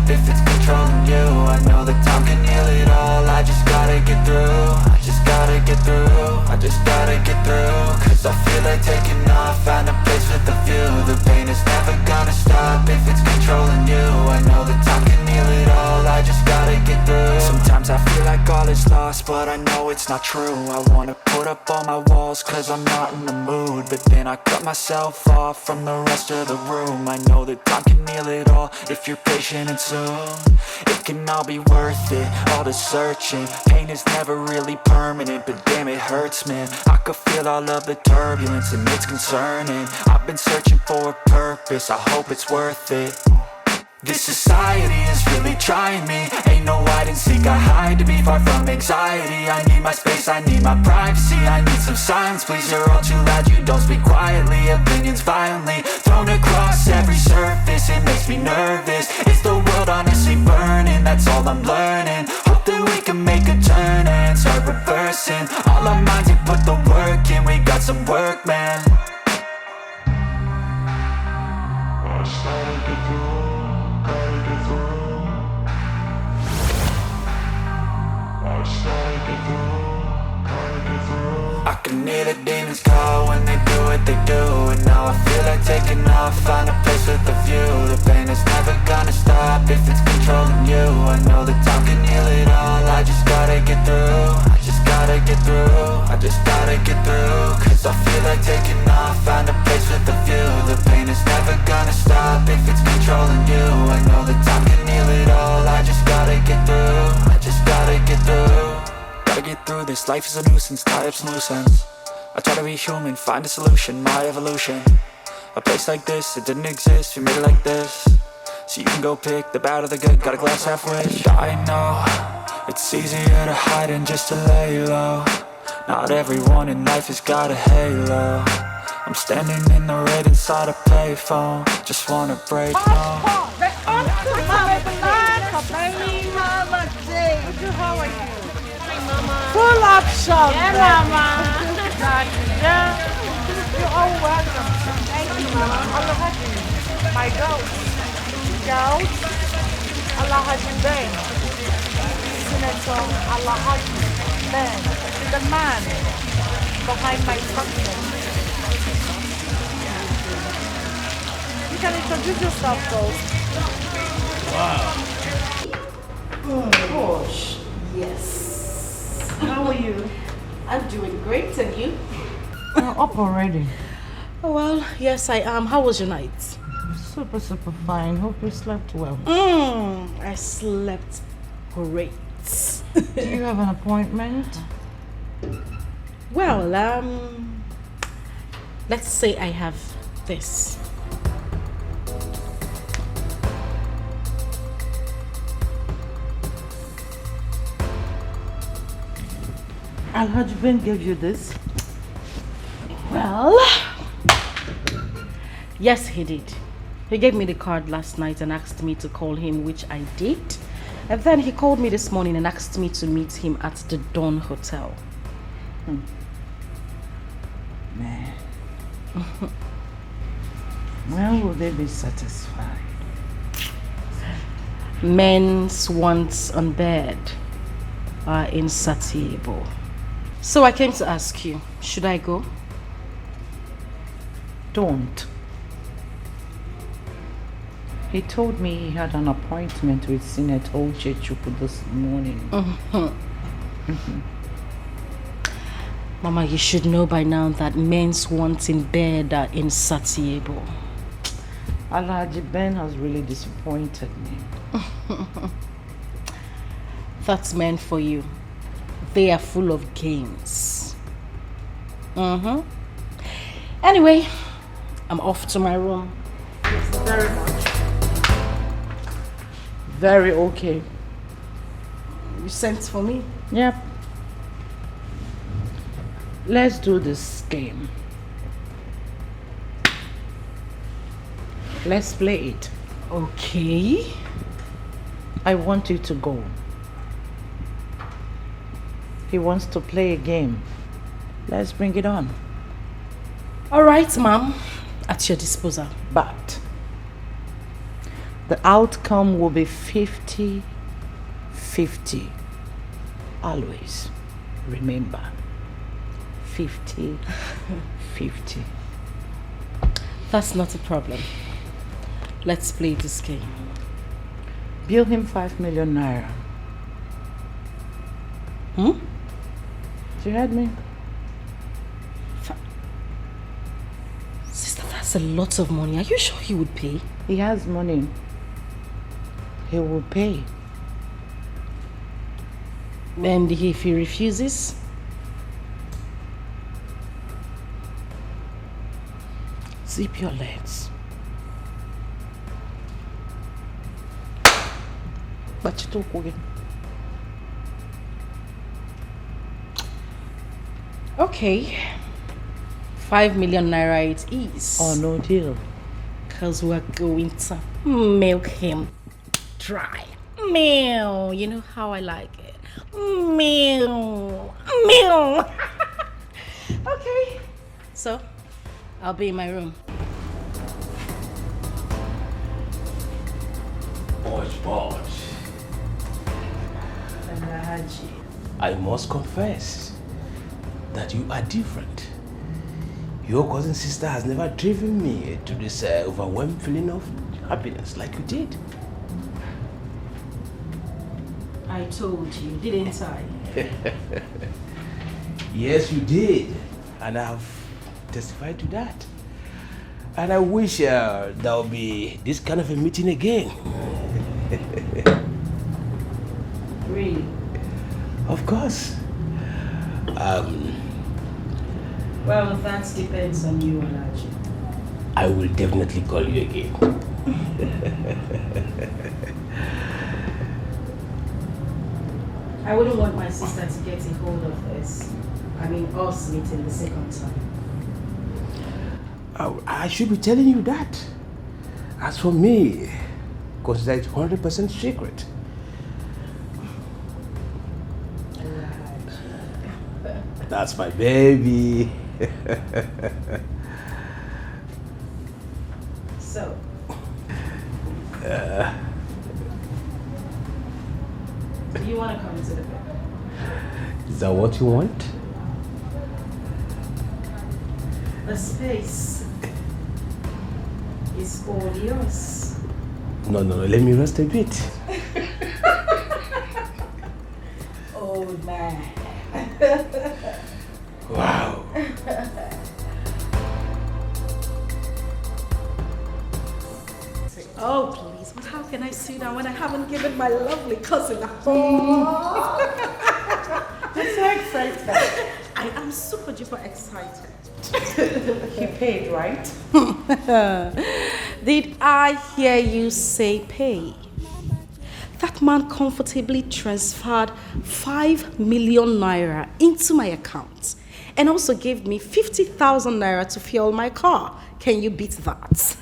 stop if it's controlling you. I know that time can heal it all. I just gotta get through. I just gotta get through. I just gotta get through. Cause I feel like taking off. Find a place with a view. The pain is never gonna stop if it's controlling you. I know that time can heal it all. I just gotta get through. Sometimes I feel like all is lost, but I know it's not true. I wanna put up all my walls cause I'm not in the mood, but then I cut myself off from the rest of the room. I know that time can heal it all if you're patient and soon it can all be worth it, all the searching. Pain is never really permanent, but damn it hurts, man. I could feel all of the turbulence and it's concerning. I've been searching for a purpose, I hope it's worth it. This society is really trying me. Ain't no hide and seek, I hide to be far from anxiety. I need my space, I need my privacy. I need some silence, please, you're all too loud. You don't speak quietly, opinions violently thrown across every surface. It makes me nervous, it's the world honestly burning. That's all I'm learning, hope that we can make a turn and start reversing. All our minds, we put the work in, we got some work, man. I can hear the demons call when they do what they do. And now I feel like taking off, find a place with a view. The pain is never gonna stop if it's controlling you. I know that time can heal it all. I just gotta get through. I just gotta get through. I just gotta get through. Cause I feel like taking off, find a place with a view. The pain is never gonna stop if it's controlling you. I know that time can heal it all. I just gotta get through. I just gotta get through. Gotta get through this, life is a nuisance, tie up some loose ends. I try to be human, find a solution, my evolution. A place like this, it didn't exist, we made it like this. So you can go pick the bad or the good, got a glass halfway. I know, it's easier to hide than just to lay low. Not everyone in life has got a halo. I'm standing in the red inside a payphone, just wanna break home. How are you? Full option. Yeah, Mama. Yeah. You're all welcome. Thank you, Mama. Allah Haji. My goat. Goat. Allah Haji Ben. Senator Allah Haji Ben. The man behind my company. You can introduce yourself, Ghost. Wow. Oh, gosh. Yes. How are you? I'm doing great, and you? You're up already. Oh, well, yes, I am. How was your night? Super fine. Hope you slept well. I slept great. Do you have an appointment? Well, let's say I have this. Alhaji Ben gave you this? Well, yes, he did. He gave me the card last night and asked me to call him, which I did. And then he called me this morning and asked me to meet him at the Dawn Hotel. Man. When will they be satisfied? Men's wants on bed are insatiable. So I came to ask you, should I go? Don't. He told me he had an appointment with Senator Uju this morning. Mama, you should know by now that men's wants in bed are insatiable. Alhaji Ben has really disappointed me. That's meant for you. They are full of games. Anyway, I'm off to my room. Very much. Very okay. You sent for me? Yep. Let's do this game. Let's play it. Okay. I want you to go. He wants to play a game. Let's bring it on. All right, Mom. At your disposal. But The outcome will be 50-50. Always. Remember. 50-50. That's not a problem. Let's play this game. Bill him 5 million naira. Hmm? You heard me? Sister, that's a lot of money. Are you sure he would pay? He has money. He will pay. And if he refuses? Zip your legs. But you talk again. Okay. 5 million naira it is. Oh, no deal. Because we're going to milk him dry. Meow. You know how I like it. Meow. Meow. Okay. So, I'll be in my room. Bosh. I must confess that you are different. Your cousin sister has never driven me to this overwhelming feeling of happiness like you did. I told you, didn't I? Yes, you did. And I've testified to that. And I wish there'll be this kind of a meeting again. Really? Of course. Well, that depends on you, Alaji. I will definitely call you again. I wouldn't want my sister to get a hold of this. I mean, us meeting the second time. I should be telling you that. As for me, consider it 100% secret. That's my baby. So. Do you want to come to the bed? Is that what you want? The space is all yours. No, let me rest a bit. Oh, man. Wow. Oh, please, but how can I sit down when I haven't given my lovely cousin a hug? I'm so excited. I am super duper excited. He paid, right? Did I hear you say pay? That man comfortably transferred 5 million naira into my account and also gave me 50,000 naira to fuel my car. Can you beat that?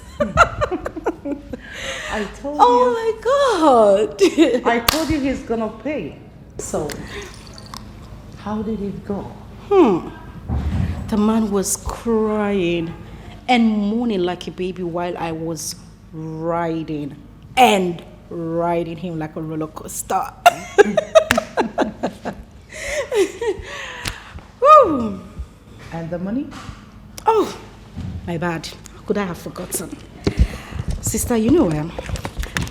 I told Oh my God! I told you he's gonna pay. So, how did it go? The man was crying and moaning like a baby while I was riding him like a roller coaster. Woo. And the money? Oh, my bad. How could I have forgotten? Sister, you know,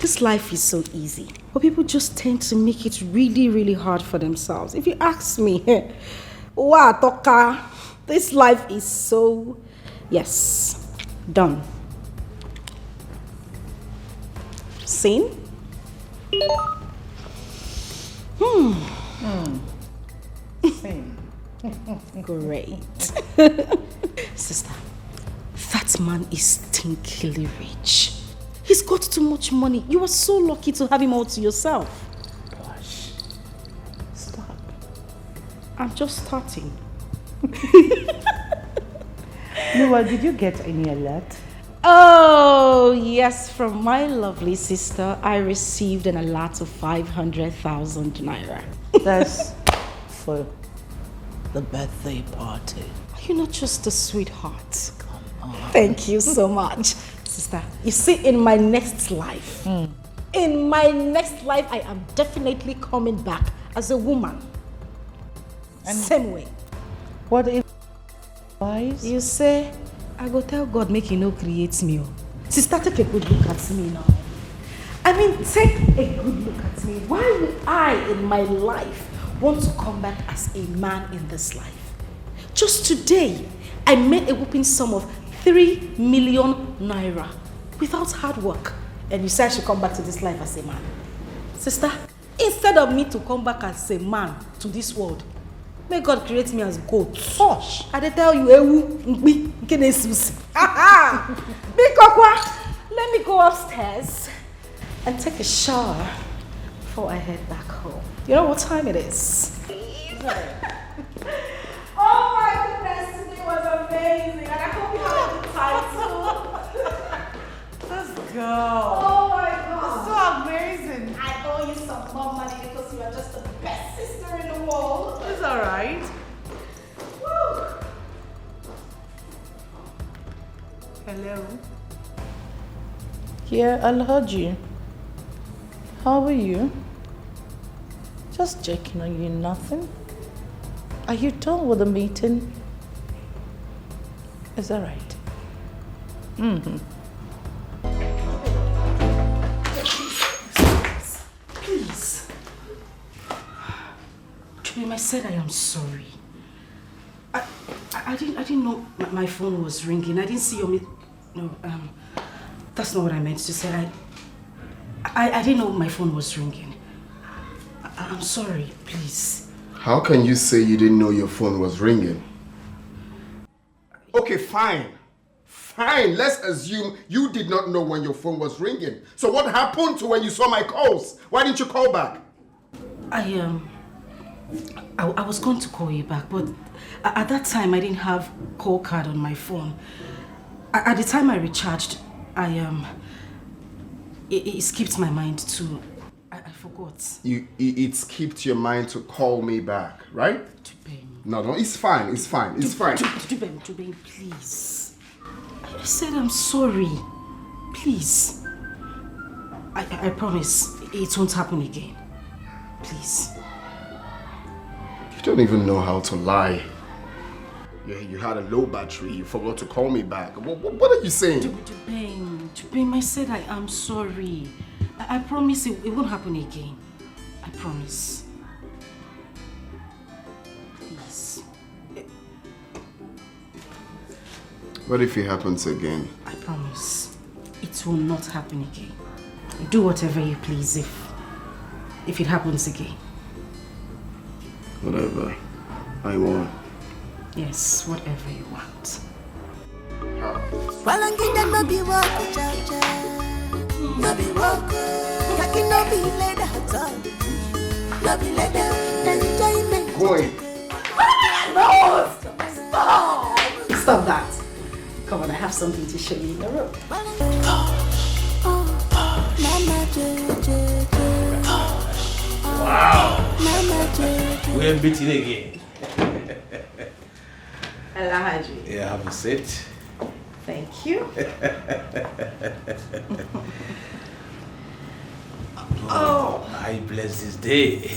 this life is so easy, but people just tend to make it really, really hard for themselves. If you ask me, wow, Toka, this life is so, yes, done. Seen? Same. Great. Sister, that man is stinkily rich. He's got too much money. You are so lucky to have him all to yourself. Gosh. Stop. I'm just starting. Noah, did you get any alert? Oh, yes, from my lovely sister, I received an alert of 500,000 naira. That's for the birthday party. Are you not just a sweetheart? Come on. Thank you so much. Sister, you see, in my next life, I am definitely coming back as a woman. And same way. What if wise? You say, I go tell God make he no create me. Sister, take a good look at me now. I mean, take a good look at me. Why would I, in my life, want to come back as a man in this life? Just today, I made a whooping sum of 3 million naira without hard work. And you say I should come back to this life as a man. Sister, instead of me to come back as a man to this world, may God create me as goat. Gosh, I tell you, let me go upstairs and take a shower before I head back home. You know what time it is? Oh my goodness, today was amazing, and I hope you had a good time too. Let's go. Oh my God. That's so amazing. I owe you some more money because you are just the best sister in the world. It's alright. Woo. Hello. Yeah, I heard you. How are you? Just checking on you, nothing. Are you done with the meeting? Is that right? Please. Chubim, I said I am sorry. I didn't know my phone was ringing. I didn't see your no, that's not what I meant to say. I didn't know my phone was ringing. I'm sorry, please. How can you say you didn't know your phone was ringing? Okay, fine. Fine, let's assume you did not know when your phone was ringing. So what happened to when you saw my calls? Why didn't you call back? I was going to call you back, but at that time I didn't have call card on my phone. At the time I recharged, it skipped my mind to... I forgot. It skipped your mind to call me back, right? No, it's fine, it's fine. Jubem, please. I said I'm sorry. Please. I promise it won't happen again. Please. You don't even know how to lie. Yeah, you had a low battery, you forgot to call me back. What are you saying? Jubem, I said I am sorry. I promise it won't happen again. I promise. Please. What if it happens again? I promise. It will not happen again. Do whatever you please if it happens again. Whatever I want. Yes, whatever you want. Going. No! Stop that. Come on, I have something to show you in the room. Wow. We're beating again. Hello, Haji. Yeah, have a seat. Thank you. Oh, I bless this day.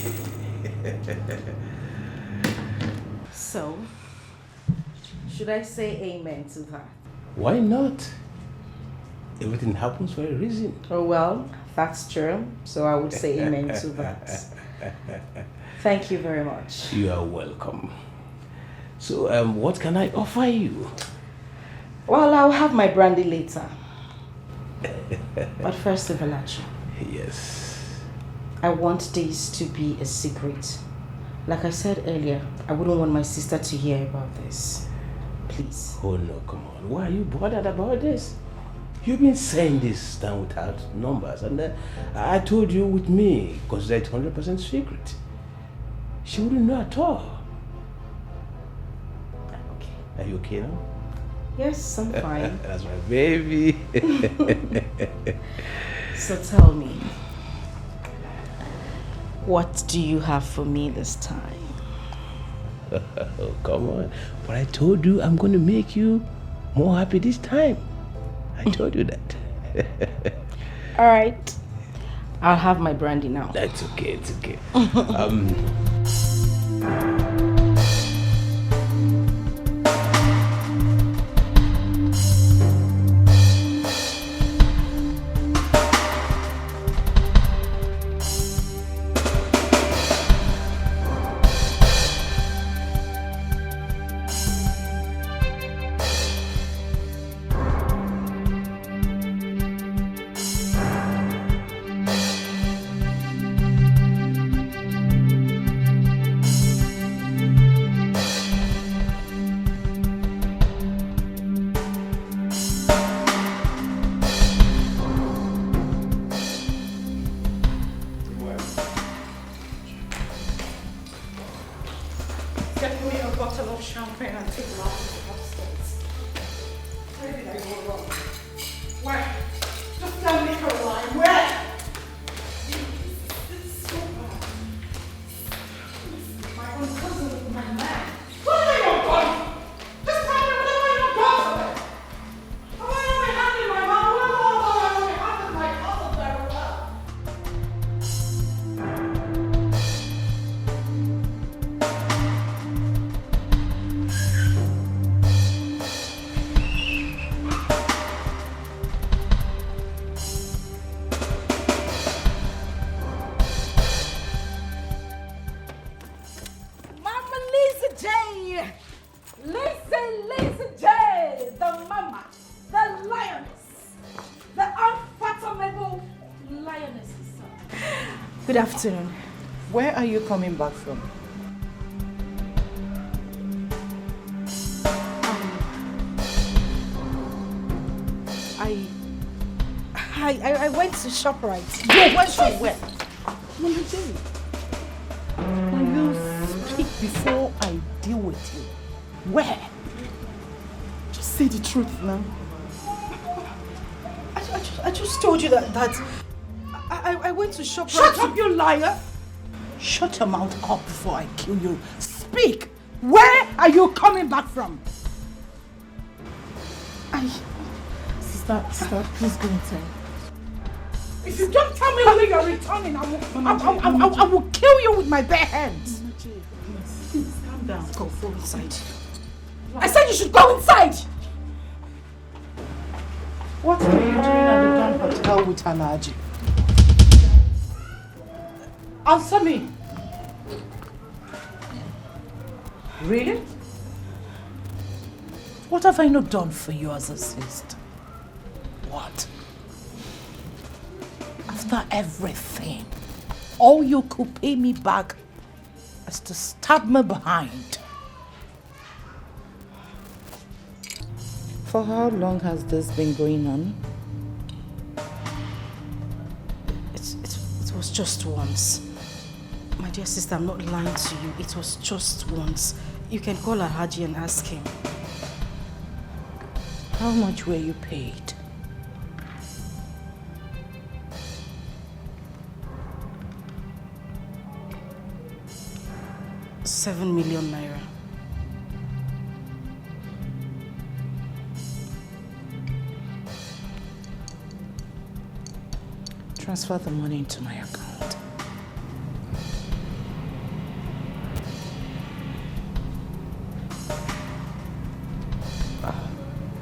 So, should I say amen to that? Why not? Everything happens for a reason. Oh, well, that's true. So I would say amen to that. Thank you very much. You are welcome. So, what can I offer you? Well, I'll have my brandy later. But first, Ivalachi. Yes. I want this to be a secret. Like I said earlier, I wouldn't want my sister to hear about this. Please. Oh no, come on. Why are you bothered about this? You've been saying this down without numbers, and I told you with me, because it's 100% secret. She wouldn't know at all. Okay. Are you okay now? Yes, I'm fine. That's my baby. So tell me, what do you have for me this time? Oh, come on. But I told you I'm going to make you more happy this time. I told you that. All right. I'll have my brandy now. That's okay, it's okay. Good afternoon. Where are you coming back from? I went to ShopRite. You went to where? Mama Jane. Will you speak before I deal with you? Where? Just say the truth now. I just told you that I went to ShopRite. Shut up, you liar! Shut your mouth up before I kill you. Speak! Where are you coming back from? Sister, please go inside. If you don't tell me where you're returning, I will kill you with my bare hands. Please, calm down. Go inside. I said you should go inside! What are you doing at the Dawn Hotel with Anaji? Answer me! Really? What have I not done for you as a sister? What? After everything, all you could pay me back is to stab me behind. For how long has this been going on? It was just once. My dear sister, I'm not lying to you. It was just once. You can call Alhaji and ask him. How much were you paid? ₦7 million. Transfer the money into my account.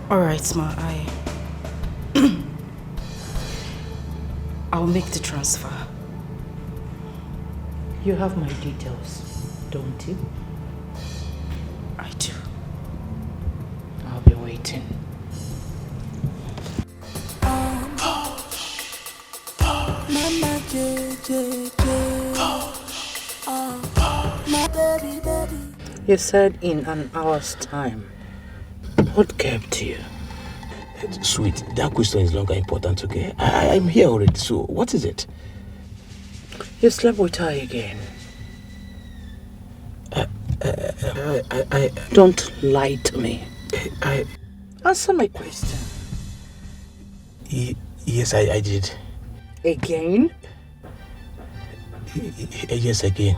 All right, Ma. I'll make the transfer. You have my details, don't you? I do. I'll be waiting. Mama my baby, baby. You said in an hour's time. What kept you? Sweet, that question is no longer important, okay? I'm here already, so what is it? You slept with her again. Don't lie to me. Answer my question. Yes, I did. Again? Yes, again.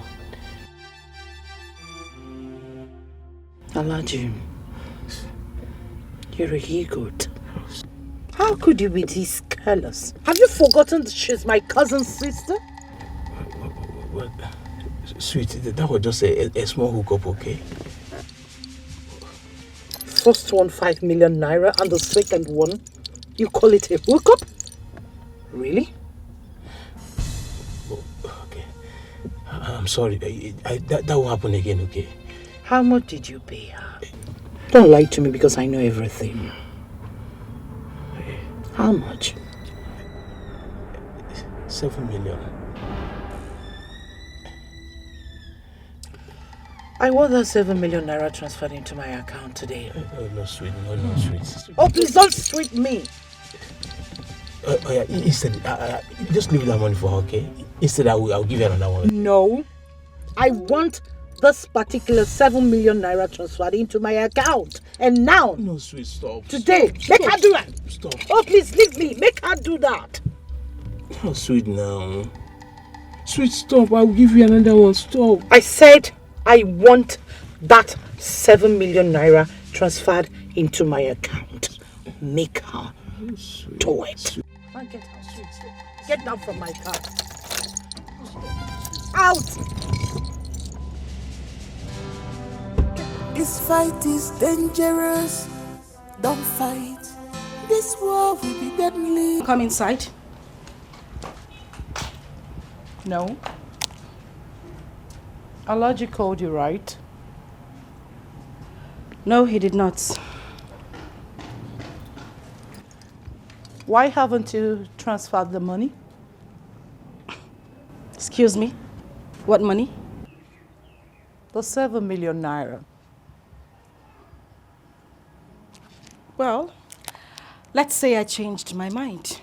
Alhaji, you're a he-goat. How How could you be this careless? Have you forgotten that she's my cousin's sister? Well, sweet, that was just a small hookup, okay? First one 5 million naira and the second one, you call it a hookup? Really? Oh, okay. I'm sorry. That will happen again, okay? How much did you pay her? Don't lie to me because I know everything. How much? 7 million. I want that 7 million naira transferred into my account today. Oh, no, sweet. No, sweet. Oh, please don't sweet me. Oh, yeah, instead, just leave that money for her, okay? Instead, I'll give you another one. No. I want this particular 7 million naira transferred into my account. And now. No, sweet, stop. Today. Make her do that. Stop. Oh, please leave me. Make her do that. No, sweet, now. Sweet, stop. I'll give you another one. Stop. I said I want that 7 million naira transferred into my account. Make her do it. Now get out. Get down from my car. Out! This fight is dangerous. Don't fight. This war will be deadly. Come inside. No. Alaji called you, right? No, he did not. Why haven't you transferred the money? Excuse me? What money? The 7 million naira. Well, let's say I changed my mind.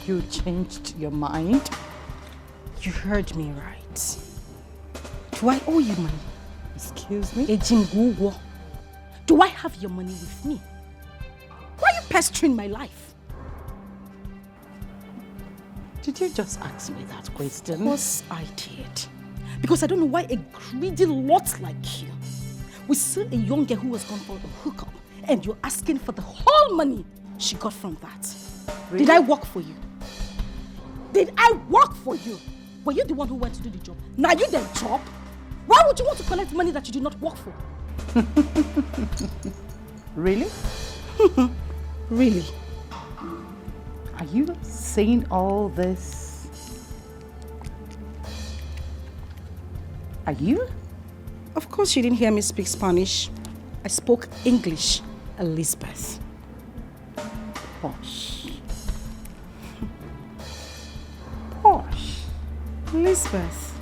You changed your mind? You heard me right. Do I owe you money? Excuse me? Ejinguwo. Do I have your money with me? Why are you pestering my life? Did you just ask me that question? Of course I did. Because I don't know why a greedy lot like you will see a young girl who was gone for a hookup and you're asking for the whole money she got from that. Really? Did I work for you? Did I work for you? Were you the one who went to do the job? Now you the job? Why would you want to collect money that you did not work for? Really? Really? Are you saying all this? Are you? Of course you didn't hear me speak Spanish. I spoke English, Elizabeth. Posh. Posh. Elizabeth.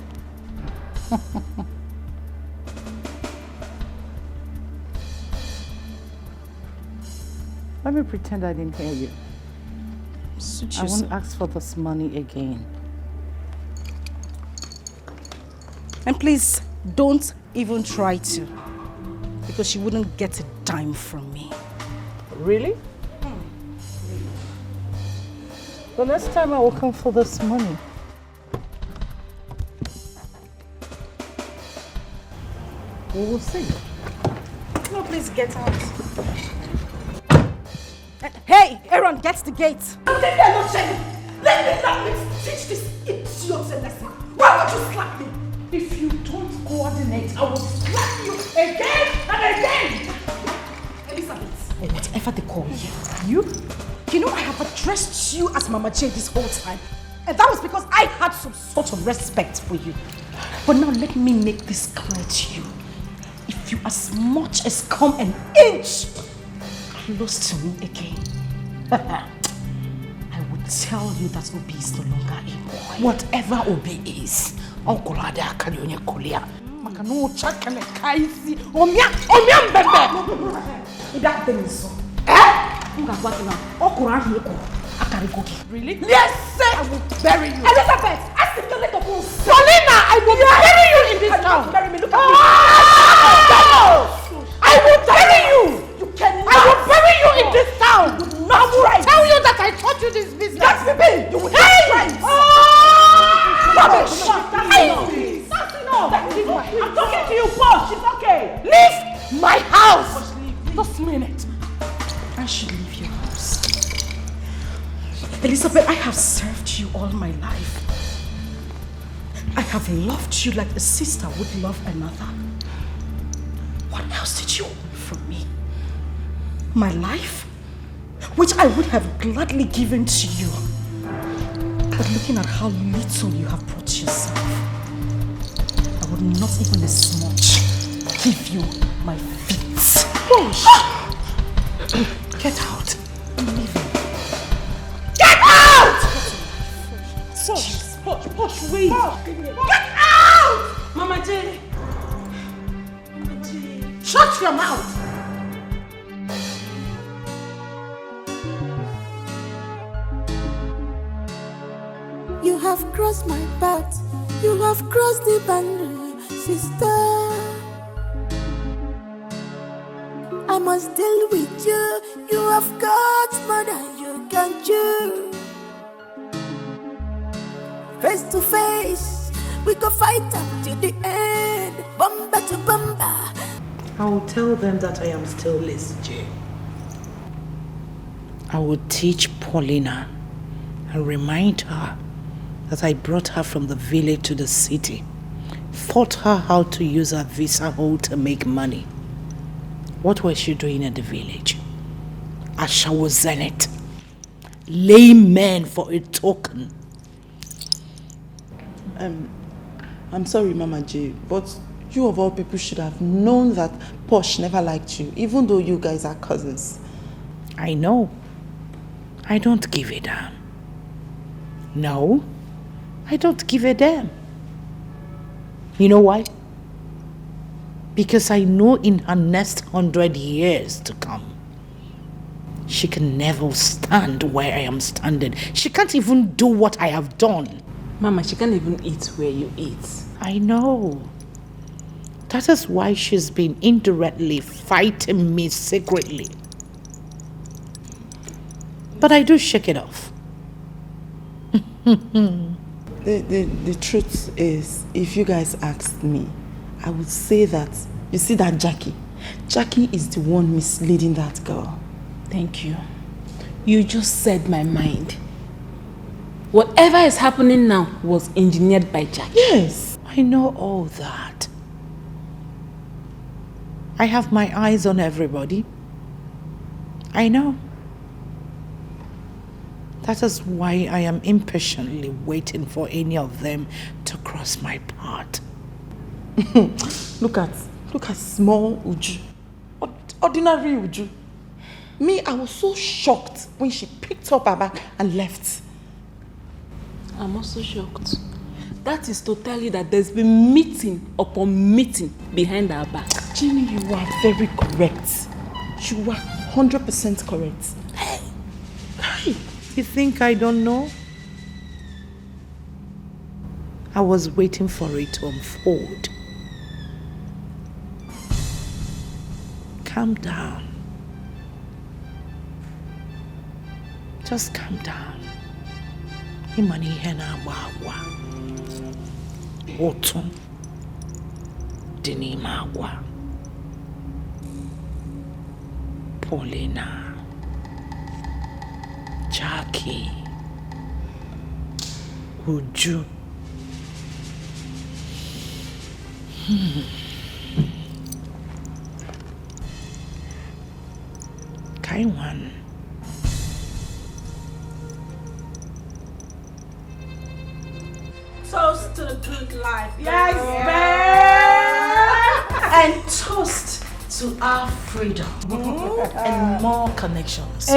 Let me pretend I didn't hear you. Suit I yourself. won't ask for this money again. And please, don't even try to. Because you wouldn't get a dime from me. Really? The next time I will come for this money. We will see. No, please get out. Hey, Aaron, get the gate. Let me teach this idiot a lesson. Why would you slap me? If you don't coordinate, I will slap you again and again. Elizabeth. Or whatever they call you. You know I have addressed you as Mama J this whole time. And that was because I had some sort of respect for you. But now let me make this clear to you. If you as much as come an inch close to me again, I would tell you that Obi is no longer a boy. Whatever Obi is, Uncle Ada Kalionya Kolia. Makano chakale kaisi. Omia mbembe. That thing is so. Really? Yes, sir. I will bury you. Elizabeth, ask the little fool. Paulina, I will bury you in this town. Bury me. Look at I will bury you. You cannot. I will bury you in this town. You would not try. Tell you that I taught you this business. That's the thing. You would not try. Rubbish. That's all my life. I have loved you like a sister would love another. What else did you want from me? My life? Which I would have gladly given to you. But looking at how little you have brought yourself, I would not even as much give you my feet. Push! Get out. I'm leaving. Get out! Push, wait. Get out! Mama J. Shut your mouth! You have crossed my path. You have crossed the boundary, sister. I must deal with you. You have got more than you can chew. Face to face, we go fight up to the end. Bumper to bumper. I will tell them that I am still Liz J. I will teach Paulina and remind her that I brought her from the village to the city, taught her how to use her visa hole to make money. What was she doing in the village? Ashawo Zenith, layman for a token. I'm sorry, Mama J, but you of all people should have known that Posh never liked you, even though you guys are cousins. I know. I don't give a damn. No, I don't give a damn. You know why? Because I know in her next 100 years to come, she can never stand where I am standing. She can't even do what I have done. Mama, she can't even eat where you eat. I know. That is why she's been indirectly fighting me secretly. But I do shake it off. The truth is, if you guys asked me, I would say that, you see that Jackie is the one misleading that girl. Thank you. You just said my mind. Whatever is happening now was engineered by Jackie. Yes, I know all that. I have my eyes on everybody. I know. That is why I am impatiently waiting for any of them to cross my path. Look at small Uju. Ordinary Uju. Me, I was so shocked when she picked up her bag and left. I'm also shocked. That is to tell you that there's been meeting upon meeting behind our back. Jimmy, you are very correct. You are 100% correct. Hey, you think I don't know? I was waiting for it to unfold. Calm down. Just calm down. Imani hena wawa. Otum. Dinima wa. Paulina. Jackie. Uju. Kaiwan. Toast to the good life. Yes, man. And toast to our freedom. And more connections.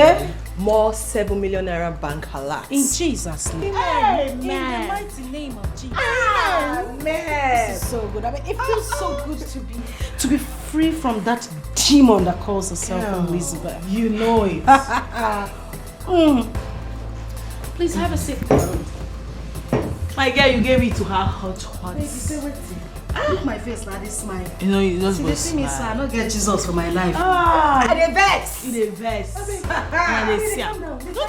More 7 million naira bank alerts. In Jesus' name. Amen. In the mighty name of Jesus. Amen. This is so good. I mean, it feels so good to be free from that demon that calls herself Elizabeth. You know it. Please have a seat. My girl, you gave it to her hot. Baby, say what? Look my face like this smile. You know, you just See, see me, sir. I don't get Jesus for my life. I dey vex. You dey vex. Calm No,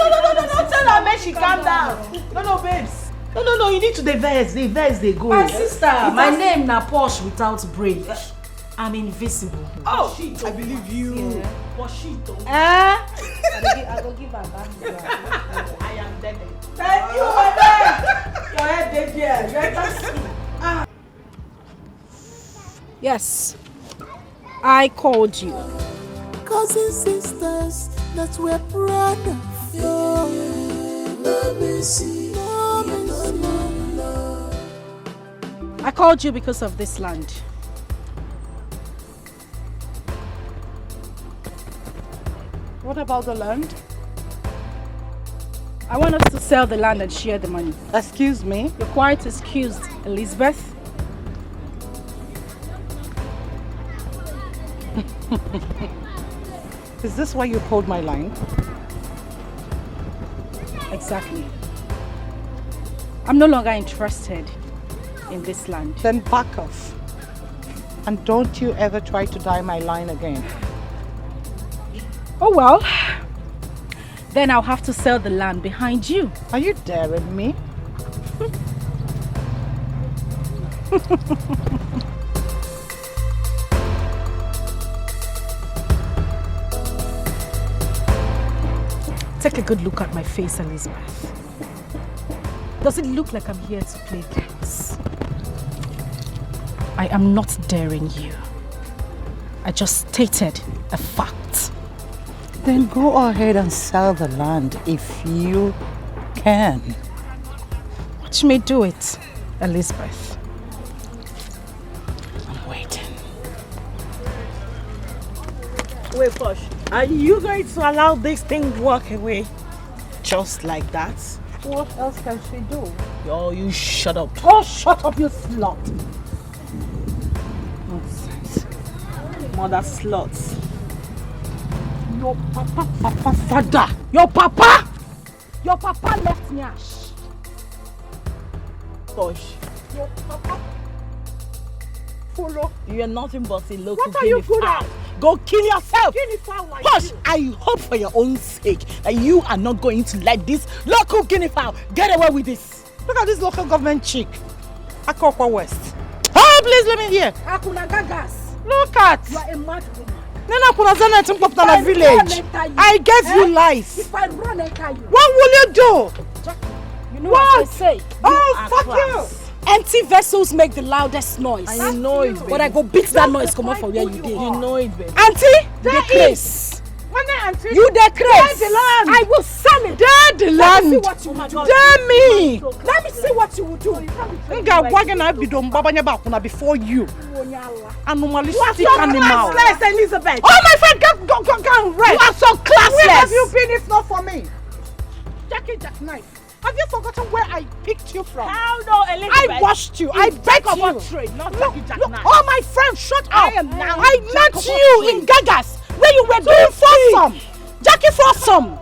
tell her, make she calm down. No, babes. No, you need to dey vex. They vex, they go. My sister, my name na Posh without break. I'm invisible. Oh, I believe you. Yeah. But she don't. I will give her back. I am dead. Thank you, madam. Your head dead here. Yes, I called you. Cousins, sisters, that we're proud of. Let me see. I called you because of this land. What about the land? I want us to sell the land and share the money. Excuse me? You're quite excused, Elizabeth. Is this why you pulled my line? Exactly. I'm no longer interested in this land. Then back off. And don't you ever try to die my line again. Oh well. Then I'll have to sell the land behind you. Are you daring me? Take a good look at my face, Elizabeth. Does it look like I'm here to play games? I am not daring you. I just stated a fact. Then go ahead and sell the land if you can. Watch me do it, Elizabeth. I'm waiting. Wait, Posh. Are you going to allow this thing to walk away? Just like that? What else can she do? Yo, you shut up. Oh, shut up, you slut! Nonsense. Mother sluts. Your papa, father! Your papa! Your papa left me ash. Posh. Your papa. Follow. You're nothing but a local What are you good at? Go kill yourself! Guinea fowl like Posh, you. I hope for your own sake that you are not going to let this local guinea fowl get away with this. Look at this local government chick. Akokwa West. Oh, please let me hear. Akuna gagas. Look at. You are a mad woman. Nana Punazana in Poptana village. I gave you life. If I run enter you. What will you do? You know what I say? Oh, fuck class. you. Empty vessels make the loudest noise. And you know it, baby. But I go beat that noise come off for where you did. You know it, baby. Auntie, the craze. When I auntie. You the craze. the land. I will sell it. The Let me see land. what you will do. Dare me. Let me see what you will do. Nga wagon I be done babanya bakuna before you. Animalistic animal. Classless, Elizabeth. Oh my friend, go and rest. You are so classless. Where have you been if not for me? Jackie Jackknife. Have you forgotten where I picked you from? How no, Elizabeth? I washed you. I begged you. Trade, not Look, Jackie look, Jackknife. oh my friend, shut up. I am now I met Jack you of in Gagas where you were doing foursome. Jackie foursome.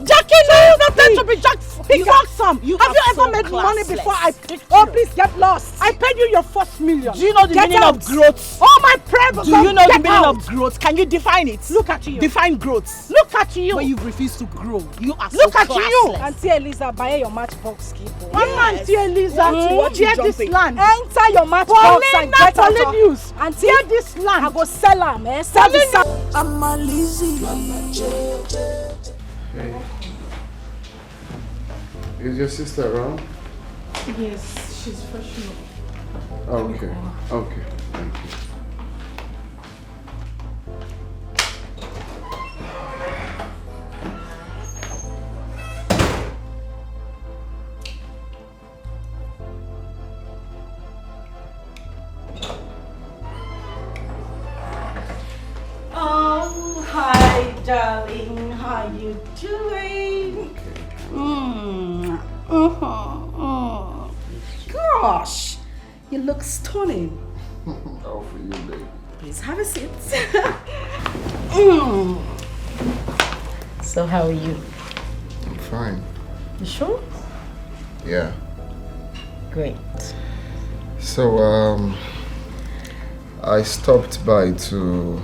Jackie knows nothing to be Jack foursome. you Have are you ever so made money classless. before I picked you? Oh, please get lost. I paid you your first million. Do you know the Get meaning out. of growth? Oh my friend, Do you know the get meaning out. of growth? Can you define it? Look at you. Define growth. Look at you. When you refuse to grow, you are Look so at you. classless. Auntie Eliza, buy your matchbox keep. One man, Yes. dear Lisa, What you hear this jumping? land. Enter your matchbox and get out of news. Auntie, Hear this land. I go sell am, eh? Sell the sound. I'm a lazy. Hey. Is your sister around? Yes, she's freshening up. Okay. Okay. Thank you. Oh, hi, darling. How you doing? Gosh, you look stunning. All for you, baby. Please have a seat. So, how are you? I'm fine. You sure? Yeah. Great. So, I stopped by to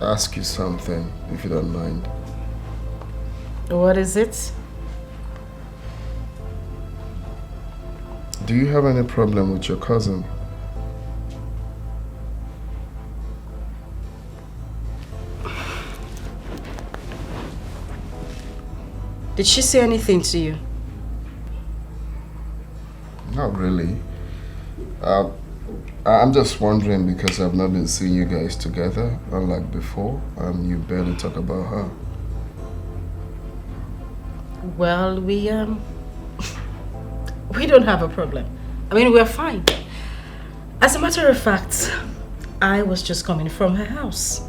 ask you something, if you don't mind. What is it? Do you have any problem with your cousin? Did she say anything to you? Not really. I'm just wondering because I've not been seeing you guys together, unlike before, and you barely talk about her. Well, we don't have a problem. I mean, we're fine. As a matter of fact, I was just coming from her house.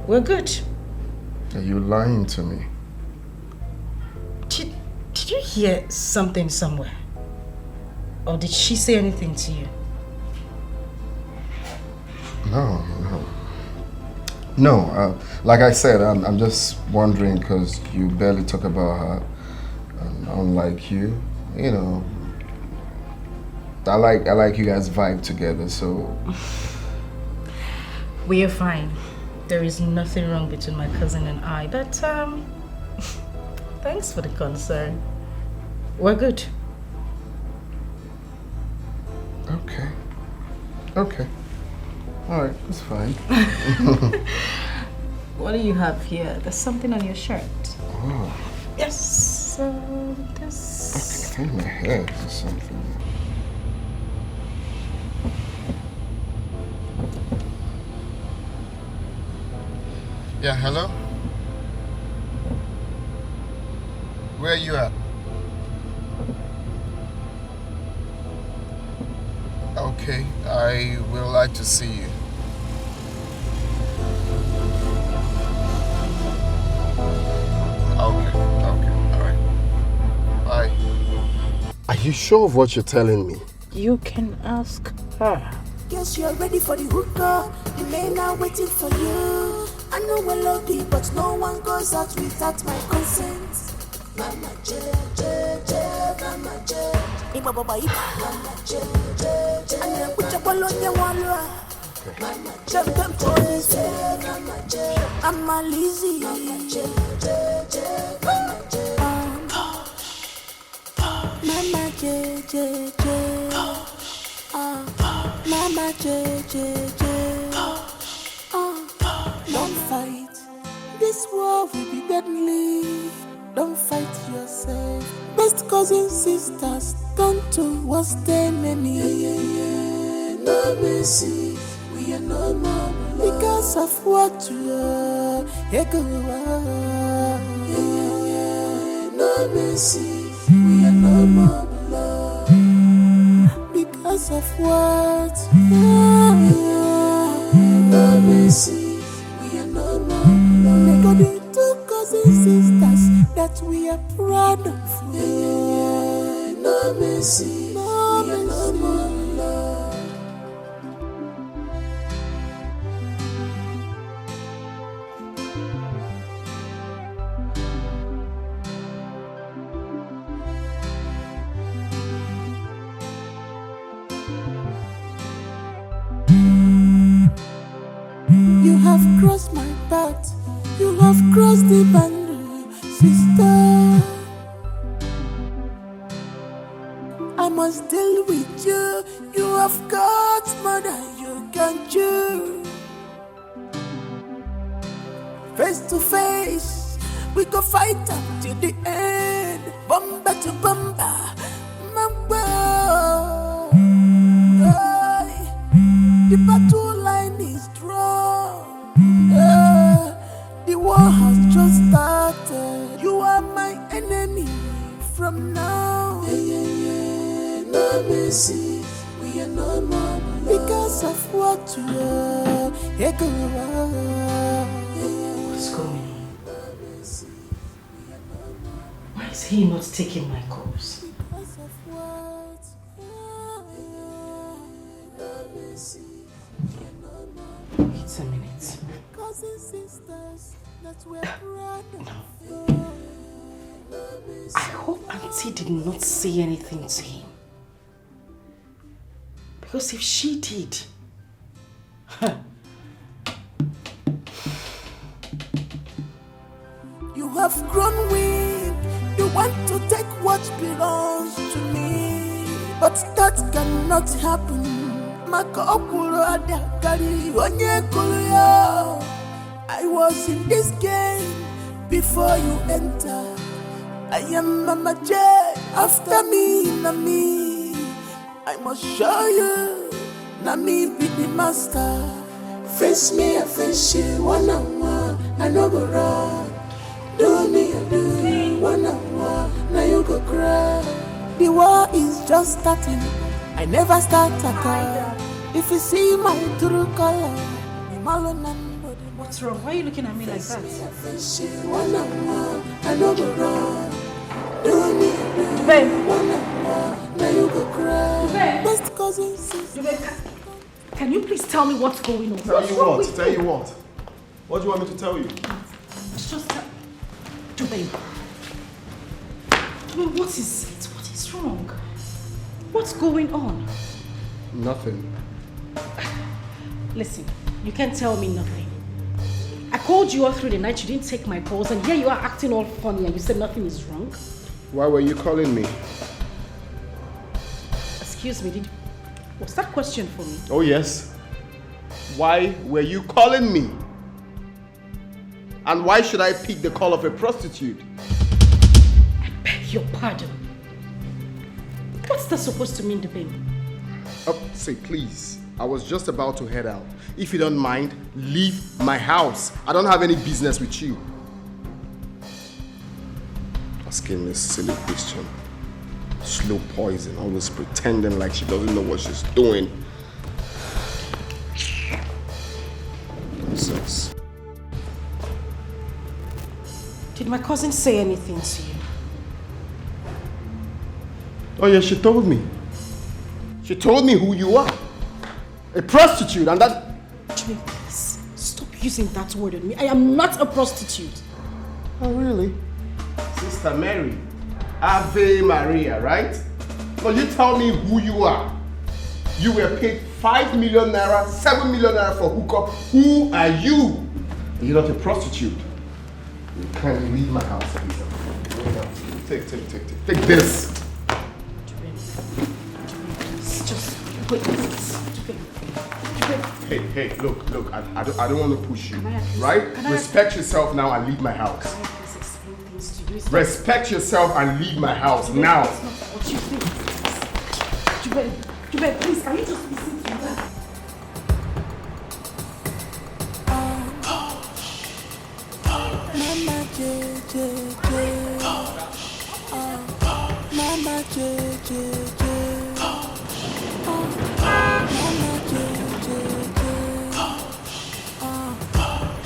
We're good. Are you lying to me? Did you hear something somewhere? Or did she say anything to you? No, like I said, I'm just wondering because you barely talk about her. And unlike you, you know, I like you guys vibe together, so... We are fine. There is nothing wrong between my cousin and I, but thanks for the concern. We're good. Okay. Alright, that's fine. What do you have here? There's something on your shirt. Oh. Yes, this... I think my hair or something. Yeah, hello? Where are you at? Okay, I would like to see you. Okay, alright. Bye. Are you sure of what you're telling me? You can ask her. Guess you're ready for the hookup. The men are waiting for you. I know we're lucky, but no one goes out without my consent. Mama J, Mama J. Ima baba iba. Mama J. Ane kucha bolonya walwa. Mama J. Police. Mama J. I'm a lazy. Mama J. Mama J. Mama J. Mama J. Don't fight. This war will be deadly. Don't fight yourself. Best cousins, sisters, turn to worst enemy. No mercy, we are no more beloved. Because of what you are, no mercy, we are no more beloved. Because of what? No mercy, we are no more beloved. They got the two cousins, sisters that we are proud of. No mercy, we are no more beloved. You have crossed my path. You have crossed the boundary, sister. I must deal with you. You have got more than you can chew. Face to face, we go fight up to the end. Bumper to bumper, mamba. The battle line is drawn. The war has just started. You are my enemy from now. No mercy, we are no more beloved. Because of what you are. What's going on? Why is he not taking my calls? Because of what? No mercy, we are no more. Wait a minute. Cousins, sisters, that we're proud of. I hope Auntie did not say anything to him. Because if she did... You have grown weak. You want to take what belongs to me. But that cannot happen. I was in this game before you enter. I am Mama J, after me, na me. I must show you, na me be the master. Face me, I face you, one on one, I no go run. Do me, I do you, one on one, now you go cry. The war is just starting, I never start at all. If you see my true color, what's wrong? Why are you looking at me like that? face you, one on one, I no go run. Do me, Babe. one on one, now you go cry. Babe. Best cousin, sister. Can you please tell me what's going on? Tell you what? Tell you what? What do you want me to tell you? Just tell... Babe, what is it? What is wrong? What's going on? Nothing. Listen, you can't tell me nothing. I called you all through the night, you didn't take my calls, and here you are acting all funny and you said nothing is wrong. Why were you calling me? Excuse me, was that question for me? Oh yes. Why were you calling me? And why should I pick the call of a prostitute? I beg your pardon. What's that supposed to mean, Debim? Oh, say please. I was just about to head out. If you don't mind, leave my house. I don't have any business with you. Asking this silly question. Slow poison, always pretending like she doesn't know what she's doing. Nonsense. Did my cousin say anything to you? Oh yeah, she told me. She told me who you are. A prostitute, and that... Jimmy, please, stop using that word on me. I am not a prostitute. Oh really? Sister Mary. Ave Maria, right? Now you tell me who you are. You were paid 5 million naira, 7 million naira for hookup. Who are you? You're not a prostitute. You can't leave my house, please. Take this. Just wait. Hey, look, I don't want to push you, right? Respect yourself now and leave my house. Respect yourself and leave my house now. That's not what you think. Jubel, please, can you just listen to that? Mama J. Mama J.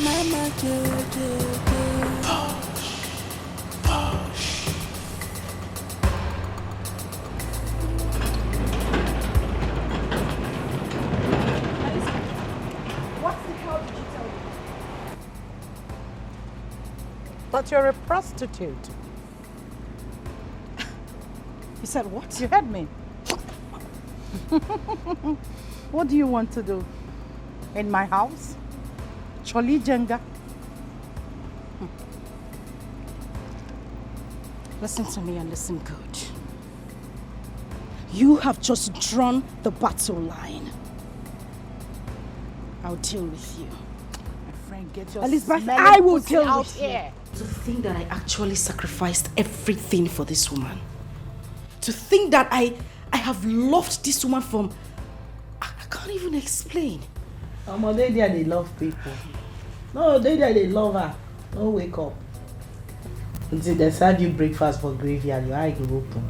Mama J. But you're a prostitute. You said what? You heard me. What do you want to do? In my house? Choli Jenga? Listen to me and listen good. You have just drawn the battle line. I'll deal with you. My friend, get your Elizabeth, smelly I will pussy deal out with here. To think that I actually sacrificed everything for this woman. To think that I have loved this woman from... I can't even explain. They there, they love people. No, they there, they love her. Don't wake up. Until they serve you breakfast for graveyard, your eye will open.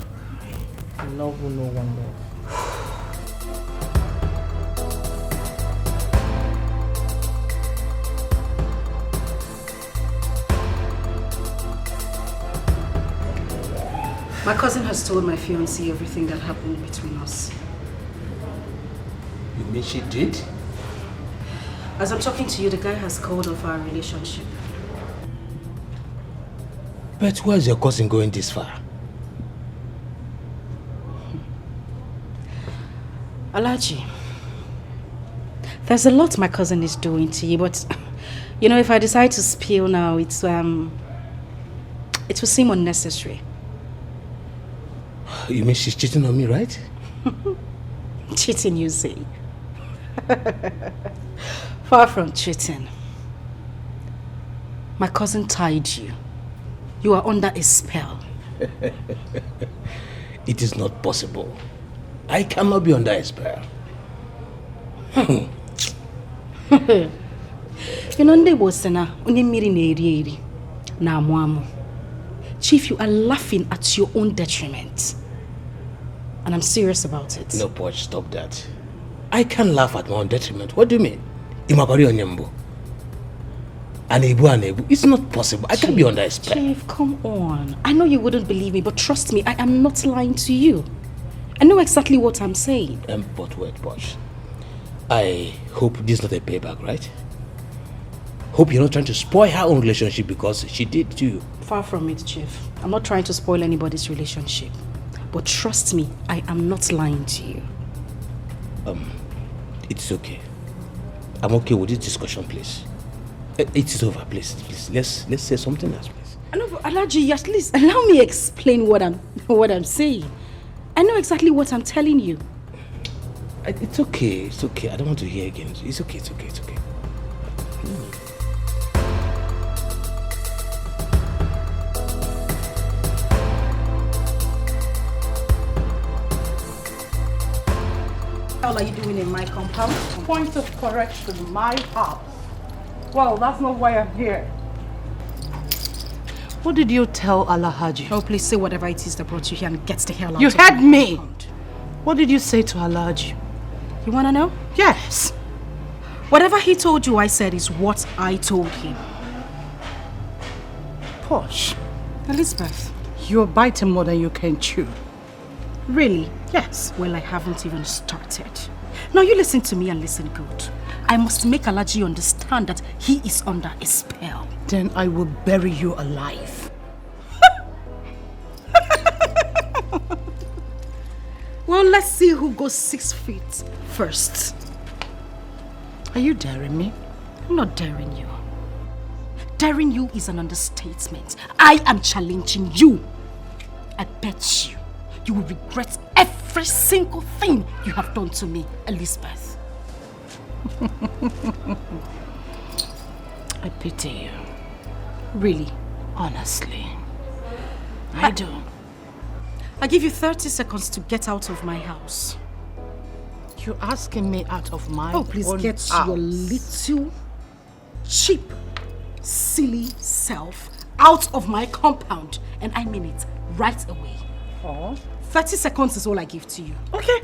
You love will no one love. My cousin has told my fiancé everything that happened between us. You mean she did? As I'm talking to you, the guy has called off our relationship. But why is your cousin going this far? Alaji, there's a lot my cousin is doing to you, but you know, if I decide to spill now, it will seem unnecessary. You mean she's cheating on me, right? Cheating, you say? Far from cheating. My cousin tied you. You are under a spell. It is not possible. I cannot be under a spell. Chief, you are laughing at your own detriment. And I'm serious about it. No, Poch, stop that. I can't laugh at my own detriment. What do you mean? Imakori Onyembo. Anebu. It's not possible. I can't be under a spell. Chief, come on. I know you wouldn't believe me, but trust me, I am not lying to you. I know exactly what I'm saying. But wait, Poch. I hope this is not a payback, right? Hope you're not trying to spoil her own relationship because she did to you. Far from it, Chief. I'm not trying to spoil anybody's relationship. But trust me, I am not lying to you. It's okay. I'm okay with this discussion, please. It is over, please. Let's say something else, please. I know, but Alaji, at least allow me explain what I'm saying. I know exactly what I'm telling you. It's okay. I don't want to hear again. It's okay. What are you doing in my compound? Point of correction, my house. Well, that's not why I'm here. What did you tell Alhaji? Oh, please say whatever it is that brought you here and get the hell out You of heard my me! compound. What did you say to Alhaji? You want to know? Yes. Whatever he told you, I said, is what I told him. Posh, Elizabeth. you're biting more than you can chew. Really? Yes. Well, I haven't even started. Now you listen to me and listen good. I must make Alaji understand that he is under a spell. Then I will bury you alive. Well, let's see who goes 6 feet first. Are you daring me? I'm not daring you. Daring you is an understatement. I am challenging you. I bet you will regret every single thing you have done to me, Elizabeth. I pity you. Really? Honestly. I do. I give you 30 seconds to get out of my house. You're asking me out of my Oh, please own get house. your little, cheap, silly self out of my compound. And I mean it right away. Oh. 30 seconds is all I give to you. Okay.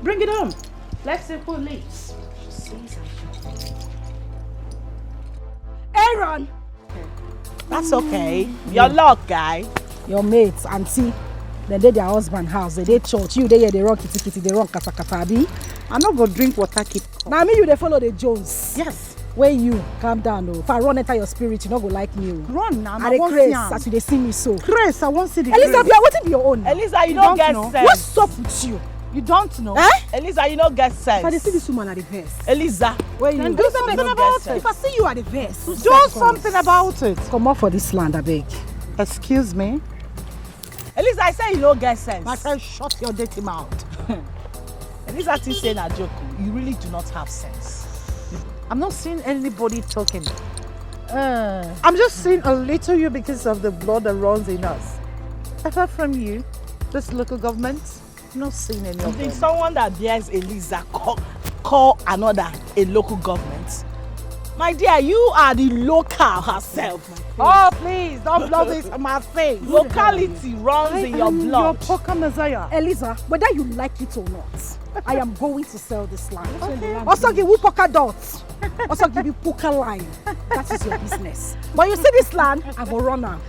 Bring it on. Let's see who leaves. Aaron! That's okay. Your luck, guy. Your mates, auntie, they did their husband house, they did church, you they run kitty, they run kata. I'm not going to drink water, keep. Now me you they follow the Jones. Yes. When you calm down, if I run enter your spirit, you not go like me. Run now. I the grace as you they see me so. Grace, I won't see the Elisa, grace. what be your own? Elisa, you don't get know. sense. What's up with you? You don't know. Eh? Elisa, you don't get sense. If I see this woman at the verse. Elisa, When then you do something about it. If I see you at the verse, Do something about it. Come up for this land, I beg. Excuse me. Elisa, I say you don't get sense. My friend, shut your dirty mouth. Elisa, still saying a joke. You really do not have sense. I'm not seeing anybody talking. I'm just seeing a little you because of the blood that runs in us. Apart from you, this local government, I'm not seeing any of them. Someone that bears Elisa call another a local government. My dear, you are the local herself. Oh, please, don't blow this in my face. Locality runs in your blood. Your poker messiah. Elisa, whether you like it or not, I am going to sell this land. Okay. Also give you poker dots. Also give you poker line. That is your business. But you see this land, I go run now.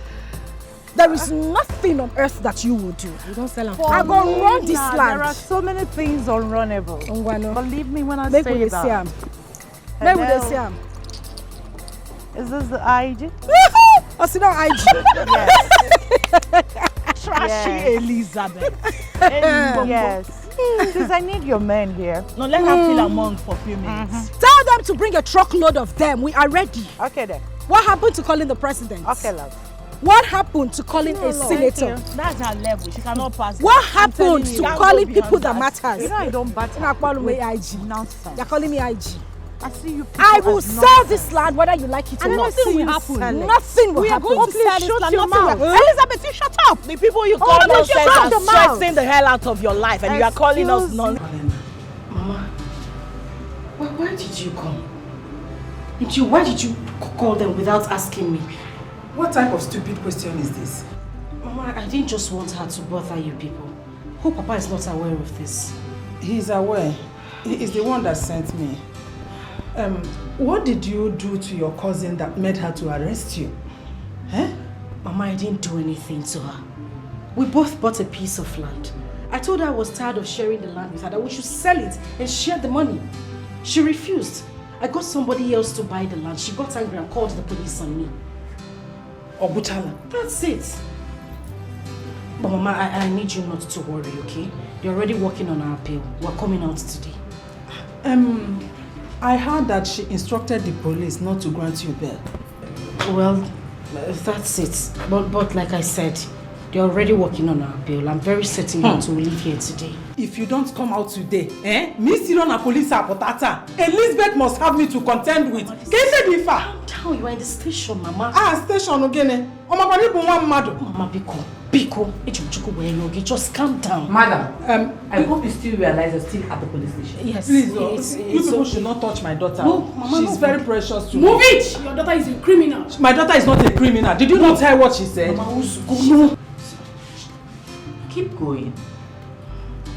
There is nothing on earth that you will do. You don't sell I go run this land. There are so many things unrunnable. Believe me when I Make say we that. see am. Make we see am. Is this the IG? Oh, see now IG. Yes. Trashy Elizabeth. Yes. Please, I need your men here. No, let her feel among for a few minutes. Tell them to bring a truckload of them. We are ready. Okay then. What happened to calling the president? Okay, love. What happened to calling a senator? That's her level. She cannot pass. What happened to calling people that matters? You know I don't bat. You're calling me IG. Nonsense. You're calling me IG. I see you. I will sell this land whether you like it or not. Nothing will happen. Nothing will happen. We are going to sell this land. Nothing will. Elizabeth, you shut up. The people you call nonsense are stressing the hell out of your life, and you are calling us nonsense. Mama, why did you come? Why did you call them without asking me? What type of stupid question is this? Mama, I didn't just want her to bother you people. Hope Papa is not aware of this. He's aware. He is the one that sent me. What did you do to your cousin that made her to arrest you? Eh? Mama, I didn't do anything to her. We both bought a piece of land. I told her I was tired of sharing the land with her, that we should sell it and share the money. She refused. I got somebody else to buy the land. She got angry and called the police on me. Ogutala. That's it. But Mama, I need you not to worry, okay? They're already working on our appeal. We're coming out today. I heard that she instructed the police not to grant you bail. Well, that's it. But like I said, they're already working on our bail. I'm very certain that we'll leave here today. If you don't come out today, Miss Sirona police apotata, Elizabeth must have me to contend with. Calm down, you are in the station, Mama. Station again. Mama Biko, just calm down. Madam, I hope you still realize you're still at the police station. Yes, please, you people should not touch my daughter. No, Mama, she's very precious to me. Move it! Your daughter is a criminal. My daughter is not a criminal. Did you not hear what she said? Mama, no. Keep going.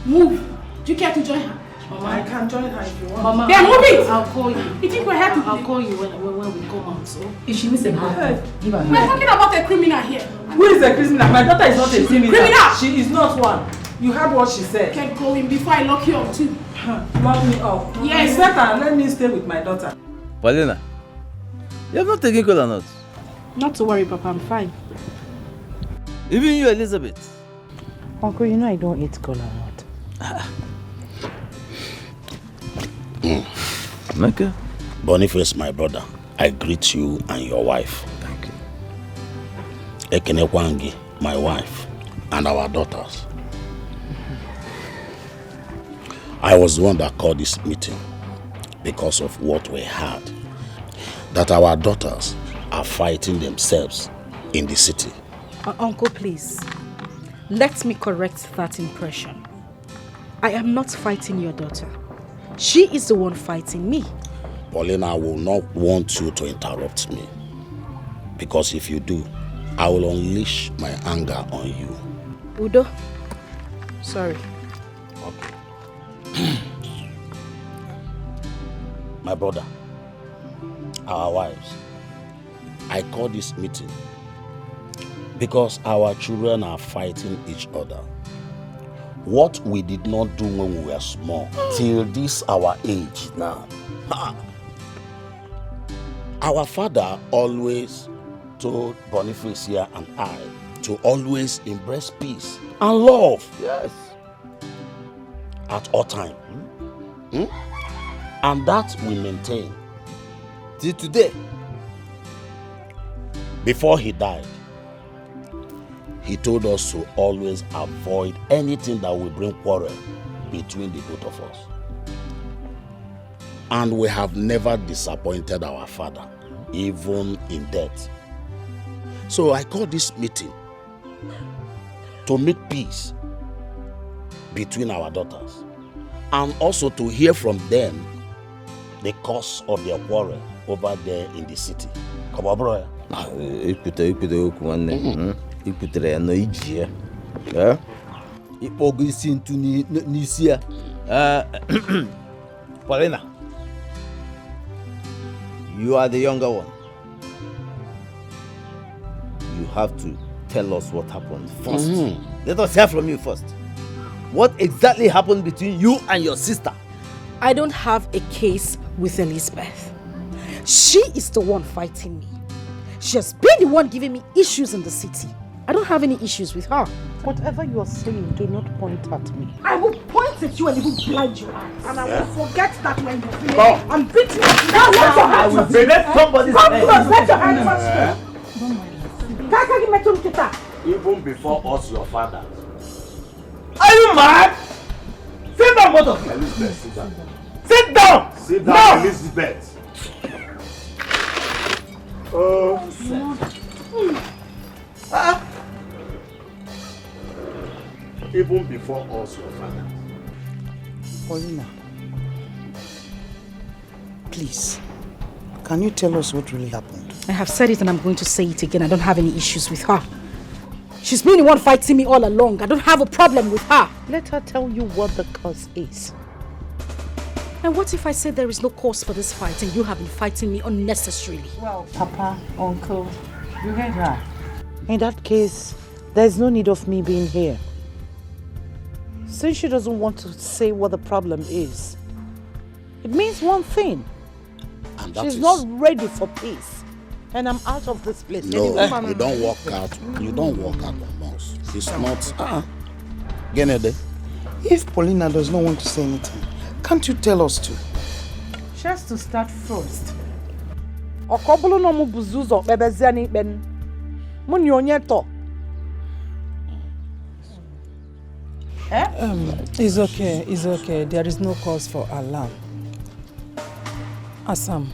Move. Do you care to join her? Mama, I can join her if you want. Mama, then move it! I'll call you. You think we're happy? I'll call you when we come out. So. If she misses a hand, give her. We're talking about a criminal here. Who is a criminal? My daughter is not a criminal. Criminal! She is not one. You heard what she said. Get going before I lock you up too. Lock me up. Yes. It's better. Let me stay with my daughter. Paulina, you have not taken cola nuts. Not to worry, Papa. I'm fine. Even you, Elizabeth. Uncle, you know I don't eat cola nut. Mecca? Boniface, my brother, I greet you and your wife. Thank you. Ekene Kwangi, my wife, and our daughters. I was the one that called this meeting because of what we heard. That our daughters are fighting themselves in the city. Uncle, please. Let me correct that impression. I am not fighting your daughter. She is the one fighting me. Paulina, I will not want you to interrupt me. Because if you do, I will unleash my anger on you. Udo, sorry. Okay. My brother, our wives, I call this meeting because our children are fighting each other. What we did not do when we were small, till this our age now. Our father always told Boniface here and I to always embrace peace and love. Yes. At all time. And that we maintain. Till today. Before he died, he told us to always avoid anything that will bring quarrel between the both of us. And we have never disappointed our father, even in death. So I call this meeting to make peace between our daughters and also to hear from them the cause of their quarrel over there in the city. Come on, bro. Iputere ya no iji ya. Ikpogo isi ntu n'isi ya. Paulina, you are the younger one. You have to tell us what happened first. Let us hear from you first. What exactly happened between you and your sister? I don't have a case with Elizabeth. She is the one fighting me. She has been the one giving me issues in the city. I don't have any issues with her. Whatever you are saying, do not point at me. I will point at you and even blind your eyes. And I will forget that when you play. I'm beating you. Now let your hands first. Let somebody's Come close, let your hands first. Even before us, your father. Are you mad? Sit down, both of you. Elizabeth, sit down. Sit down! Sit down, Elizabeth. Even before us, your father. Paulina, please, can you tell us what really happened? I have said it and I'm going to say it again. I don't have any issues with her. She's been the one fighting me all along. I don't have a problem with her. Let her tell you what the cause is. And what if I say there is no cause for this fight and you have been fighting me unnecessarily? Well, Papa, Uncle, you heard her. In that case, there's no need of me being here. Since she doesn't want to say what the problem is, it means one thing. And that She's is... not ready for peace. And I'm out of this place. No, you don't walk out. You don't walk out on us. It's not... Genede. If Paulina does not want to say anything, can't you tell us to? She has to start first. Okobulu no mu buzuzo bebeziani ben. Muni onyeto. It's okay. There is no cause for alarm. Asam,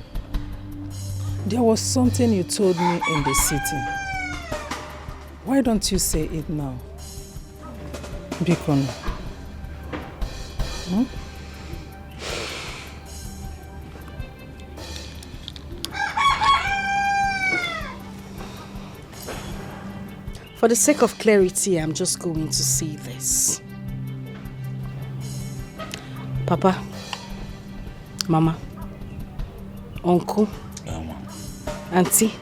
there was something you told me in the city. Why don't you say it now? Bikon. For the sake of clarity, I'm just going to say this. Papa, Mama, Uncle, Auntie,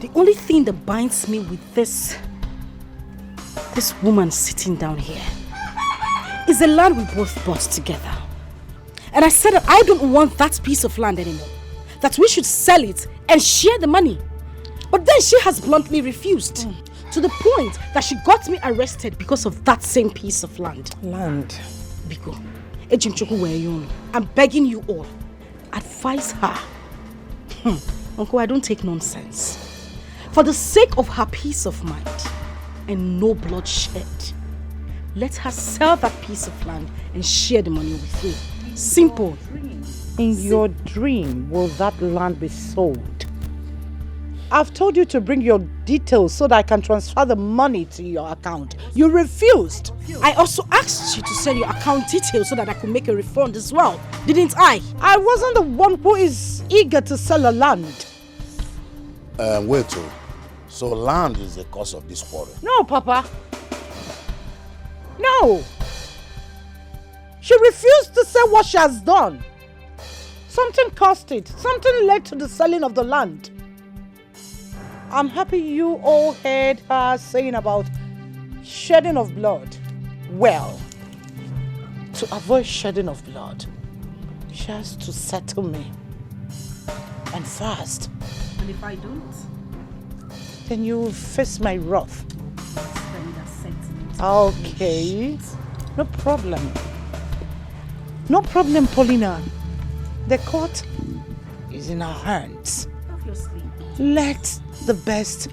the only thing that binds me with this woman sitting down here is the land we both bought together. And I said that I don't want that piece of land anymore. That we should sell it and share the money. But then she has bluntly refused. To the point that she got me arrested because of that same piece of land. Land? Biko, I'm begging you all, advise her. Uncle, I don't take nonsense. For the sake of her peace of mind and no bloodshed, let her sell that piece of land and share the money with me. Simple. In your dream, will that land be sold? I've told you to bring your details so that I can transfer the money to your account. You refused. I also asked you to send your account details so that I could make a refund as well. Didn't I? I wasn't the one who is eager to sell a land. Wait, so land is the cause of this quarrel? No, Papa. No. She refused to say what she has done. Something caused it. Something led to the selling of the land. I'm happy you all heard her saying about shedding of blood. Well, to avoid shedding of blood, she has to settle me. And fast. And if I don't? Then you will face my wrath. Okay. No problem. No problem, Paulina. The court is in our hands. Obviously. Let the best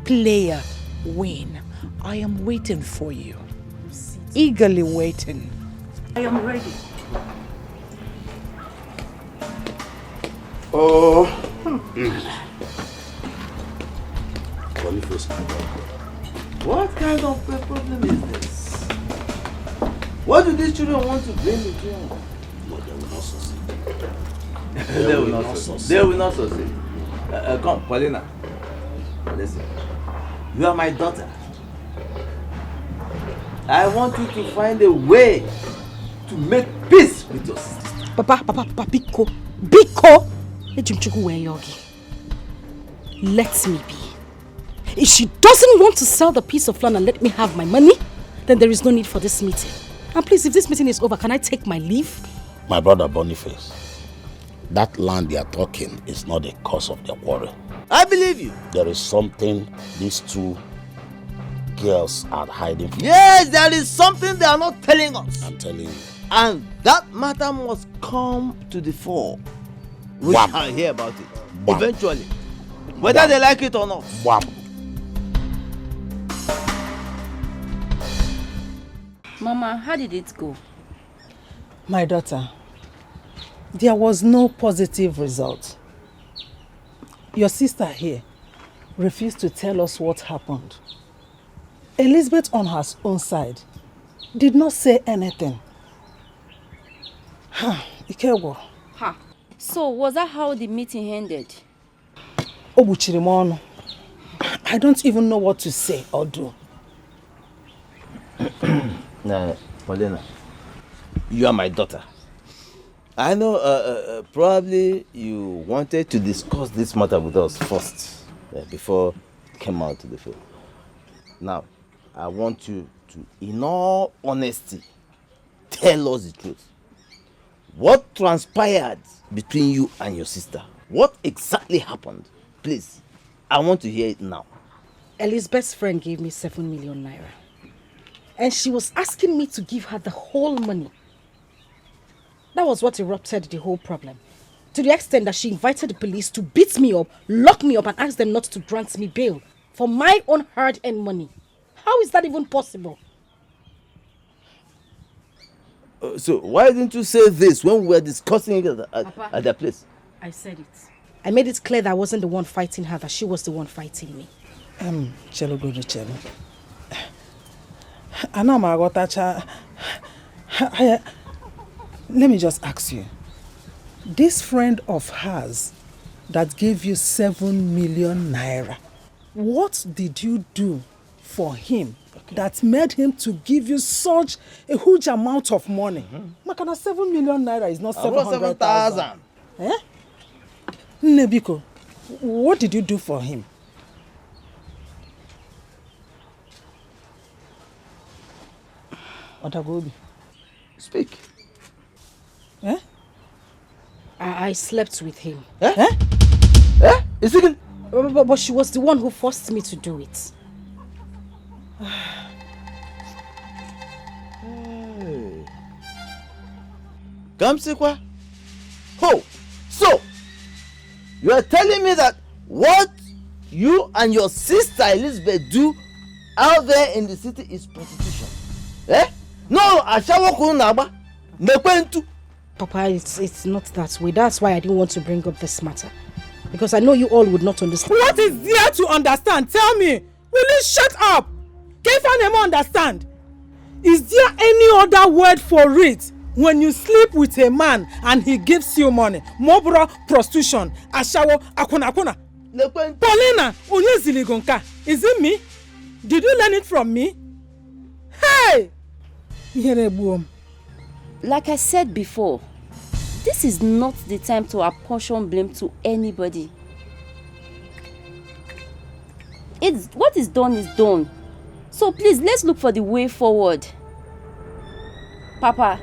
player win. I am waiting for you. Eagerly waiting. I am ready. Oh. What kind of a problem is this? What do these children want to bring to you? No, they will not succeed. They will not succeed. They will not succeed. Come, Paulina. Listen. You are my daughter. I want you to find a way to make peace with your sister. Papa, Biko. Let me be. If she doesn't want to sell the piece of land and let me have my money, then there is no need for this meeting. And please, if this meeting is over, can I take my leave? My brother Boniface, that land they are talking is not the cause of their quarrel. I believe you. There is something these two girls are hiding from. Yes, there is something they are not telling us. I'm telling you. And that matter must come to the fore. We shall hear about it. Eventually. Whether they like it or not. Mama, how did it go? My daughter, There was no positive result. Your sister here refused to tell us what happened. Elizabeth on her own side did not say anything. Ikewo. Ha. So was that how the meeting ended? Obuchirimono. I don't even know what to say or do. Nah, Paulina, you are my daughter. I know probably you wanted to discuss this matter with us first before you came out to the field. Now, I want you to, in all honesty, tell us the truth. What transpired between you and your sister? What exactly happened? Please, I want to hear it now. Elizabeth's friend gave me 7 million naira. And she was asking me to give her the whole money. That was what erupted the whole problem. To the extent that she invited the police to beat me up, lock me up, and ask them not to grant me bail for my own hard-earned money. How is that even possible? So why didn't you say this when we were discussing it at their place? I said it. I made it clear that I wasn't the one fighting her, that she was the one fighting me. Chelo Godo Chelo. Anamagotacha. Let me just ask you. This friend of hers that gave you 7 million naira, what did you do for him that made him to give you such a huge amount of money? Makana 7 million naira is not 700,000. Eh? Nebiko, what did you do for him? Otagobi. Speak. Eh? I slept with him. Eh? Eh? Eh? Is it? But she was the one who forced me to do it. Hey. Gamsikwa? Oh, so you are telling me that what you and your sister Elizabeth do out there in the city is prostitution? Eh? No, Ashawo Nekwentu. Papa, it's not that way. That's why I didn't want to bring up this matter. Because I know you all would not understand. What is there to understand? Tell me. Will you shut up? Can't find understand? Is there any other word for it? When you sleep with a man and he gives you money, mobro, prostitution, ashawo, akuna. Paulina, Onyeziligonka, is it me? Did you learn it from me? Hey! Like I said before, this is not the time to apportion blame to anybody. What is done is done. So please, let's look for the way forward. Papa,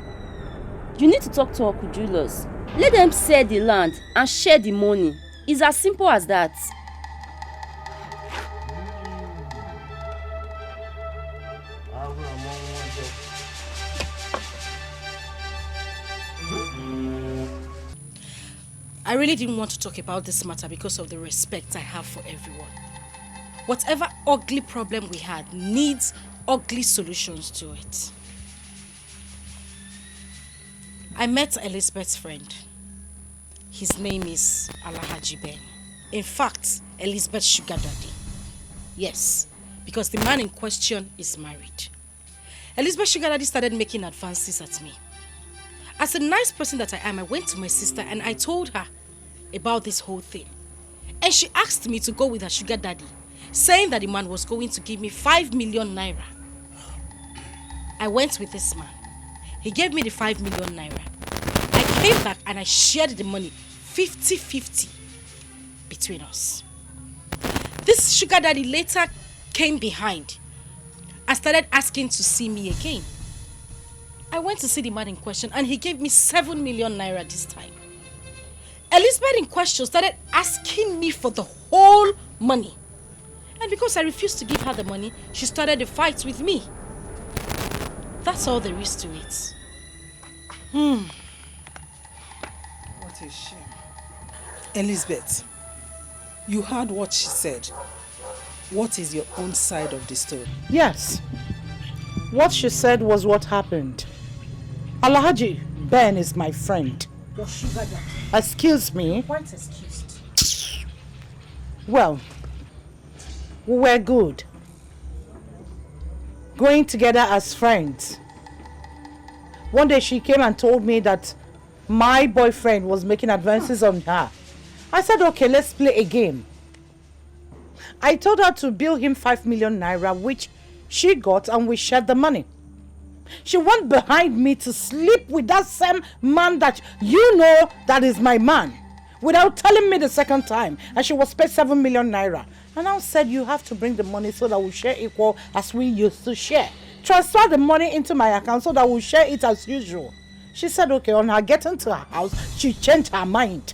you need to talk to Uncle Julius. Let them sell the land and share the money. It's as simple as that. I really didn't want to talk about this matter because of the respect I have for everyone. Whatever ugly problem we had needs ugly solutions to it. I met Elizabeth's friend. His name is Alhaji Ben. In fact, Elizabeth's sugar daddy. Yes, because the man in question is married. Elizabeth's sugar daddy started making advances at me. As a nice person that I am, I went to my sister and I told her about this whole thing. And she asked me to go with her sugar daddy, saying that the man was going to give me 5 million naira. I went with this man. He gave me the 5 million naira. I came back and I shared the money 50-50 between us. This sugar daddy later came behind and started asking to see me again. I went to see the man in question and he gave me 7 million naira this time. Elizabeth in question started asking me for the whole money. And because I refused to give her the money, she started a fight with me. That's all there is to it. What a shame. Elizabeth, you heard what she said. What is your own side of the story? Yes. What she said was what happened. Alhaji Ben is my friend. Your sugar daddy. Excuse me. Quite excused. Well, we were good. Going together as friends. One day she came and told me that my boyfriend was making advances on her. I said, okay, let's play a game. I told her to bill him 5 million naira, which she got, and we shared the money. She went behind me to sleep with that same man that you know that is my man, without telling me the second time, and she was paid 7 million naira. And I said, you have to bring the money so that we share equal as we used to share. Transfer the money into my account so that we'll share it as usual. She said, okay. On her getting to her house, she changed her mind.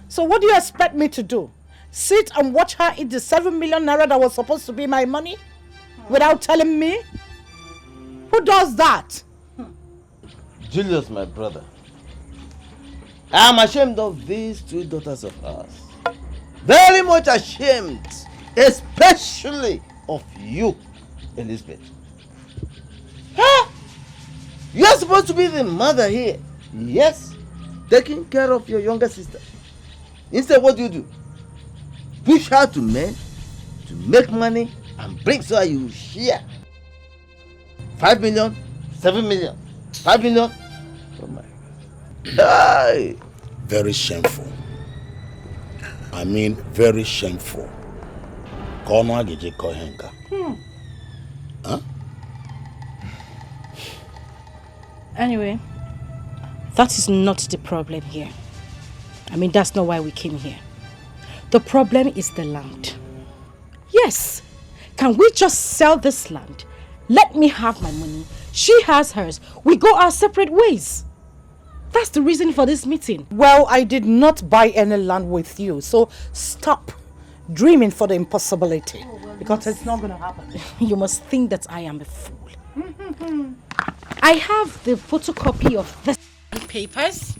So what do you expect me to do? Sit and watch her eat the 7 million naira that was supposed to be my money without telling me? Who does that? Julius, my brother. I am ashamed of these 2 daughters of ours. Very much ashamed. Especially of you, Elizabeth. Huh? You are supposed to be the mother here. Yes. Taking care of your younger sister. Instead, what do? Push her to men to make money and bring so you share. 5 million, 7 million, 5 million. Oh my God. Very shameful. I mean, very shameful. Huh? Anyway, that is not the problem here. I mean, that's not why we came here. The problem is the land. Yes. Can we just sell this land? Let me have my money. She has hers. We go our separate ways. That's the reason for this meeting. Well, I did not buy any land with you, so stop dreaming for the impossibility. Because it's not going to happen. You must think that I am a fool. I have the photocopy of the papers.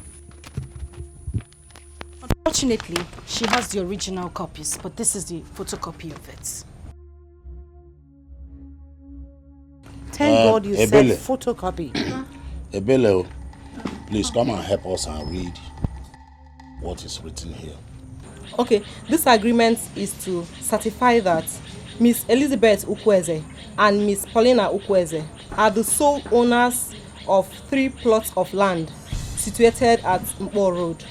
Unfortunately, she has the original copies, but this is the photocopy of it. Thank God you said photocopy. Ebele, please come and help us and read what is written here. Okay, this agreement is to certify that Miss Elizabeth Ukweze and Miss Paulina Ukweze are the sole owners of 3 plots of land situated at Mpo Road.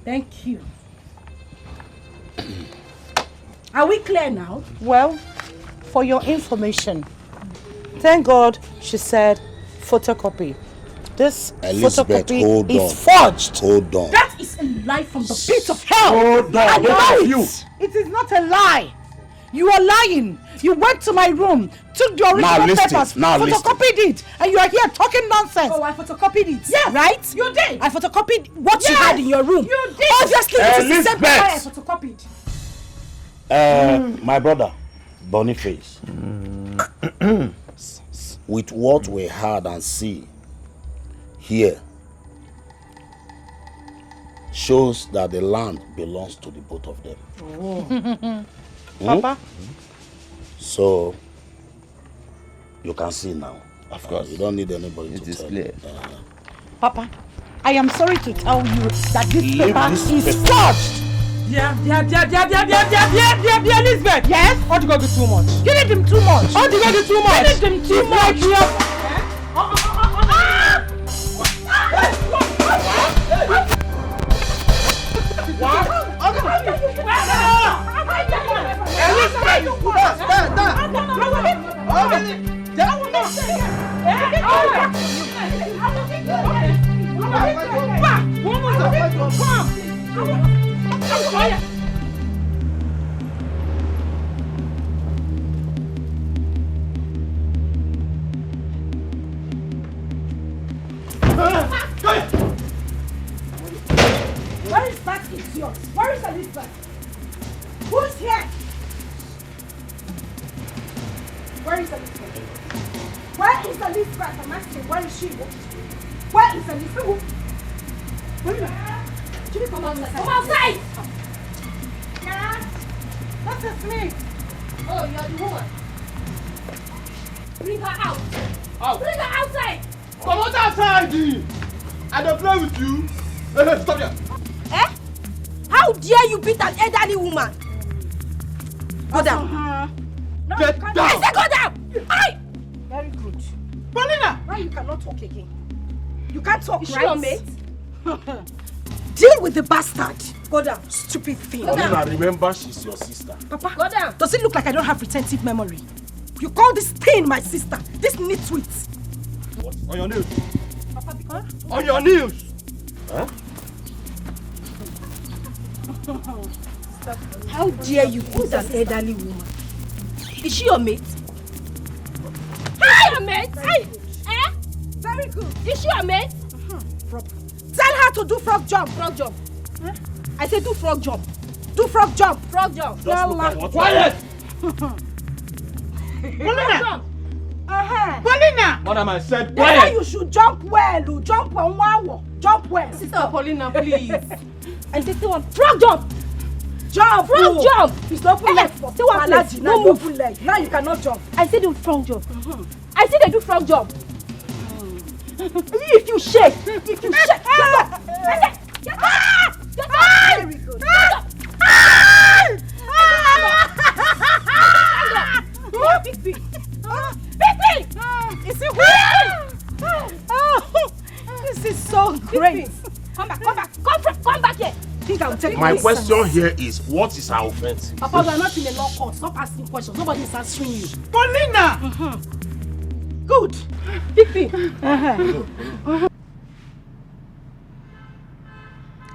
Thank you. Are we clear now? Well, for your information, thank God she said photocopy. This Elizabeth, photocopy is forged. Hold on. That is a lie from the pit of hell. Hold on. I know Both of it. you. It is not a lie. You are lying. You went to my room, took the original papers, photocopied it, and you are here talking nonsense. Oh, I photocopied it. Yes. Right? You did. I photocopied what you had in your room. You did. Obviously, it is the same paper I Elizabeth. photocopied. My brother, Boniface, with what we heard and see here, shows that the land belongs to the both of them. Oh. Papa? So, you can see now. Of course. You don't need anybody to tell clear. Papa, I am sorry to tell you that this Leave paper this is paper. forged. Dear Elizabeth. Yes? How do you go do too much? You need him too much. How do you go do too much? You need him too much. Where is that idiot? Where is Elizabeth? Who's here? Where is Elizabeth? Where is Elizabeth? I'm asking, where is she? Where is Elizabeth? Where is she? Come outside! Yeah? That is me. Oh, you're the woman. Bring her out. Out. Bring her outside. Come out outside! I don't play with you. Hey, stop here! Eh? How dare you beat an elderly woman? Go down. Get down! I said go down! Aye! Very good. Paulina! Now you cannot talk again. You can't talk, Is right? she your mate? Deal with the bastard. Go down, stupid thing. Paulina, remember she's your sister. Papa, Go down. does it look like I don't have retentive memory? You call this thing my sister? This nitwit? What? On your knees. Papa, because... On your knees! Huh? How dare you beat an elderly woman? Is she your mate? Hi, your mate. Hi. Eh? Very good. Is she your mate? Tell her to do frog jump. Frog jump. Huh? I said do frog jump. Do frog jump. Frog jump. Just look at what. Quiet! Frog jump. Paulina! Madam, I said That's why quiet! you should jump well. Oh. Jump on wow. Jump well. Sister Paulina, please. And say one. Frog jump. Jump. Frog oh. jump. It's not full leg for Say one place. Malaji. No Now move. full leg. Now you cannot jump. I said do frog jump. I said they do frog jump. If you shake, get up. Get up. Very good. Big big. Is it oh, this is so great. Come back. Come back here. Think I'll take My this question here is, what is her offense? Papa, we are not in a law court. Stop asking questions. Nobody is answering you. Paulina! Good. Big.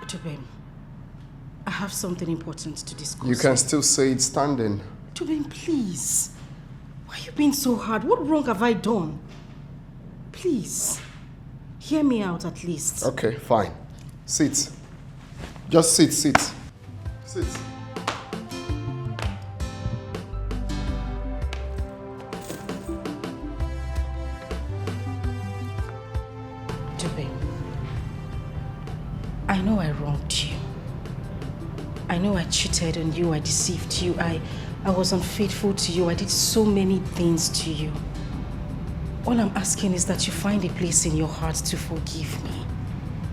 Tubem, I have something important to discuss. You can still say it standing. Tubem, please. Why are you being so hard? What wrong have I done? Please. Hear me out at least. Okay, fine. Sit. Just sit. Sit. Tubem, I know I wronged you. I know I cheated on you, I deceived you, I was unfaithful to you, I did so many things to you. All I'm asking is that you find a place in your heart to forgive me.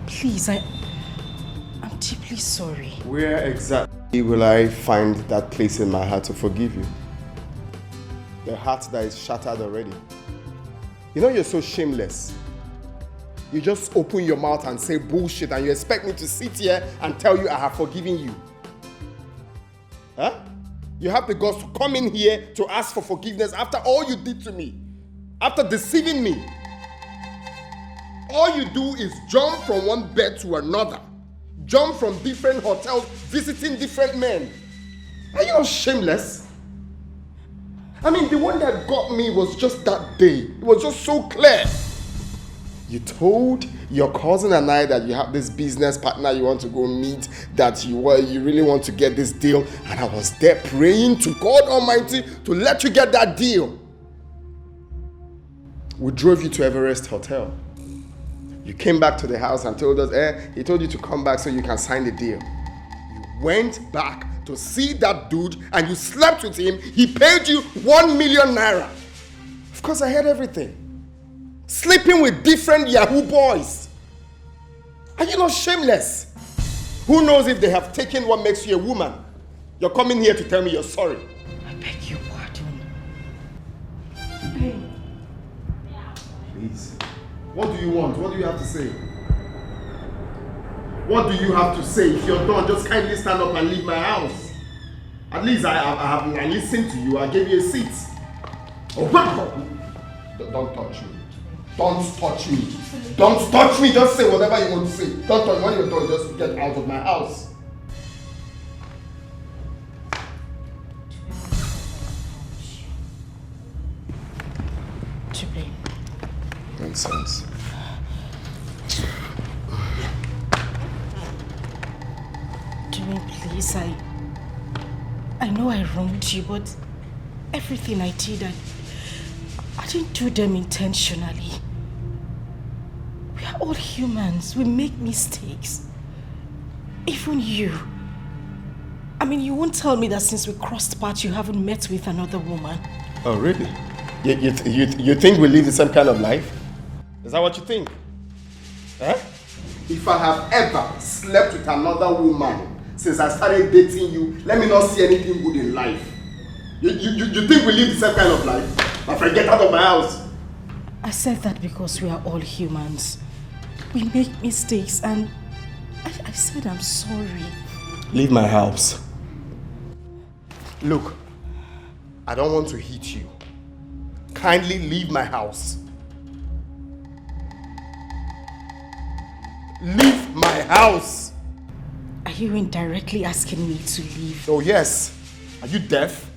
Please, I'm deeply sorry. Where exactly will I find that place in my heart to forgive you? The heart that is shattered already. You know you're so shameless. You just open your mouth and say bullshit and you expect me to sit here and tell you I have forgiven you. Huh? You have the guts to come in here to ask for forgiveness after all you did to me. After deceiving me. All you do is jump from one bed to another. Jump from different hotels, visiting different men. Are you not shameless? I mean, the one that got me was just that day. It was just so clear. You told your cousin and I that you have this business partner you want to go meet, that you really want to get this deal, and I was there praying to God Almighty to let you get that deal. We drove you to Everest Hotel. You came back to the house and told us, he told you to come back so you can sign the deal. You went back to see that dude and you slept with him. He paid you 1 million naira. Of course, I heard everything. Sleeping with different Yahoo boys. Are you not shameless? Who knows if they have taken what makes you a woman? You're coming here to tell me you're sorry. I beg your pardon. Please. What do you want? What do you have to say? What do you have to say? If you're done, just kindly stand up and leave my house. At least I listened to you. I gave you a seat. Oh, don't touch me. Don't touch me. Don't touch me. Just say whatever you want to say. Don't touch me. When you're done, just get out of my house. Nonsense. Jimmy, please, I know I wronged you, but everything I did, I didn't do them intentionally. We are all humans. We make mistakes. Even you. I mean, you won't tell me that since we crossed paths, you haven't met with another woman. Oh, really? You think we live the same kind of life? Is that what you think? Huh? If I have ever slept with another woman since I started dating you, let me not see anything good in life. You think we live the same kind of life? My friend, get out of my house. I said that because we are all humans. We make mistakes and I said I'm sorry. Leave my house. Look, I don't want to hit you. Kindly leave my house. Leave my house! Are you indirectly asking me to leave? Oh yes. Are you deaf?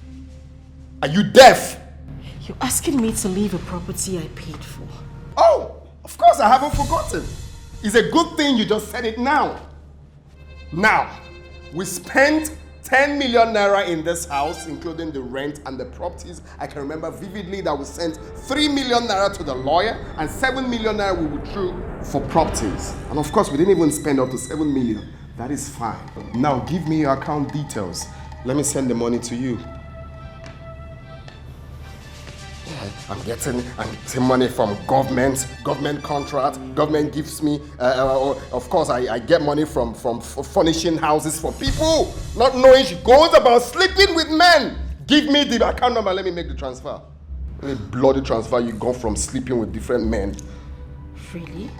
Are you deaf? You're asking me to leave a property I paid for. Oh, of course I haven't forgotten. It's a good thing you just said it now. Now, we spent 10 million naira in this house, including the rent and the properties. I can remember vividly that we sent 3 million naira to the lawyer and 7 million naira we withdrew for properties. And of course, we didn't even spend up to 7 million. That is fine. Now, give me your account details. Let me send the money to you. I'm getting money from government contract. Government gives me, of course, I get money from furnishing houses for people, not knowing she goes about sleeping with men. Give me the account number, let me make the transfer. Any bloody transfer you go from sleeping with different men. Really?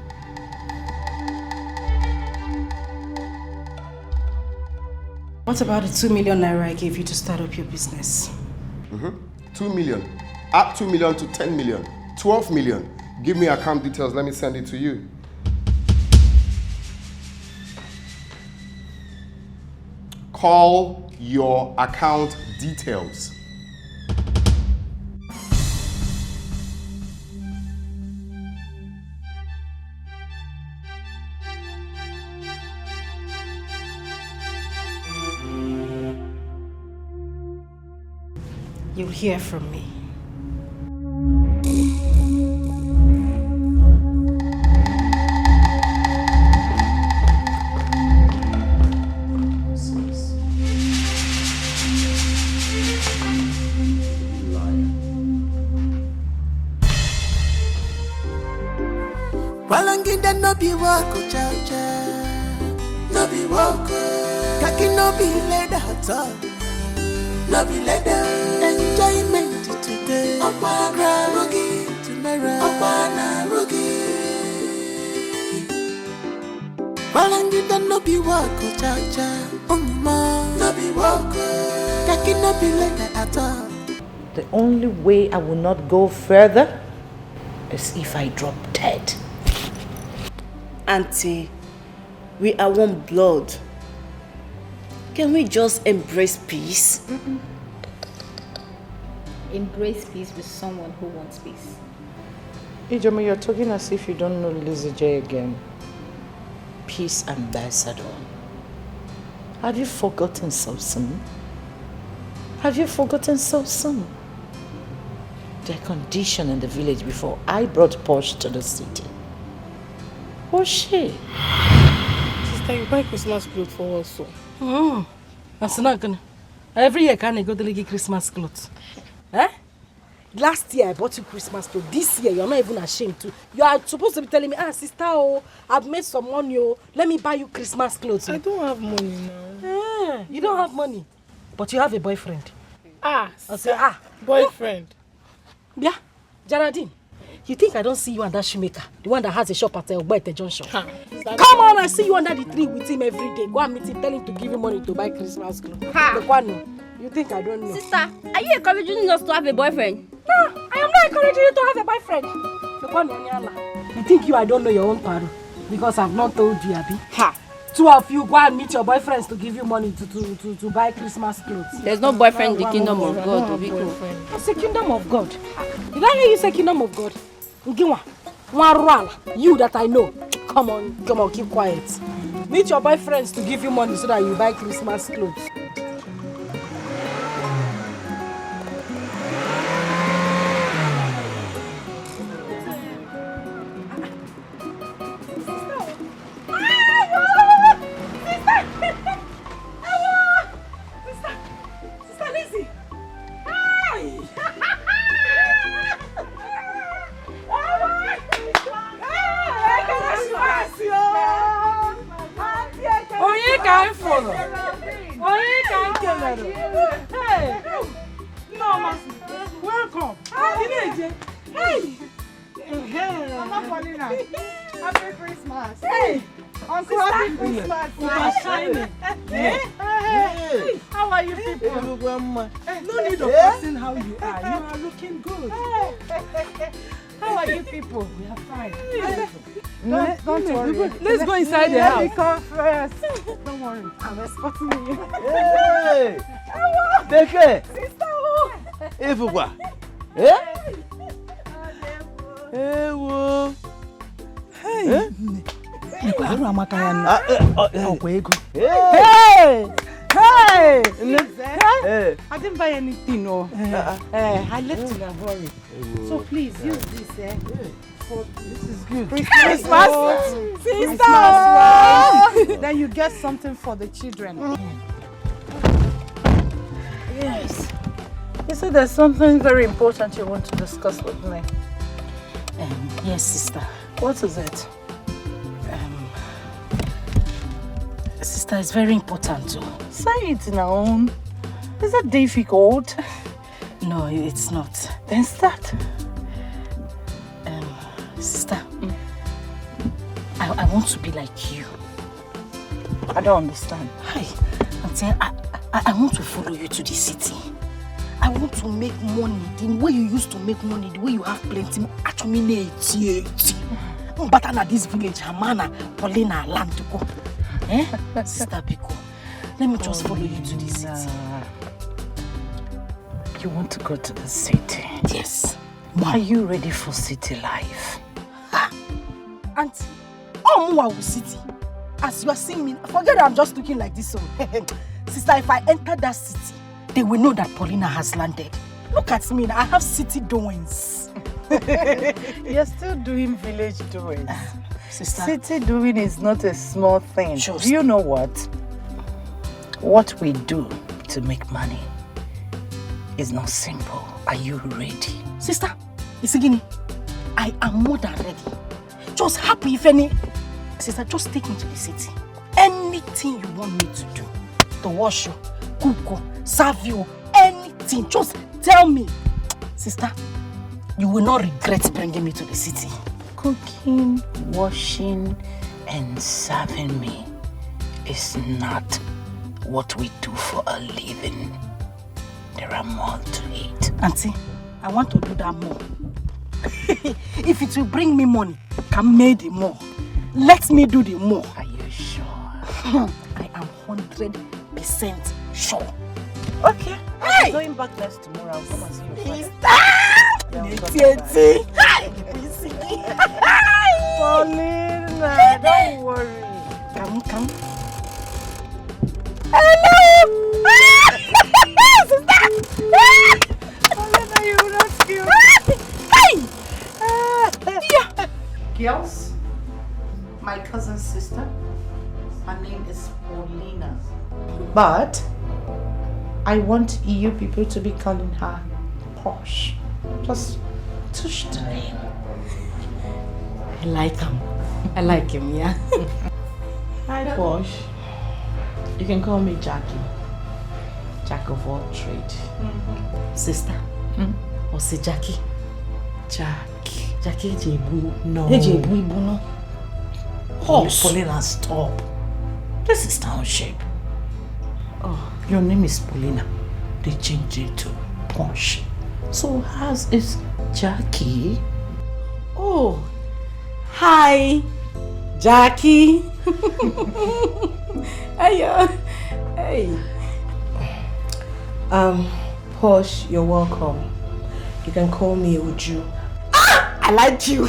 What about the 2 million naira I gave you to start up your business? 2 million. Add 2 million to 10 million. 12 million. Give me account details. Let me send it to you. Call your account details. You'll hear from me. Walangida no be wako cha cha, no be wako. Kaki no be leather at all, no be leather. Enjoyment today, opana rugi tomorrow, opana rugi. Walangida no be wako cha cha, no be wako. Kaki no be leather at all. The only way I will not go further is if I drop dead. Auntie, we are one blood. Can we just embrace peace? Embrace peace with someone who wants peace. Ijeoma, you're talking as if you don't know Lizzie J again. Peace ambassador. Have you forgotten so soon? Have you forgotten so soon? Their condition in the village before I brought Porsche to the city. Was she? Sister, you buy Christmas clothes for us, so. That's not gonna. Every year, can I go to get Christmas clothes? Eh? Last year I bought you Christmas clothes. This year you're not even ashamed to. You are supposed to be telling me, sister, oh, I've made some money, oh, let me buy you Christmas clothes. I don't have money now. You don't have money, but you have a boyfriend. I say, boyfriend. Yeah, Geraldine. You think I don't see you and that shoemaker? The one that has a shop at Ogbete Junction. Come on, I see you under the tree with him every day. Go and meet him, tell him to give you money to buy Christmas clothes. You think I don't know? Sister, are you encouraging us to have a boyfriend? No, I am not encouraging you to have a boyfriend. You think I don't know your own paro? Because I've not told you, Abi. Two of you go and meet your boyfriends to give you money to buy Christmas clothes. There's no boyfriend in the kingdom of God, Wazico. It's the kingdom of God. Did I hear you say kingdom of God? You that I know. Come on, keep quiet. Meet your boyfriends to give you money so that you buy Christmas clothes. Hey! No, Mercy. Welcome. Hey! Mama Paulina. Happy Christmas. Hey! Uncle, happy Christmas. You are shining. Hey! How are you people? No need of asking how you are. You are looking good. How are you people? We are fine. Don't worry. Let's go inside the house. Let me come first. Don't worry. I'm escorting you. Hey! Take care. Sister, Ifukwa. Eh? Hey, wo. Hey. Eh? Hey! Hey! I didn't buy anything, no. I left in a hurry. So please use this. This is good. Christmas, sister. Then you get something for the children. Yes. You said there's something very important you want to discuss with me. Yes, sister. What is it? Sister, it's very important too. Say it now. Is that difficult? No, it's not. Then start. Sister, I want to be like you. I don't understand. Hi, Auntie, I want to follow you to the city. I want to make money the way you used to make money, the way you have plenty. Actually, but at this village, Hamana, Paulina, land to go. Sister Biko, let me just follow you to the city. You want to go to the city? Yes. Are you ready for city life? Auntie, Mwa will city. As you are seeing me, forget I'm just looking like this. So, sister, if I enter that city, they will know that Paulina has landed. Look at me, I have city doings. You're still doing village doings. Sister. City doing is not a small thing. Just. Do you know what? What we do to make money is not simple. Are you ready? Sister, Isigini, I am more than ready. Just happy if any... Sister, just take me to the city. Anything you want me to do. To wash you, cook you, serve you, anything. Just tell me. Sister, you will not regret bringing me to the city. Cooking, washing, and serving me is not what we do for a living. There are more to it. Auntie, I want to do that more. If it will bring me money, can make the more. Let me do the more. Are you sure? I am 100% sure. Okay. Hey! I'm going back next tomorrow. I'll come and see you. Paulina, don't worry. Come. Hello! Sister! Paulina, you will not kill me. Girls, my cousin's sister, her name is Paulina. But I want you people to be calling her Posh. Just touch the name. I like him. I like him, yeah. Hi, Posh. You can call me Jackie. Jack of all trade. Sister, what's it, Jackie? Jackie Jebu. No. No. Horse. Paulina, stop. This is township. Oh, your name is Paulina. They changed it to Posh. So hers is Jackie. Oh, hi, Jackie. Hey. Posh, you're welcome. You can call me Uju. I like you.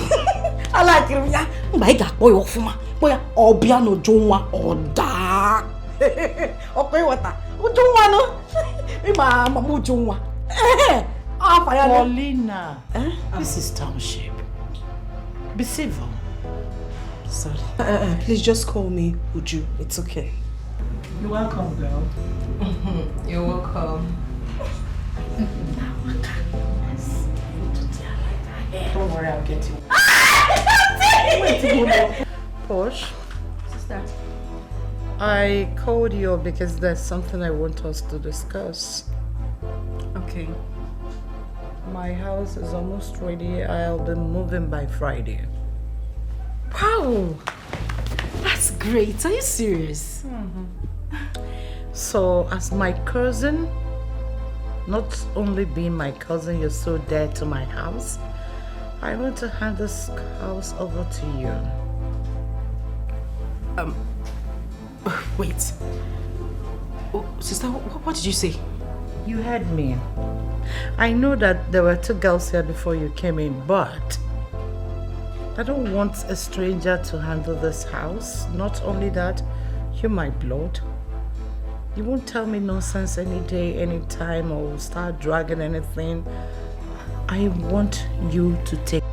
I like you. Yeah. My God, boy, boy, Obiano Jonwa Oda. Okay, what? Jonwa no. Mama Jonwa. Paulina, this is township. Be civil. Sorry. Please just call me Uju. It's okay. You're welcome, girl. You're welcome. Don't worry, I'll get you. Posh. Sister, I called you because there's something I want us to discuss. Okay. My house is almost ready. I'll be moving by Friday. Wow! That's great. Are you serious? So, as my cousin, not only being my cousin, you're so dear to my house, I want to hand this house over to you. Wait. Oh, sister, what did you say? You heard me. I know that there were 2 girls here before you came in, but I don't want a stranger to handle this house. Not only that, you're my blood. You won't tell me nonsense any day, any time, or start dragging anything. I want you to take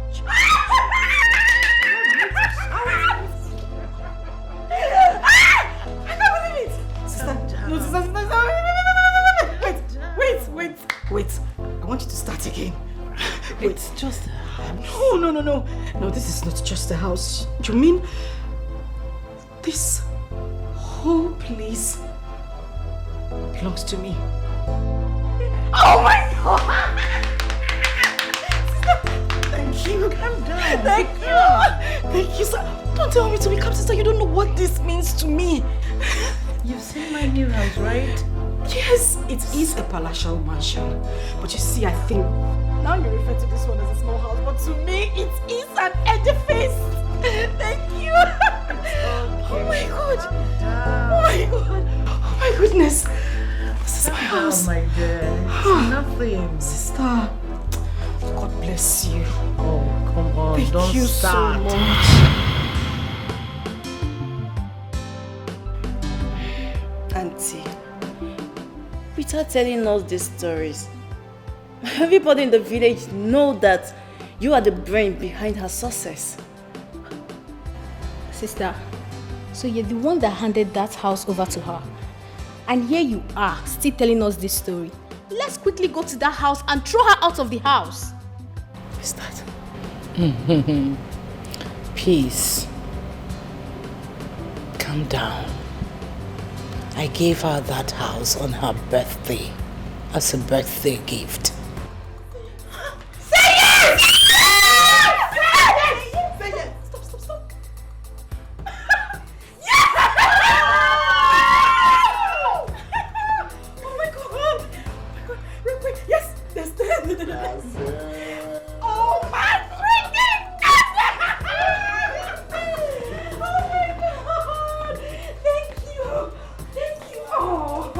Wait, I want you to start again. It's just a house. No. No, this is not just a house. You mean this whole place belongs to me? Oh my God! Thank you. Calm down. Thank you, sir. Don't tell me to become sister. You don't know what this means to me. You've seen my new house, right? Yes, it is a palatial mansion. But you see, I think now you refer to this one as a small house, but to me, it is an edifice. Thank you. Oh my God. Oh my God. Oh my goodness. This is my house. Oh my dear. It's nothing. Sister, God bless you. Oh, come on. Thank Don't you start. so much. Auntie, without telling us these stories, everybody in the village know that you are the brain behind her success. Sister, so you're the one that handed that house over to her. And here you are, still telling us this story. Let's quickly go to that house and throw her out of the house. What's that? Peace. Calm down. I gave her that house on her birthday as a birthday gift. Say yes! Say yes! Stop. Yes! Oh my God! Wait. Yes! Yes! Oh my freaking God! Oh my God! Thank you! Oh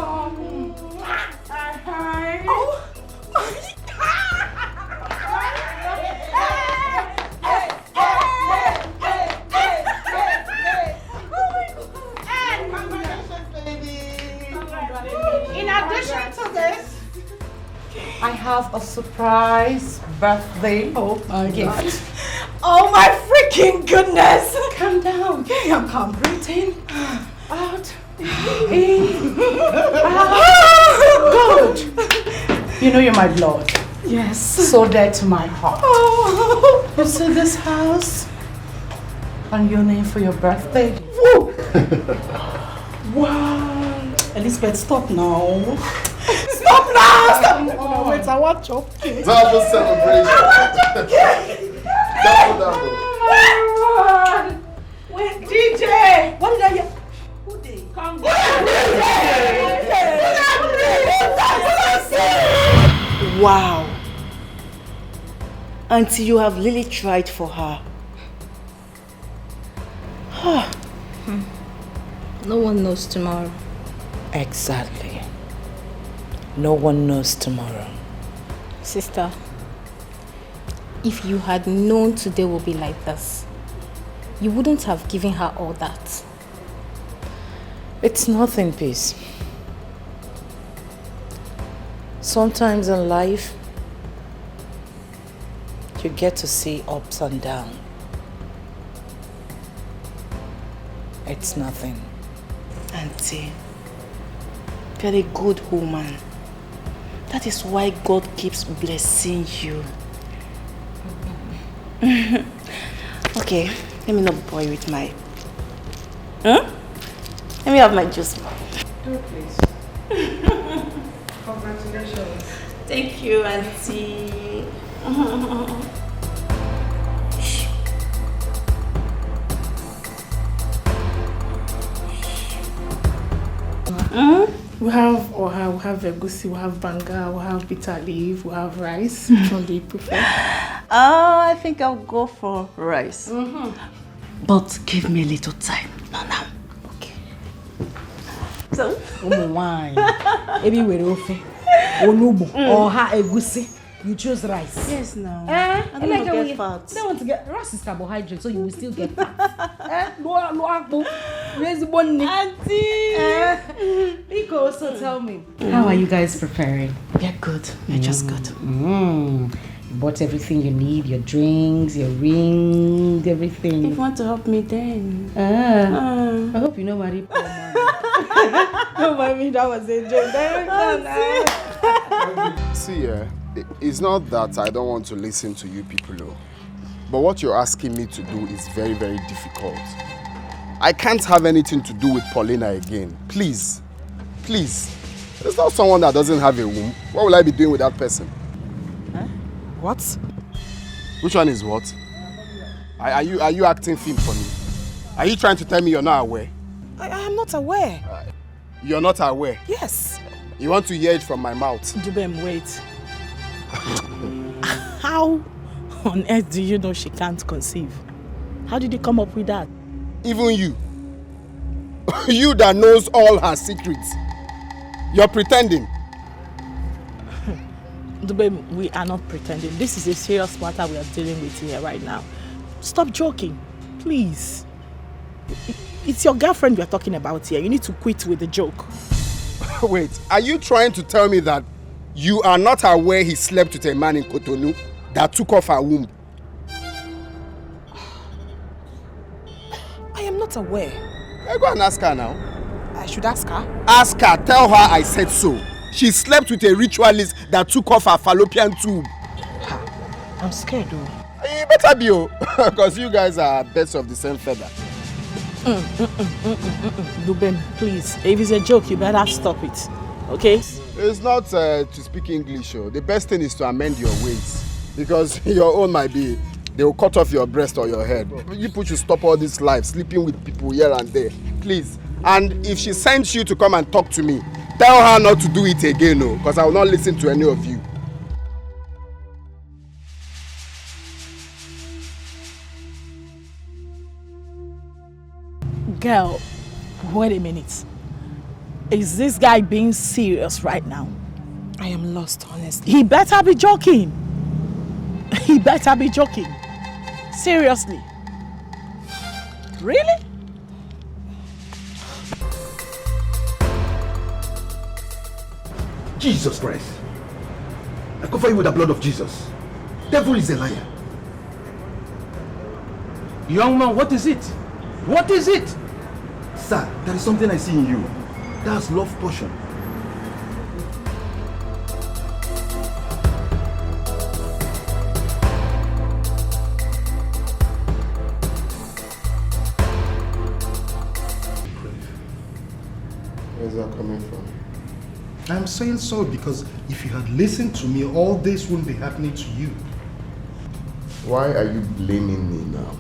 In addition to this, I have a surprise birthday gift. Oh my freaking goodness! Calm down. Okay, I'm calm. Breathe in, out, in, out. Good. You know you're my blood. Yes. So dear to my heart. Oh. You see this house and your name for your birthday. Woo. Wow. Elizabeth, stop now. Stop now! Stop! Oh, wait, I want chop cake. Double celebration. I want chop cake. Double. Wait, DJ! What did I hear? Who they? Come on. Wow. Auntie, you have really tried for her. No one knows tomorrow. Exactly. No one knows tomorrow. Sister, if you had known today would be like this, you wouldn't have given her all that. It's nothing, Peace. Sometimes in life, you get to see ups and downs. It's nothing. Auntie, you're a good woman. That is why God keeps blessing you. Okay, let me not bore you with my... Let me have my juice. Do please. Congratulations. Thank you, Auntie. We have oha, we have egusi, we have banga, we have bitter leaf, we have rice. Which one do you prefer? I think I'll go for rice. But give me a little time. Now. Okay. So? Wine. Ebi were ofe. Onubu. Oha egusi. You choose rice. Yes, now. I don't want to get fat. Don't want to get rice is carbohydrate, so you will still get fat. Raise money. Auntie. Nico, also tell me, how are you guys preparing? We're good. We're just good. You bought everything you need, your drinks, your ring, everything. If you want to help me, then. I hope you know Marie. No, mommy, that was a joke. See, it's not that I don't want to listen to you people, though. But what you're asking me to do is very, very difficult. I can't have anything to do with Paulina again. Please. Please. There's not someone that doesn't have a womb. What will I be doing with that person? Huh? What? Which one is what? Are you acting film for me? Are you trying to tell me you're not aware? I am not aware. You're not aware? Yes. You want to hear it from my mouth? Dubem, wait. How on earth do you know she can't conceive? How did you come up with that? Even you. You that knows all her secrets. You're pretending. Dubem, we are not pretending. This is a serious matter we are dealing with here right now. Stop joking, please. It's your girlfriend we are talking about here. You need to quit with the joke. Wait, are you trying to tell me that you are not aware he slept with a man in Cotonou that took off her womb? I am not aware. Go and ask her now. I should ask her? Ask her, tell her I said so. She slept with a ritualist that took off her fallopian tube. I'm scared though. You better be, because you guys are birds of the same feather. Dubem, please. If it's a joke, you better stop it. Okay? It's not to speak English. The best thing is to amend your ways. Because your own might be, they will cut off your breast or your head. You people should stop all this life, sleeping with people here and there. Please. And if she sends you to come and talk to me, tell her not to do it again, because I will not listen to any of you. Girl, wait a minute. Is this guy being serious right now? I am lost, honestly. He better be joking. He better be joking. Seriously. Really? Jesus Christ. I cover you with the blood of Jesus. Devil is a liar. Young man, what is it? What is it? Sir, there is something I see in you. That's love potion. Where's that coming from? I'm saying so because if you had listened to me, all this wouldn't be happening to you. Why are you blaming me now?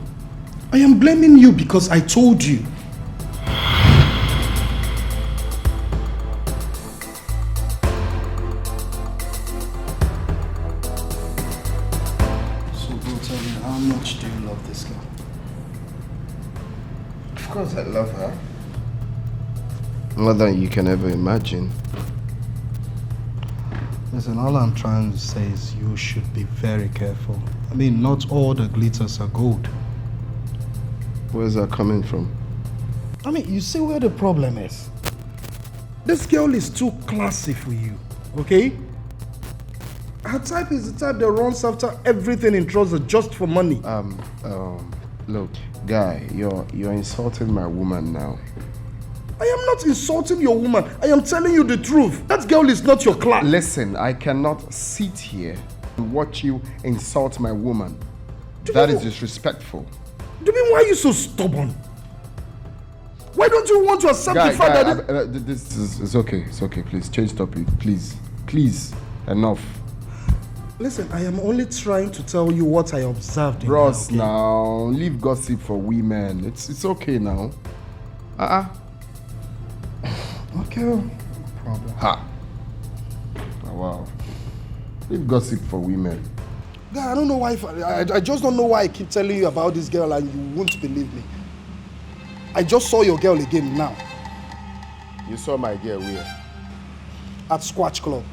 I am blaming you because I told you. So bro, tell me, how much do you love this girl? Of course I love her. More than you can ever imagine. Listen, all I'm trying to say is you should be very careful. I mean, not all the glitters are gold. Where's that coming from? I mean, you see where the problem is. This girl is too classy for you, okay? Her type is the type that runs after everything in trousers just for money. Look, guy, you're insulting my woman now. I am not insulting your woman. I am telling you the truth. That girl is not your class. Listen, I cannot sit here and watch you insult my woman. That is disrespectful. Why are you so stubborn? Why don't you want to accept the fact that... this is it's okay. It's okay. Please, change topic. Please. Please. Enough. Listen, I am only trying to tell you what I observed in Ross, her, okay? now, leave gossip for women. It's okay now. Okay, no problem. Ha. Oh, wow. Leave gossip for women. Yeah, I don't know why. I just don't know why I keep telling you about this girl and you won't believe me. I just saw your girl again now. You saw my girl where? At Squatch Club.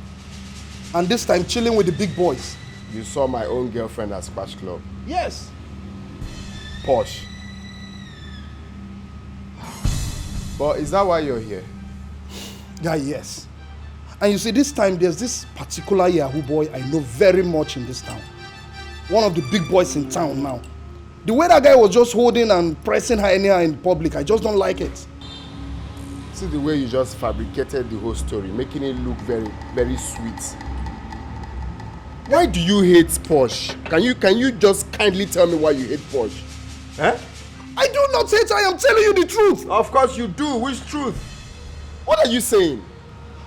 And this time chilling with the big boys. You saw my own girlfriend at Squatch Club? Yes. Posh. But is that why you're here? Yeah, yes. And you see, this time there's this particular Yahoo boy I know very much in this town. One of the big boys in town now. The way that guy was just holding and pressing her anyhow in public, I just don't like it. See the way you just fabricated the whole story, making it look very, very sweet. Why do you hate Posh? Can you just kindly tell me why you hate Posh? Huh? I do not hate her, I am telling you the truth. Of course you do. Which truth? What are you saying?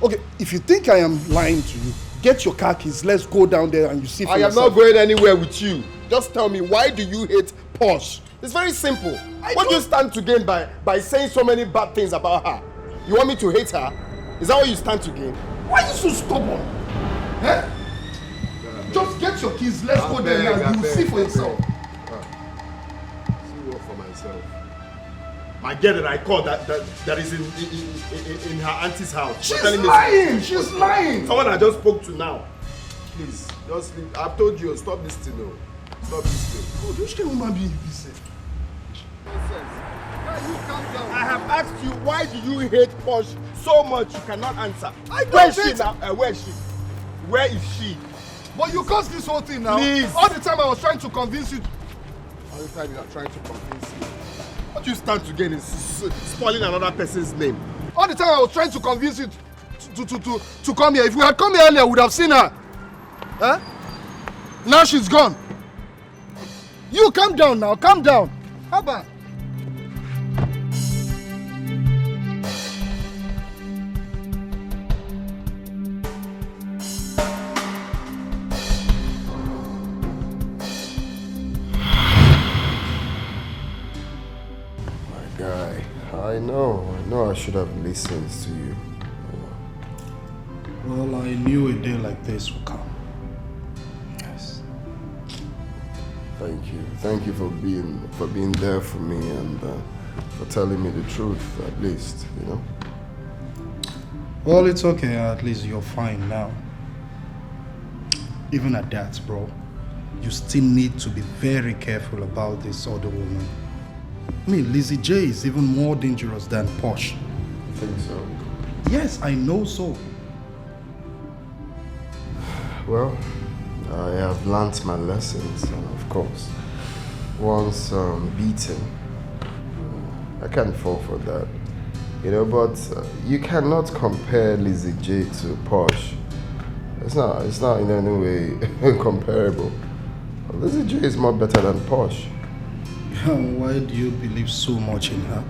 Okay, if you think I am lying to you, get your car keys, let's go down there and you see for yourself. I am not going anywhere with you. Just tell me, why do you hate Posh? It's very simple. What do you stand to gain by saying so many bad things about her? You want me to hate her? Is that what you stand to gain? Why are you so stubborn? Huh? Just get your keys, let's go there now. You will see for yourself. See what for myself. My girl that I called that is in her auntie's house. She's lying! She's lying! Someone I just spoke to now. Please, just leave. I've told you, stop listening. No. Stop listening. Oh, this can woman be this? I have asked you, why do you hate Posh so much you cannot answer? Where is she now? Where is she? Where is she? But you caused this whole thing now. Please. All the time I was trying to convince you. All the time you are trying to convince me. What you stand to gain is spoiling another person's name. All the time I was trying to convince you to come here. If we had come here earlier, we would have seen her. Huh? Now she's gone. You calm down now, calm down. How about? I know I should have listened to you. Well, I knew a day like this would come. Yes. Thank you for being there for me and for telling me the truth, at least, you know. Well, it's okay, at least you're fine now. Even at that, bro, you still need to be very careful about this other woman. I mean, Lizzie J is even more dangerous than Posh. You think so? Yes, I know so. Well, I have learnt my lessons, and of course, once beaten, I can't fall for that. You know, but you cannot compare Lizzie J to Posh. It's not in any way comparable. Lizzie J is more better than Posh. Why do you believe so much in her?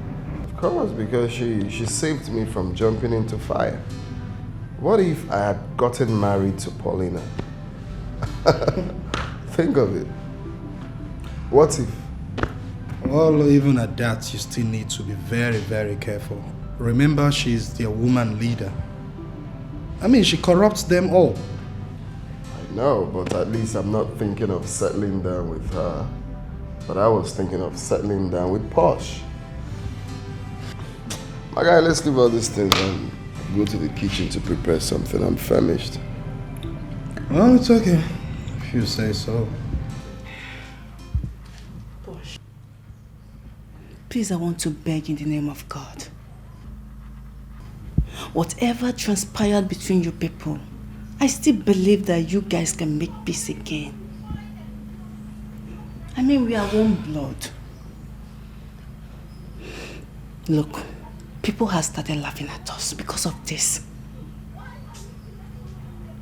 Of course, because she saved me from jumping into fire. What if I had gotten married to Paulina? Think of it. What if? Well, even at that, you still need to be very, very careful. Remember, she's their woman leader. I mean, she corrupts them all. I know, but at least I'm not thinking of settling down with her. But I was thinking of settling down with Posh. My guy, let's leave all these things and go to the kitchen to prepare something. I'm famished. Well, it's okay, if you say so. Posh, please, I want to beg in the name of God. Whatever transpired between you people, I still believe that you guys can make peace again. I mean, we are one blood. Look, people have started laughing at us because of this.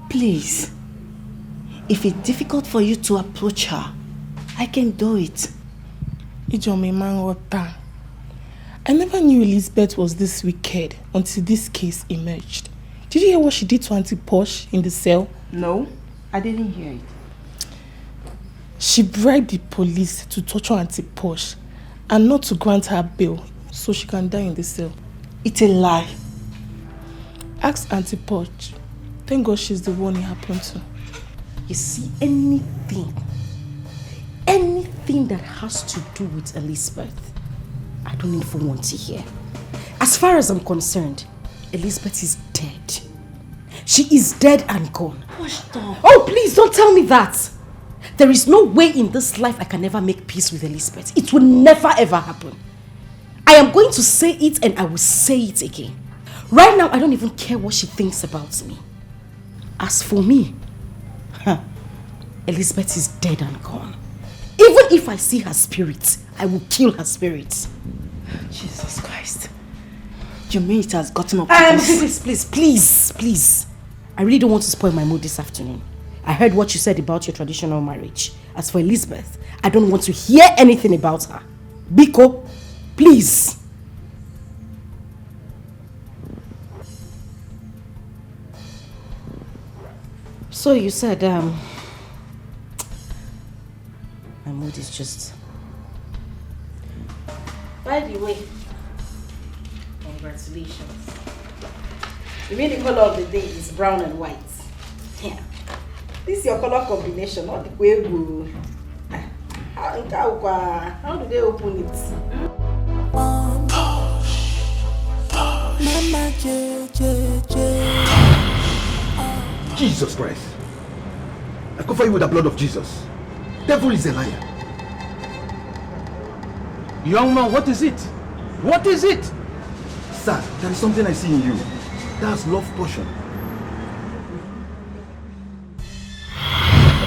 Please, if it's difficult for you to approach her, I can do it. Ijomimangota. I never knew Elizabeth was this wicked until this case emerged. Did you hear what she did to Auntie Posh in the cell? No, I didn't hear it. She bribed the police to torture Auntie Posh and not to grant her bail so she can die in the cell. It's a lie. Ask Auntie Posh. Thank God she's the one it happened to. You see, anything that has to do with Elizabeth, I don't even want to hear. As far as I'm concerned, Elizabeth is dead. She is dead and gone. Oh, please don't tell me that. There is no way in this life I can ever make peace with Elizabeth. It will never ever happen. I am going to say it and I will say it again. Right now, I don't even care what she thinks about me. As for me, Elizabeth is dead and gone. Even if I see her spirit, I will kill her spirit. Jesus Christ. You mean it has gotten up to this? Please. I really don't want to spoil my mood this afternoon. I heard what you said about your traditional marriage. As for Elizabeth, I don't want to hear anything about her. Biko, please. So you said, my mood is just... By the way, congratulations. You mean the color of the day is brown and white? Yeah. This is your color combination, not the way we... How do they open it? Jesus Christ. I cover you with the blood of Jesus. Devil is a liar. Young man, what is it? What is it? Sir, there is something I see in you. That's love potion.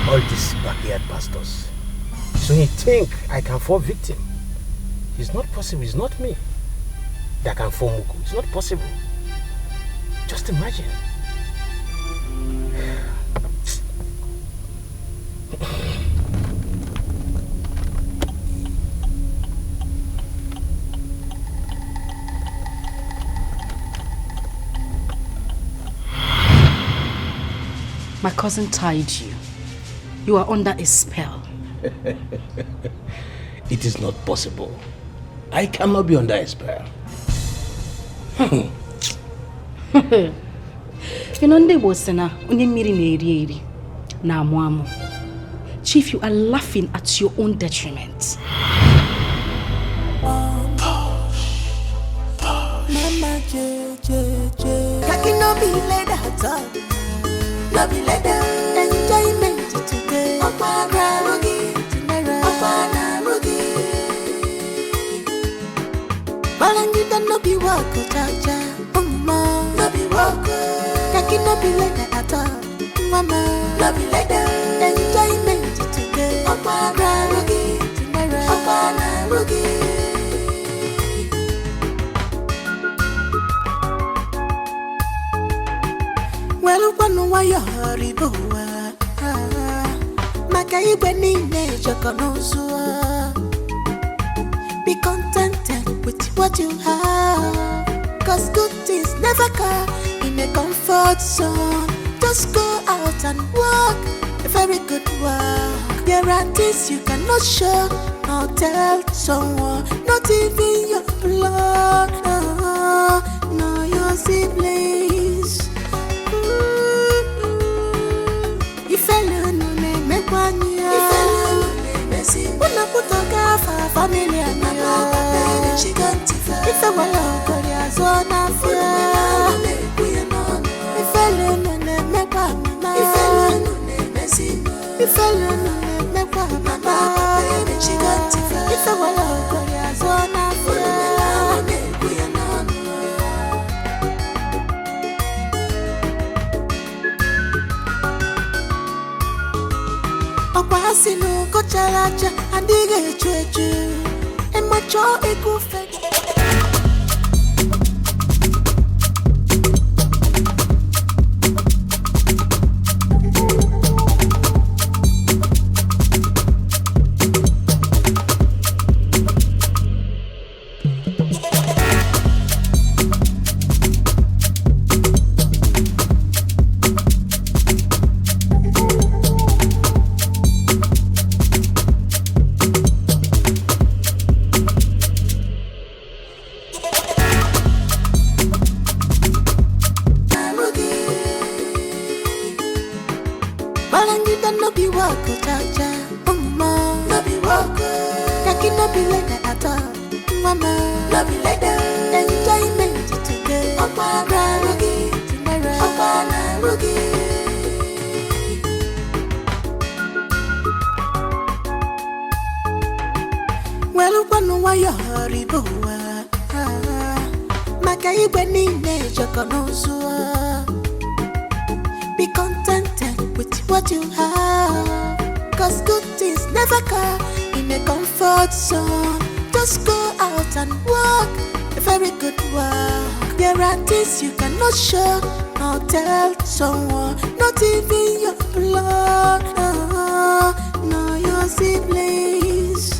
All these backyard pastors. So you think I can fall victim? It's not possible, it's not me that can fall mugu. It's not possible. Just imagine. My cousin tied you. You are under a spell. It is not possible. I cannot be under a spell. You know, they was na amu. Chief, you are laughing at your own detriment. Mama Kaki no be leather at all. No be leather. Enjoyment today. Opana rugi. Opana rugi. Balangita no be wako chacha. Mama no be wako. Kaki no be leather at all. Mama no be leather. Enjoyment today. Opana rugi. Opana rugi. Well, one way you're riboa. Makai when nature be contented with what you have. Cause good things never come in a comfort zone. Just go out and walk a very good walk. There are things you cannot show or tell someone, not even your blood, no your siblings. If I learn make one year, put a gafa family and my she can't if I will go there zona fear. If I learn make one if I learn make one mama she can't if I will go there zona fear. Sinu ko chalacha andige chwechu e macho ekufe. Love you like that. Enjoyment today. Opana Rugi. Opana Rugi. Well, upon why you're horrible. Maka igwe niile jokonozua. Be contented with what you have, cause good things never come in a comfort zone. Just go out and walk a very good walk. There are things you cannot show or tell someone, not even your blood, no your siblings.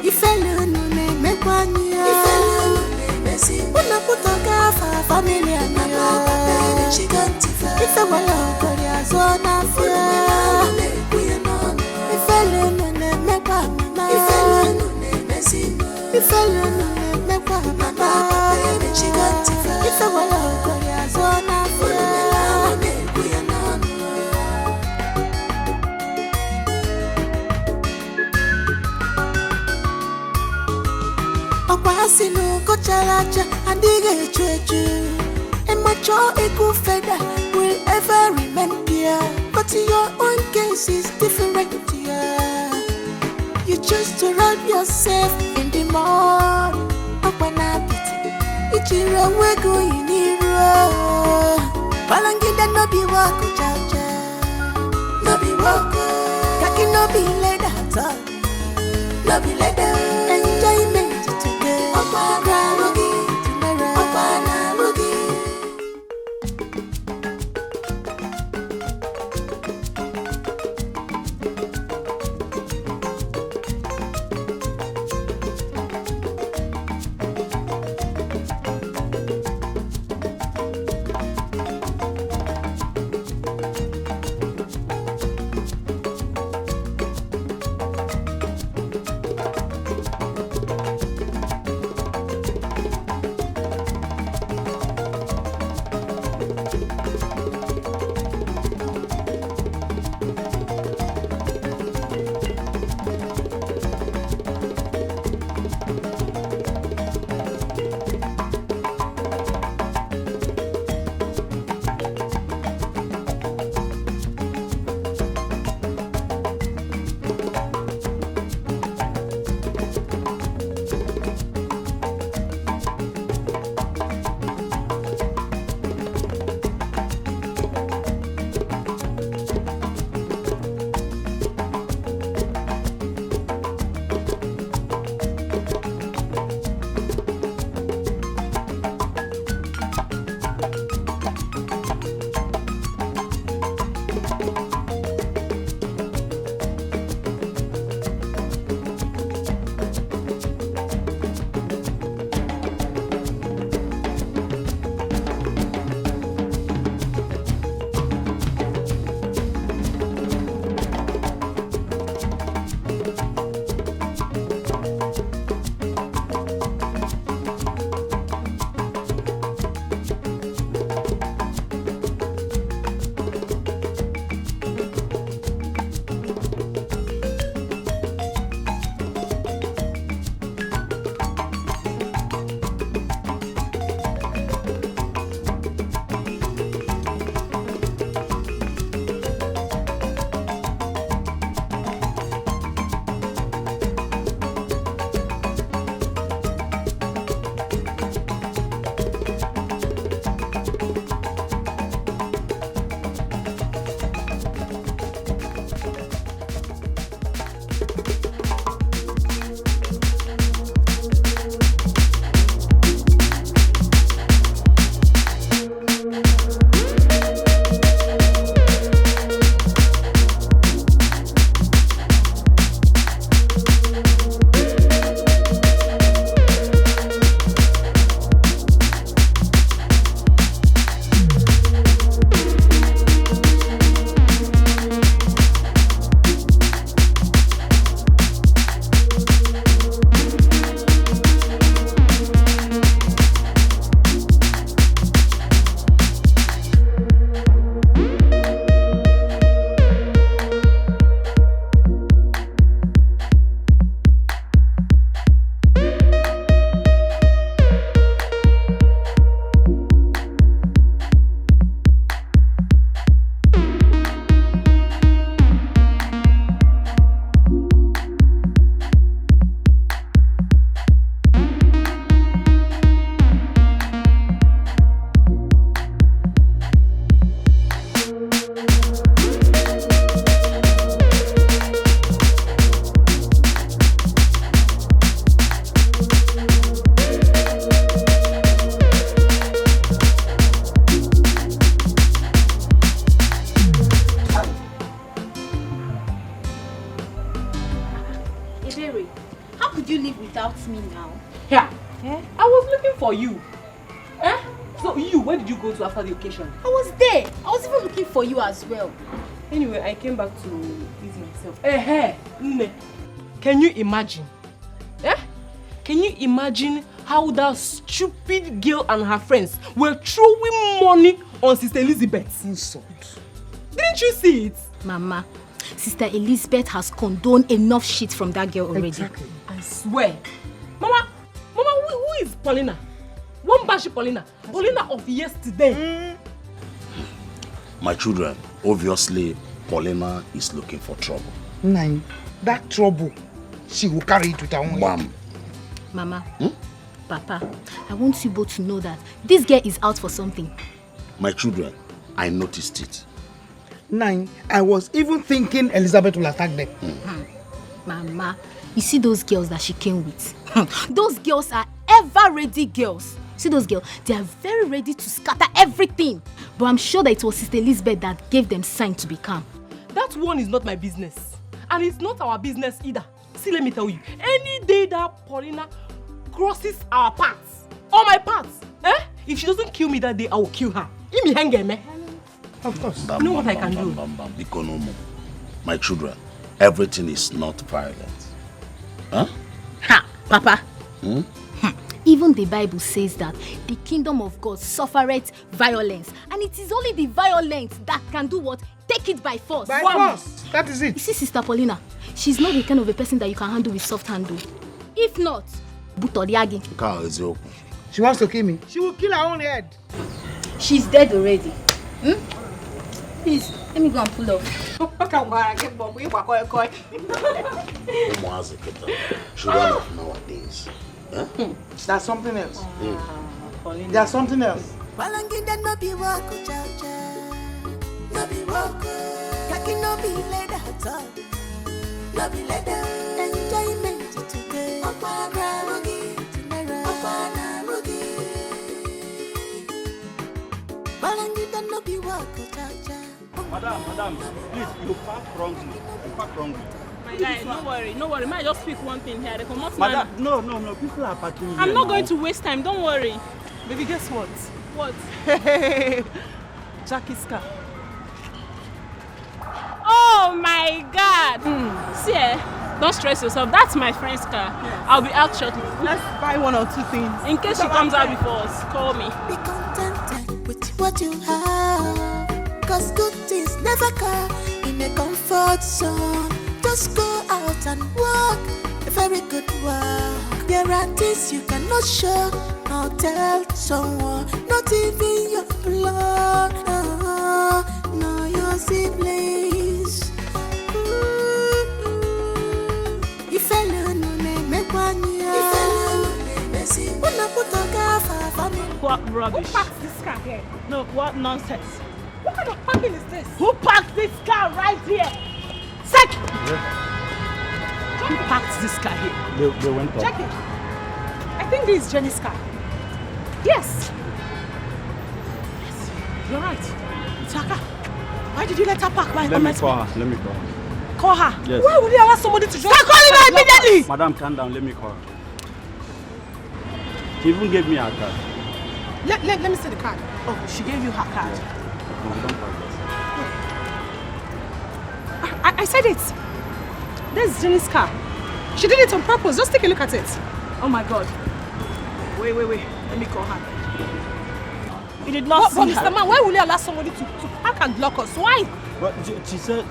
If alone make one year, una putoka fa familia mia. If I were Korea zona fia. If alone make one mama. If alone make one mama. If I were Korea zona fia. Okwasinu kocharacha andige chuechu. And my jaw equal feather will ever remember ya. But your own case is different, yeah. You choose to rub yourself in the mud. Okwanabiti Ichiro wego iniro. Balangida no be wako jaja. No be wako. Kaki no be leda at all. No be leda. Enjoyment today. Opana Rugi. Opana Rugi. How could you live without me now? Yeah. I was looking for you. So where did you go to after the occasion? I was there. I was even looking for you as well. Anyway, I came back to please myself. Nne, can you imagine? Can you imagine how that stupid girl and her friends were throwing money on Sister Elizabeth? Insult. Didn't you see it? Mama, Sister Elizabeth has condoned enough shit from that girl already. Exactly. I swear. Mama, who is Paulina? One bashi Paulina. Paulina of yesterday. My children, obviously, Paulina is looking for trouble. Nine, that trouble, she will carry it with her own Mom. Mama, Papa, I want you both to know that this girl is out for something. My children, I noticed it. Nine, I was even thinking Elizabeth will attack them. Mama, you see those girls that she came with? Those girls are ever-ready girls. See those girls? They are very ready to scatter everything. But I'm sure that it was Sister Elizabeth that gave them sign to be calm. That one is not my business. And it's not our business either. See, let me tell you. Any day that Paulina crosses our paths, or my paths, if she doesn't kill me that day, I will kill her. Of course. You know what I can do? Economo. My children, everything is not violent. Ha, Papa. Even the Bible says that the kingdom of God suffereth violence, and it is only the violent that can do what? Take it by force. By force. That is it. You see, Sister Paulina, she's not the kind of a person that you can handle with soft handle. If not, Butoriagi. She wants to kill me. She will kill her own head. She's dead already. Please, let me go and pull off. Children of nowadays. There's something else. There's something else. Balangida no be walk, no be walk. Kaki no be leather at all. No be leather. Enjoyment today. Opana rugi, tinera. Opana rugi. Balangida no be walk, Madam, please, you park wrongly. You park wrongly. My guy, no worry. May I just speak one thing here? Madam, no, people are parking here. I'm not going to waste time, don't worry. Baby, guess what? What? Jackie's car. Oh my God! See, don't stress yourself. That's my friend's car. Yes. I'll be out shortly. Let's buy one or two things. In case she comes out before us, call me. Be contented with what you have, 'cause good things never come in a comfort zone. Just go out and walk a very good walk. There are things you cannot show, nor tell someone, not even your blood, no your siblings. If alone make one year, if alone messy, what rubbish? Who parked this car here? No, what nonsense? What kind of parking is this? Who parked this car right here? Check! Yeah. Who parked this car here? They went up. Check it. I think this is Jenny's car. Yes. Yes, you're right. It's her car. Why did you let her park right Let on my me call her. Let me call her. Call her? Yes. Why would you allow somebody to drive? Start calling her immediately! Madam, calm down. Let me call her. She even gave me her card. Let me see the card. Oh, she gave you her card. No, we don't park this. I said it. There's Jenny's car. She did it on purpose. Just take a look at it. Oh my God. Wait. Let me call her. You did not see Mr. her. Man, why will you allow somebody to park and block us? Why? But she said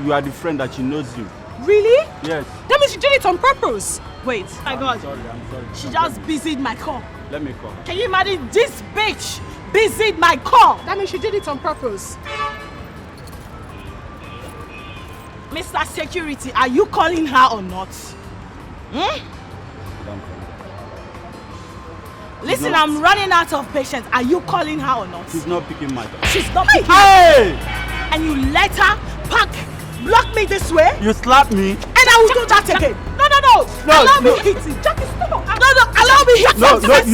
you are the friend that she knows you. Really? Yes. That means she did it on purpose. Wait, my God. I'm sorry. She just busied my car. Let me call her. Can you imagine this bitch busied my car? That means she did it on purpose. Mr. Security, are you calling her or not? Listen, I'm running out of patience. Are you calling her or not? She's not picking my call. She's not picking. Hey! And you let her block me this way? You slapped me. And I will do that again. No. Allow me hit it. Jackie, stop. No, allow me hit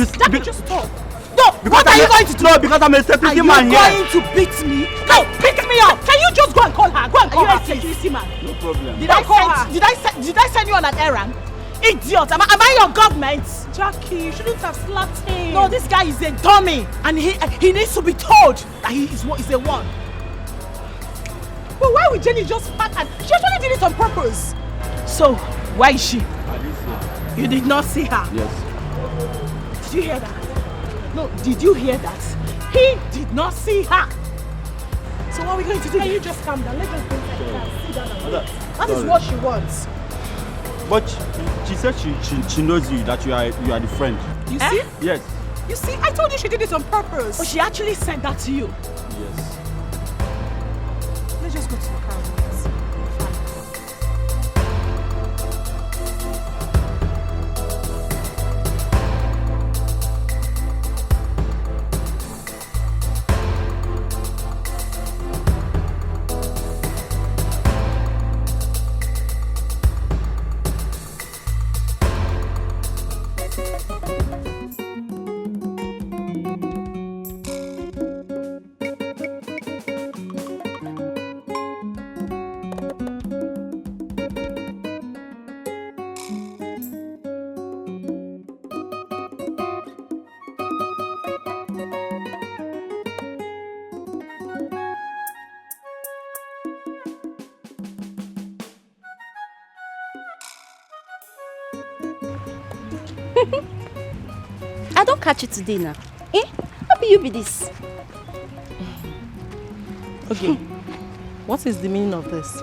it. Jackie, just stop. No, what are you going to do? No, because I'm a security man here. Are you going to beat me? No, pick me up. Can you just go and call her? Go and call her, security man. No problem. Did I send you on an errand? idiot. Am I your government? Jackie, you shouldn't have slapped him. No, this guy is a dummy, and he needs to be told that he is a one. But why would Jenny just fight and she actually did it on purpose? So, why is she? You did not see her? Yes. Did you hear that? No, did you hear that? He did not see her. So what are we going to do? Can you just calm down? Let us go inside the car and sit down and wait. That is Sorry. what she wants. But she said she knows you, that you are the friend. You see? Yes. You see, I told you she did it on purpose. Oh, she actually said that to you? Yes. Let's just go to the car and wait. I don't catch it today now. Eh? How be you be this? Okay. What is the meaning of this?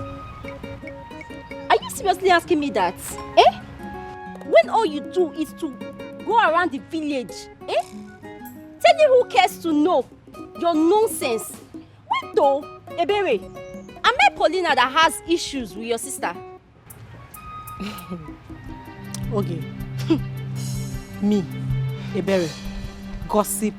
Are you seriously asking me that? Eh? When all you do is to go around the village, eh? Tell you who cares to know your nonsense. Wait though, Ebere, I met Paulina that has issues with your sister. Okay. Me, Ebere, gossip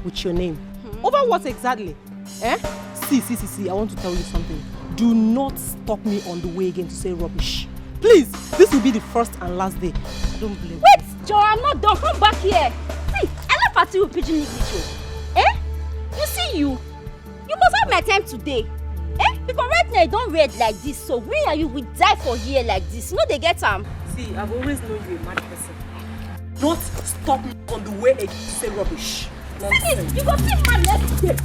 with your name. Over what exactly? Eh? See, I want to tell you something. Do not stop me on the way again to say rubbish. Please, this will be the first and last day. Don't blame me. Wait, Joe, I'm not done. Come back here. See, I love party with pidgin English. Eh? You see you must have my time today. Eh? Because right now you don't read like this, so when are you will die for here like this? You know they get See, I've always known you a mad person. Don't stop me on the way again to say rubbish. See, you go see man next day.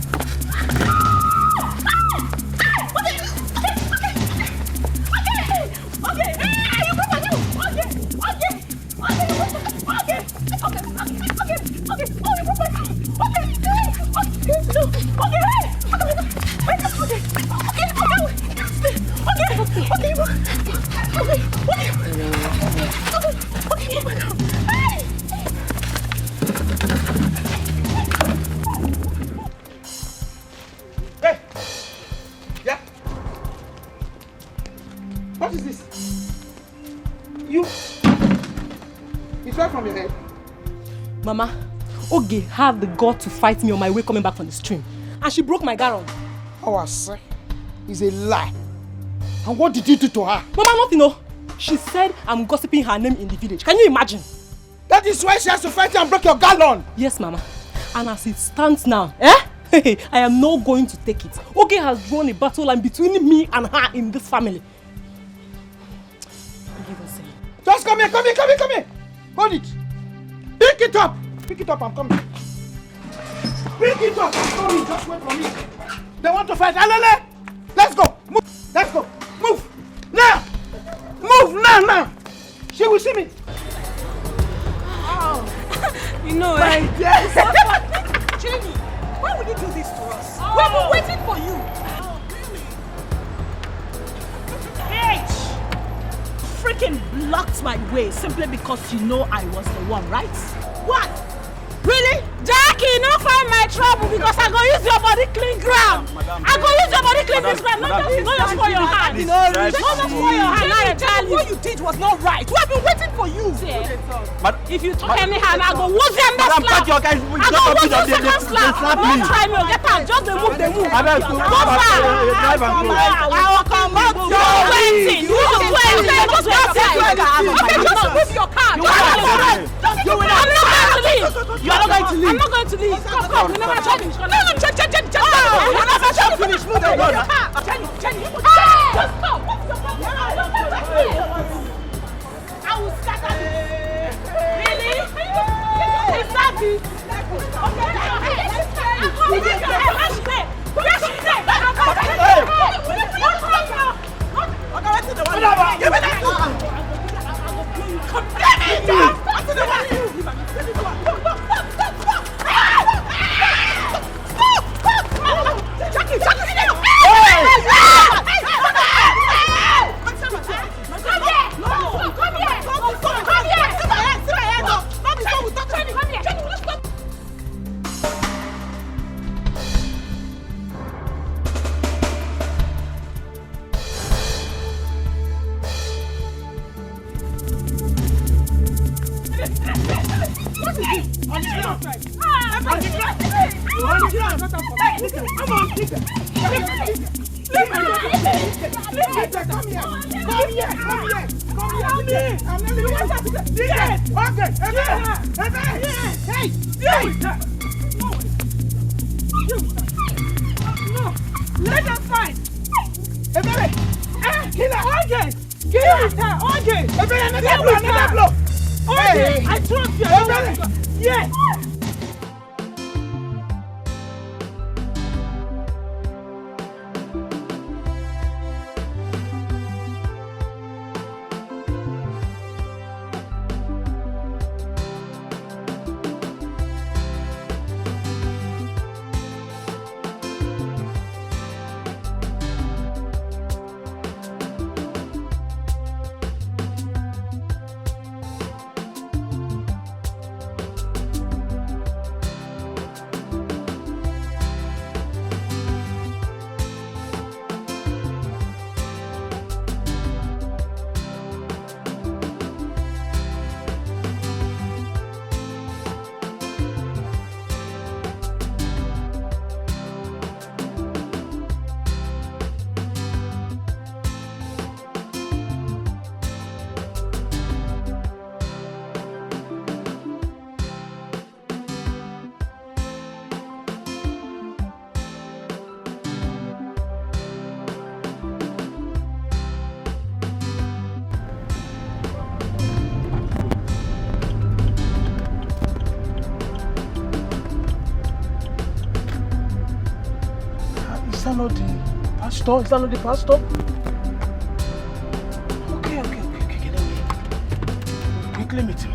Hey! Yeah? What is this? It's right from your head. Mama, Oge had the gut to fight me on my way coming back from the stream. And she broke my garland. Our son is a lie. And what did you do to her? Mama, nothing, no. She said I'm gossiping her name in the village. Can you imagine? That is why she has to fight you and break your garland. Yes, Mama. And as it stands now, I am not going to take it. Oge has drawn a battle line between me and her in this family. Just come here. Hold it. Pick it up, I'm coming. Pick it up, I'm coming. Just wait for me. They want to fight. Alele! Let's go. Move. Let's go. Move. Now. Move now. She will see me. Oh, you know My it. dear. Jenny, why would you do this to us? We've been waiting for you. Oh, really? Bitch! Freaking blocked my way simply because you know I was the one, right? What? Really? Jackie, no find my trouble because I go use your body clean ground. I go use your body clean this ground. Not just for your hand. Not just for your hand. I tell you. What you did was not right. We have been waiting for you. If you talk anyhow, I go who's them slap. I go who's them second slap. Don't try me. Get out. Just they move. Go far. I will come back. You're waiting. Just move your car. I'm not going to leave. I'm not going to leave. Come. Remember, Jenny. You're not finish. Move your car. Jenny. Just stop. I will scatter Let them fight! Kill her! Okay! Another blow! Okay! I trust you! Yes! that not the pastor? Is that not the pastor? Okay. Let me quickly meet him.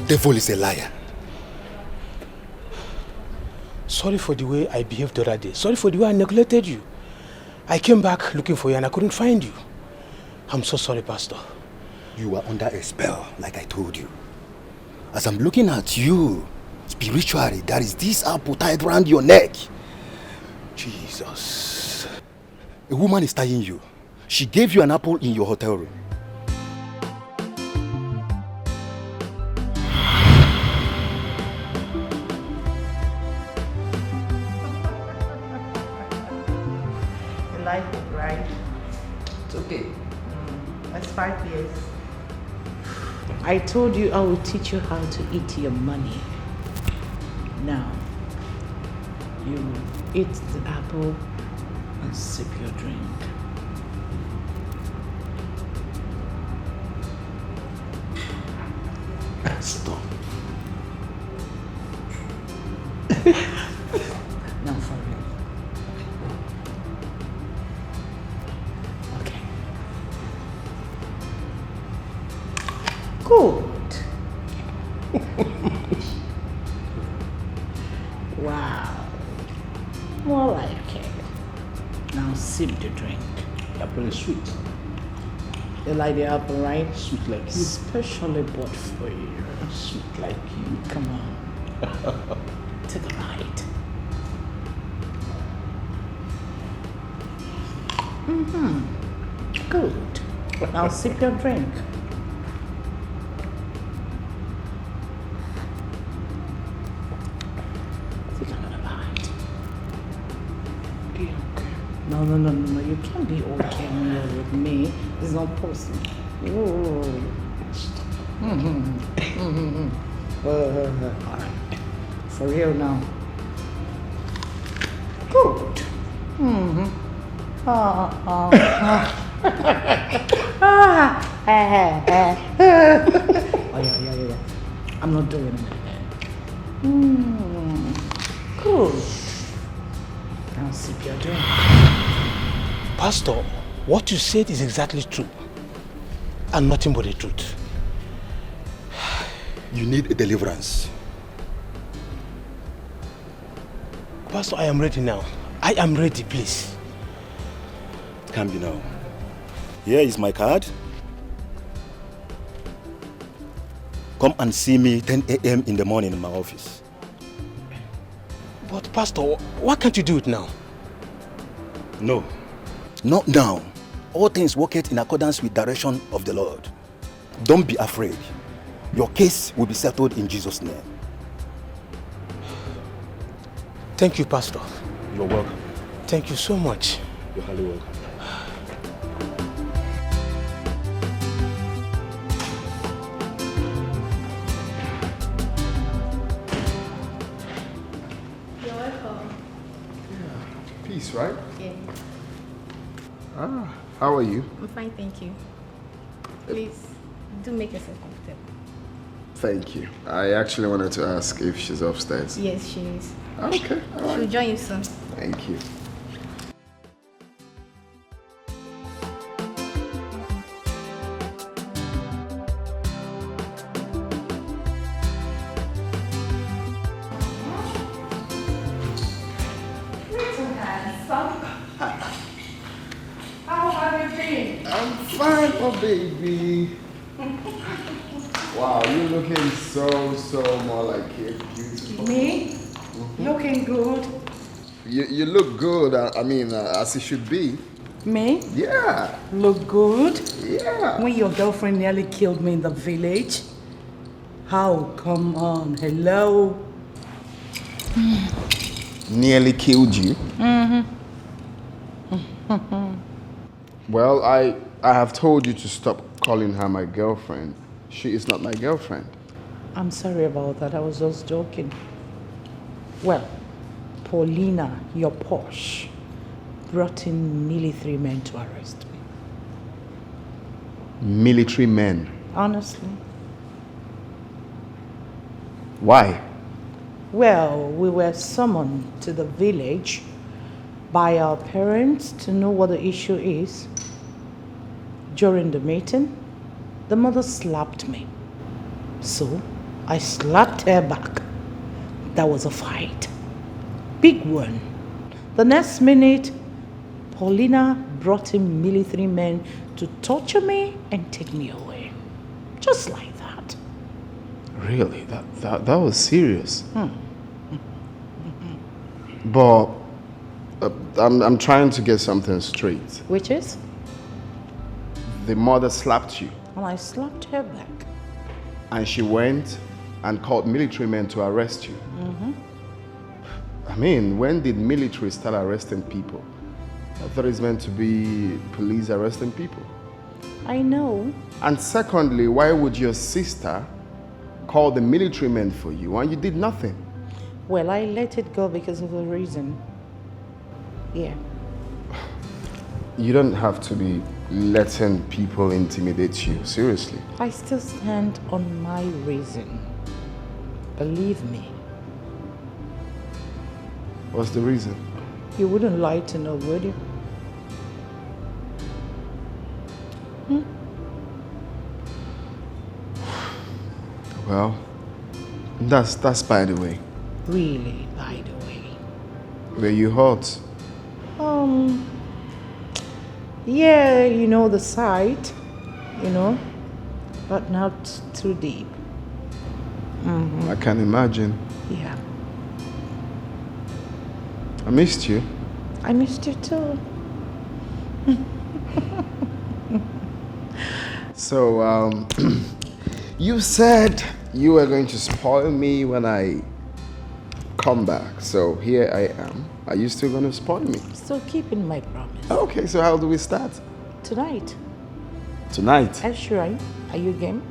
Devil is a liar. Sorry for the way I behaved the other day. Sorry for the way I neglected you. I came back looking for you and I couldn't find you. I'm so sorry, Pastor. You were under a spell, like I told you. As I'm looking at you, spiritually, there is this apple tied around your neck. Jesus. A woman is tying you. She gave you an apple in your hotel room. That's 5 years. I told you I will teach you how to eat your money. Now, you eat the apple and sip your drink. Stop. No, for real. Okay. Good. Wow. More like it. Now sip the drink. The apple is sweet. You like the apple, right? Sweet like you. Specially bought for you. Sweet like you. Come on. Take a bite. Good. Now sip your drink. Take another bite. No. You can't be okay when you're with me. It's not possible. Ooh. Alright. For real now. Good. Oh yeah. I'm not doing it. Good. Now sip your drink. Pastor, what you said is exactly true. And nothing but the truth. You need a deliverance. Pastor, I am ready now. I am ready, please. Can be now. Here is my card. Come and see me 10 a.m. in the morning in my office. But Pastor, why can't you do it now? No, not now. All things work it in accordance with direction of the Lord. Don't be afraid. Your case will be settled in Jesus' name. Thank you, Pastor. You're welcome. Thank you so much. You're highly welcome. You're welcome. Peace, right? Yeah. How are you? I'm fine, thank you. Please, do make yourself comfortable. Thank you. I actually wanted to ask if she's upstairs. Yes, she is. Okay, all right. She'll join you soon. Thank you. How have you been? I'm fine, oh baby. Wow, you're looking so more like it. Beautiful. Me? Looking good. You look good, I mean, as it should be. Me? Yeah. Look good? Yeah. When your girlfriend nearly killed me in the village? How? Come on, hello? Nearly killed you? Well, I have told you to stop calling her my girlfriend. She is not my girlfriend. I'm sorry about that, I was just joking. Well, Paulina, your posh, brought in military men to arrest me. Military men? Honestly. Why? Well, we were summoned to the village by our parents to know what the issue is. During the meeting, the mother slapped me. So, I slapped her back. That was a fight. Big one. The next minute, Paulina brought in military men to torture me and take me away. Just like that. Really? That was serious. But I'm trying to get something straight. Which is? The mother slapped you, And I slapped her back. and she went and called military men to arrest you. I mean, when did military start arresting people? I thought it's meant to be police arresting people. I know. And secondly, why would your sister call the military men for you and you did nothing? Well, I let it go because of a reason. Yeah. You don't have to be letting people intimidate you. Seriously. I still stand on my reason. Believe me. What's the reason? You wouldn't lie to know, would you? Well, that's by the way. Really, by the way. Were you hurt? Yeah, you know the side, but not too deep. I can imagine. Yeah. I missed you. I missed you too. So, you said you were going to spoil me when I come back. So here I am. Are you still going to spoil me? Still keeping my promise. Okay, so how do we start? Tonight. Tonight? Sure, are you game?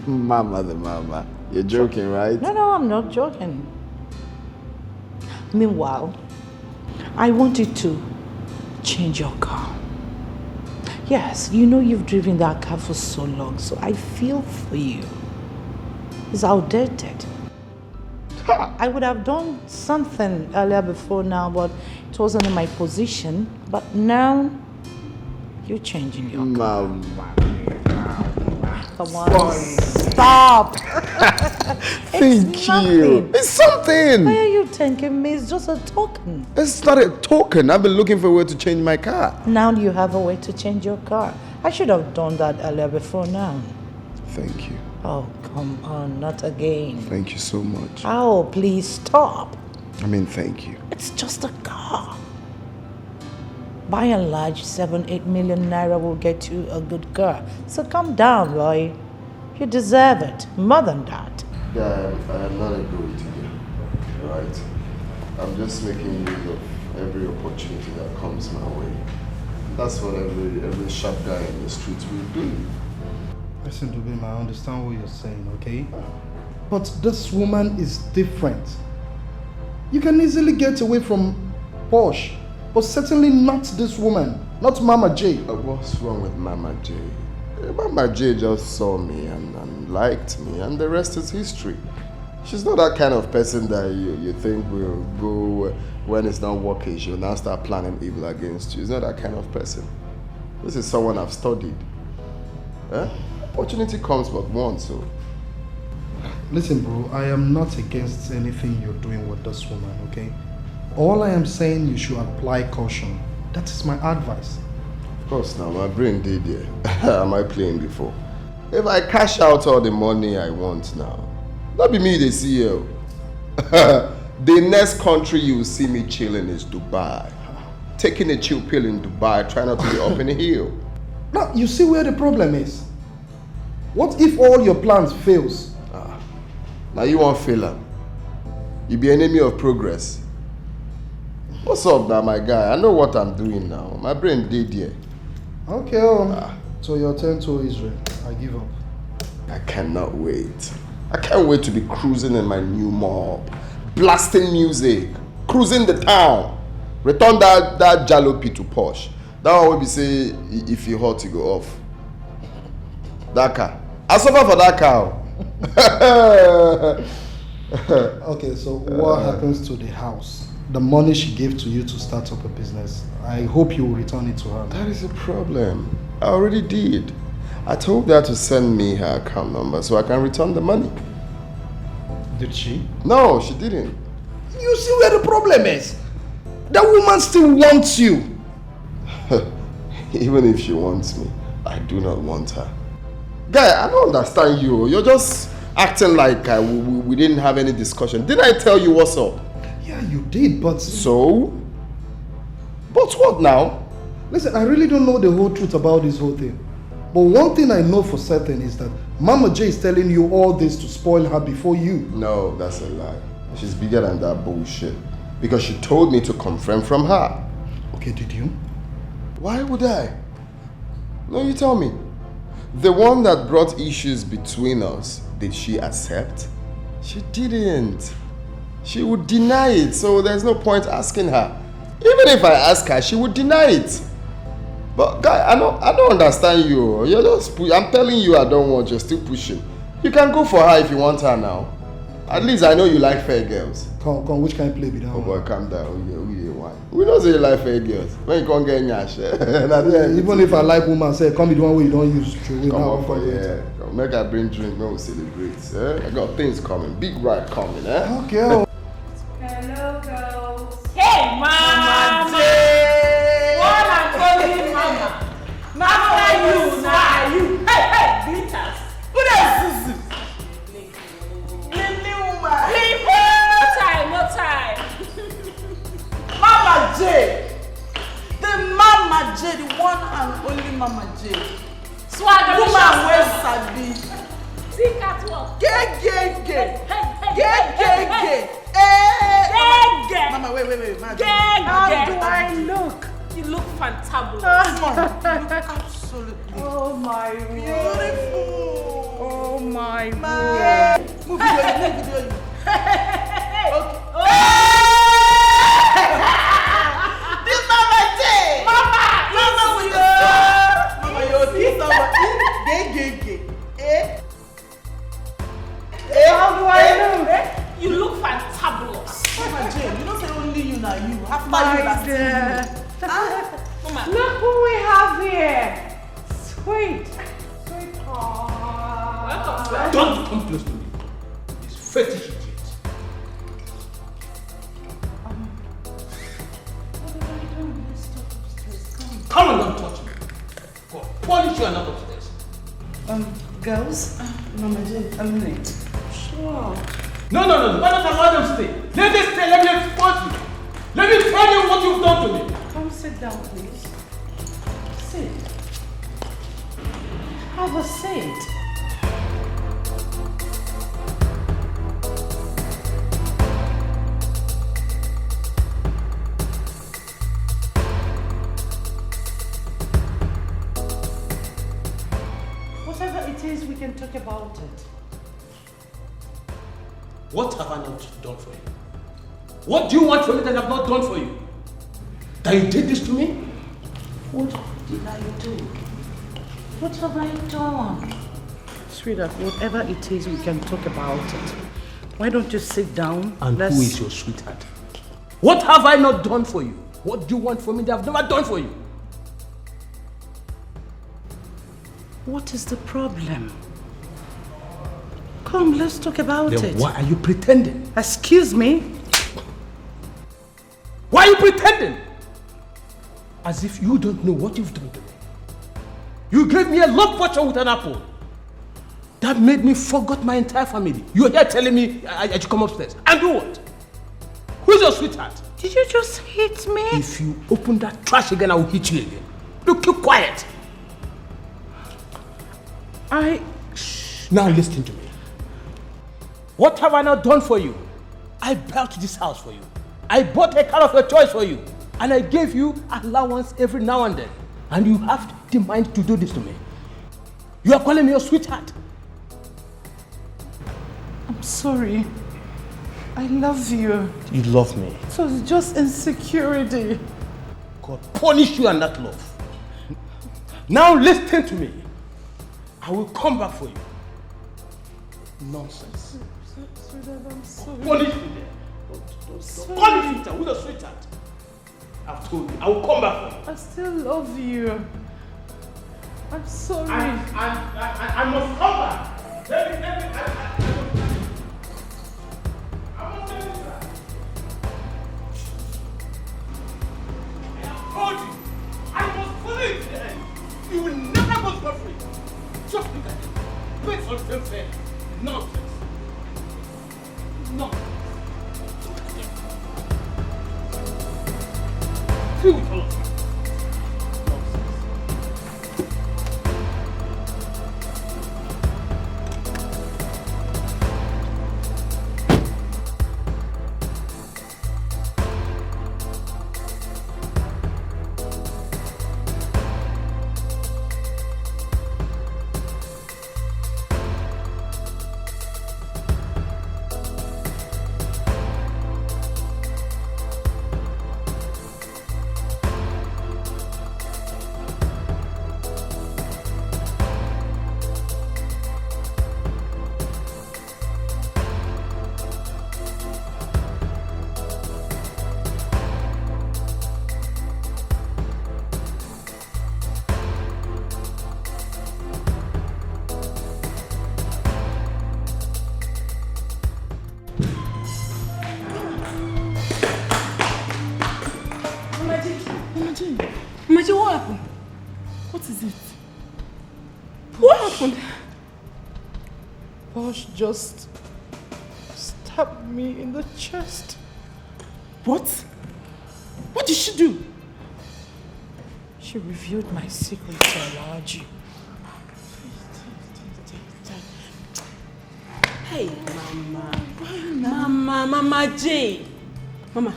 Mama the mama. You're joking, right? No, I'm not joking. Meanwhile, I want you to change your car. Yes, you've driven that car for so long, so I feel for you. It's outdated. I would have done something earlier before now, but it wasn't in my position. But now, you're changing your car. Come on, stop! Thank you. It's something. Why are you thanking me? It's just a token. It's not a token. I've been looking for a way to change my car. Now you have a way to change your car. I should have done that earlier before now. Thank you. Oh, come on, not again. Thank you so much. Oh, please stop. I mean, thank you. It's just a car. By and large, 7-8 million naira will get you a good car. So calm down, boy. You deserve it. More than that. Yeah, I am not agree with you, right? I'm just making use of every opportunity that comes my way. That's what every sharp guy in the streets will do. Listen, Dubim, I understand what you're saying, okay? But this woman is different. You can easily get away from Posh, but certainly not this woman, not Mama J. What's wrong with Mama J? Mama J just saw me and liked me, and the rest is history. She's not that kind of person that you think will go when it's not working. She'll now start planning evil against you. She's not that kind of person. This is someone I've studied. Opportunity comes but once, so. Listen, bro, I am not against anything you're doing with this woman, okay? All I am saying, you should apply caution. That is my advice. Of course, now my brain did there. Am I playing before? If I cash out all the money I want now, that be me the CEO. The next country you will see me chilling is Dubai. Taking a chill pill in Dubai, trying not to be up in the hill. Now, you see where the problem is. What if all your plans fails? Now you won't fail them. You be enemy of progress. What's up now, my guy? I know what I'm doing now. My brain did here. Okay, so your turn to Israel. I give up. I cannot wait. I can't wait to be cruising in my new mob, blasting music, cruising the town. Return that jalopy to Posh. That one will be say, if you hot, you go off. That car. I suffer for that car. Okay, so what happens to the house? The money she gave to you to start up a business. I hope you will return it to her. That is a problem. I already did. I told her to send me her account number so I can return the money. Did she? No, she didn't. You see where the problem is? That woman still wants you. Even if she wants me, I do not want her. Guy, I don't understand you. You're just acting like we didn't have any discussion. Didn't I tell you what's up? Yeah, you did, but... So? But what now? Listen, I really don't know the whole truth about this whole thing. But one thing I know for certain is that Mama J is telling you all this to spoil her before you. No, that's a lie. She's bigger than that bullshit. Because she told me to confirm from her. Okay, did you? Why would I? No, you tell me. The one that brought issues between us, did she accept? She didn't. She would deny it, so there's no point asking her. Even if I ask her, she would deny it. But guy, I don't understand you. You're just I'm telling you I don't want, you're still pushing. You can go for her if you want her now. At least I know you like fair girls. Come, which kind of play be that? Oh boy, calm down. Why? We don't say you like fair girls. When you can't get nyash. Even if I like woman, say come be the one way you don't use to. Come on for make her bring drink, when we celebrate. I got things coming. Big ride coming, Okay. Hello, girls. Hey, Mama. What I'm calling Mama. Mama, you. Hey, glitters. Who else is this? No time. Mama J. The Mama J, the one and only Mama J. Swag, woman wey sabi. See catwalk. Gay. Mama, wait. How do I look? You look fantabulous. You look absolutely. Oh my beautiful. Oh my God. Move video. This Mama J. Mama with the Mama, you see someone. Gay. How do I look? You look fantabulous. Mama J, you don't say only you now. You after My you last dear. Mama. Look who we have here. Sweet. Don't come close to me. It's fetish idiot. Come on, don't touch me. Go punish you and not upstairs. Girls, Mama J, a minute. Sure. No. Why not allow them stay? Let them stay. Let me expose you. Let me tell you what you've done to me. Come sit down, please. Sit. Have a seat. Whatever it is, we can talk about it. What have I not done for you? What do you want from me that I have not done for you? That you did this to me? What did I do? What have I done? Sweetheart, whatever it is, we can talk about it. Why don't you sit down? And who is your sweetheart? What have I not done for you? What do you want from me that I have never done for you? What is the problem? Come, let's talk about it. Then why are you pretending? Excuse me? Why are you pretending? As if you don't know what you've done to me. You gave me a love potion with an apple. That made me forget my entire family. You're here telling me I should come upstairs. And do what? Who's your sweetheart? Did you just hit me? If you open that trash again, I will hit you again. Look, keep quiet. Now listen to me. What have I not done for you? I built this house for you. I bought a car of your choice for you. And I gave you allowance every now and then. And you have the mind to do this to me. You are calling me your sweetheart. I'm sorry. I love you. You love me. So it's just insecurity. God punish you and that love. Now listen to me. I will come back for you. Nonsense. Sweetheart, I'm sorry. Punish me there. Don't call me sweetheart. Who's a sweetheart? I've told you. I will come back for you. I still love you. I'm sorry. I must come back. Let me, I must tell you that. I have told you. I must follow you to the end. You will never go scot free. Just look at it. Based on self-care. Nonsense. Nonsense. Feel with all of you. Posh just stabbed me in the chest. What? What did she do? She revealed my secret to allow you. Hey, Mama J. Mama,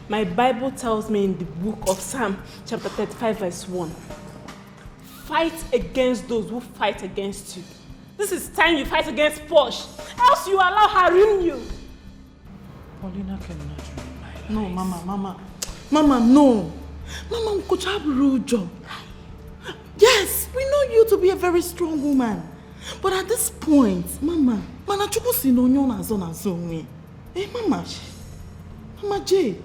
my Bible tells me in the book of Psalm chapter 35 verse 1. Fight against those who fight against you. This is time you fight against Posh. Else you allow her ruin you. Paulina cannot ruin my life. No, Mama, no. Mama, could have a real job. Yes, we know you to be a very strong woman. But at this point, Mama, Manachuku Sinonyo na zona zonwe. Eh, Mama J.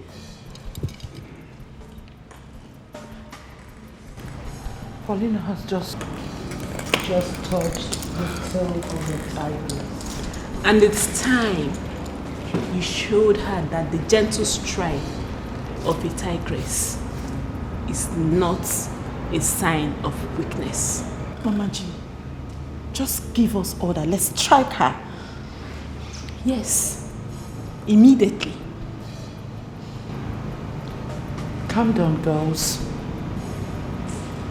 Paulina has just touched the tail of the tiger. And it's time you showed her that the gentle stride of a tigress is not a sign of weakness. Mama G, just give us order. Let's strike her. Yes, immediately. Calm down, girls.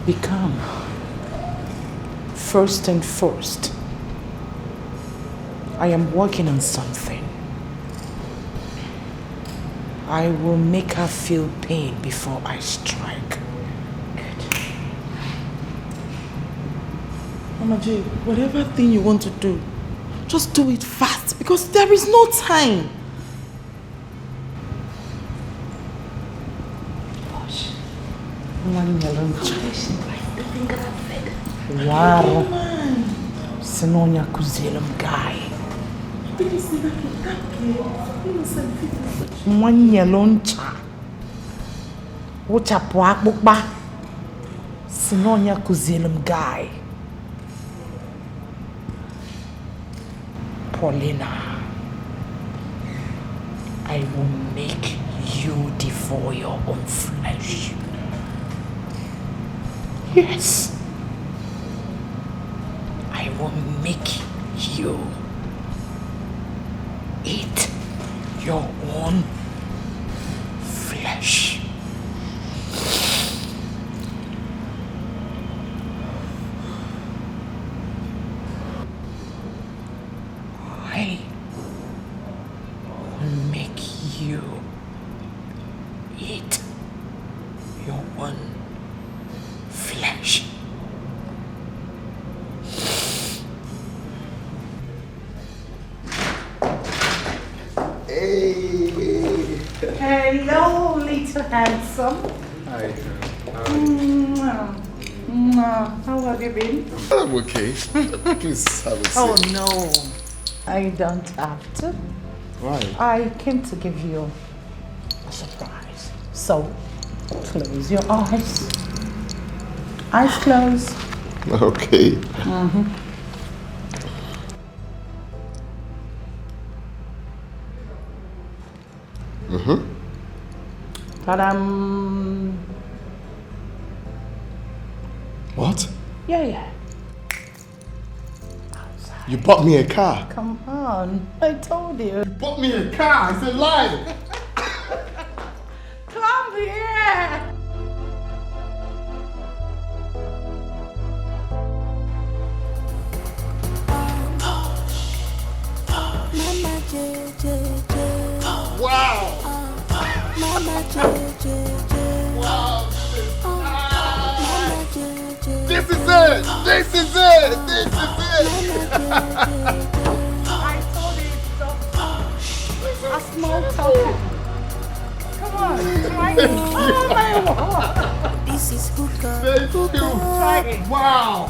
Be calm. First and foremost, I am working on something. I will make her feel pain before I strike. Good. Mama J, whatever thing you want to do, just do it fast because there is no time. Gosh. Wow. Sinonya kuzilam guy. Mwanyeloncha. Uchapwa bukba. Sinonya kuzilam guy. Paulina, I will make you devour your own flesh. Yes. I will make you eat your own flesh. I will make you eat your own flesh. Hello, little handsome. Hi. How have you been? I'm okay. Please have a seat. Oh no, I don't have to. Why? I came to give you a surprise. So, close your eyes. Eyes closed. Okay. Mm-hmm. Mm-hmm. Ta-dam. What? Yeah. You bought me a car. Come on, I told you. You bought me a car. It's a lie. Come here. Mama J. Wow. Mama J. Wow. Mama J. This is it. This is it. This is it. I told you it's a small token. Come on, try it. Oh my God. This is hookah. Thank you. Try it. Wow.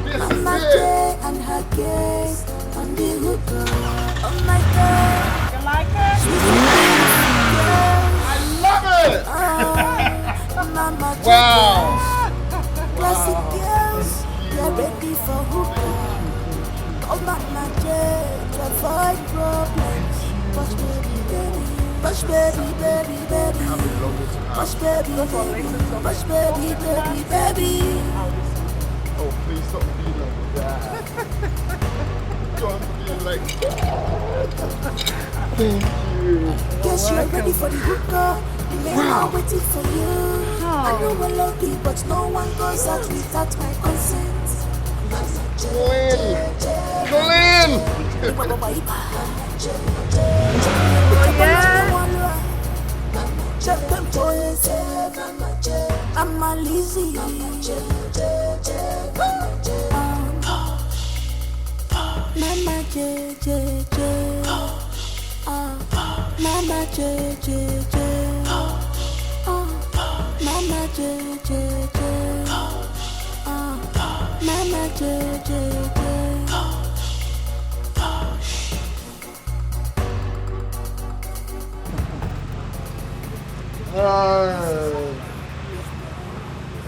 This Mama is J it. and her gaze on the hookah. Oh my God. You like it? I love it. Mama J. Wow. Classic girls, they're ready for hookah. Oh Mama J, to avoid problems. Push baby, baby. Push baby, baby, baby. Push baby, baby. Push baby, baby, baby. Oh, please stop being like that. Go on. Guess you're ready for the hookup. The men are waiting for you. I know we're lucky, but no one goes out without my consent. Colin! I'm a lazy. Mama J. Mama J. Mama J. Mama J.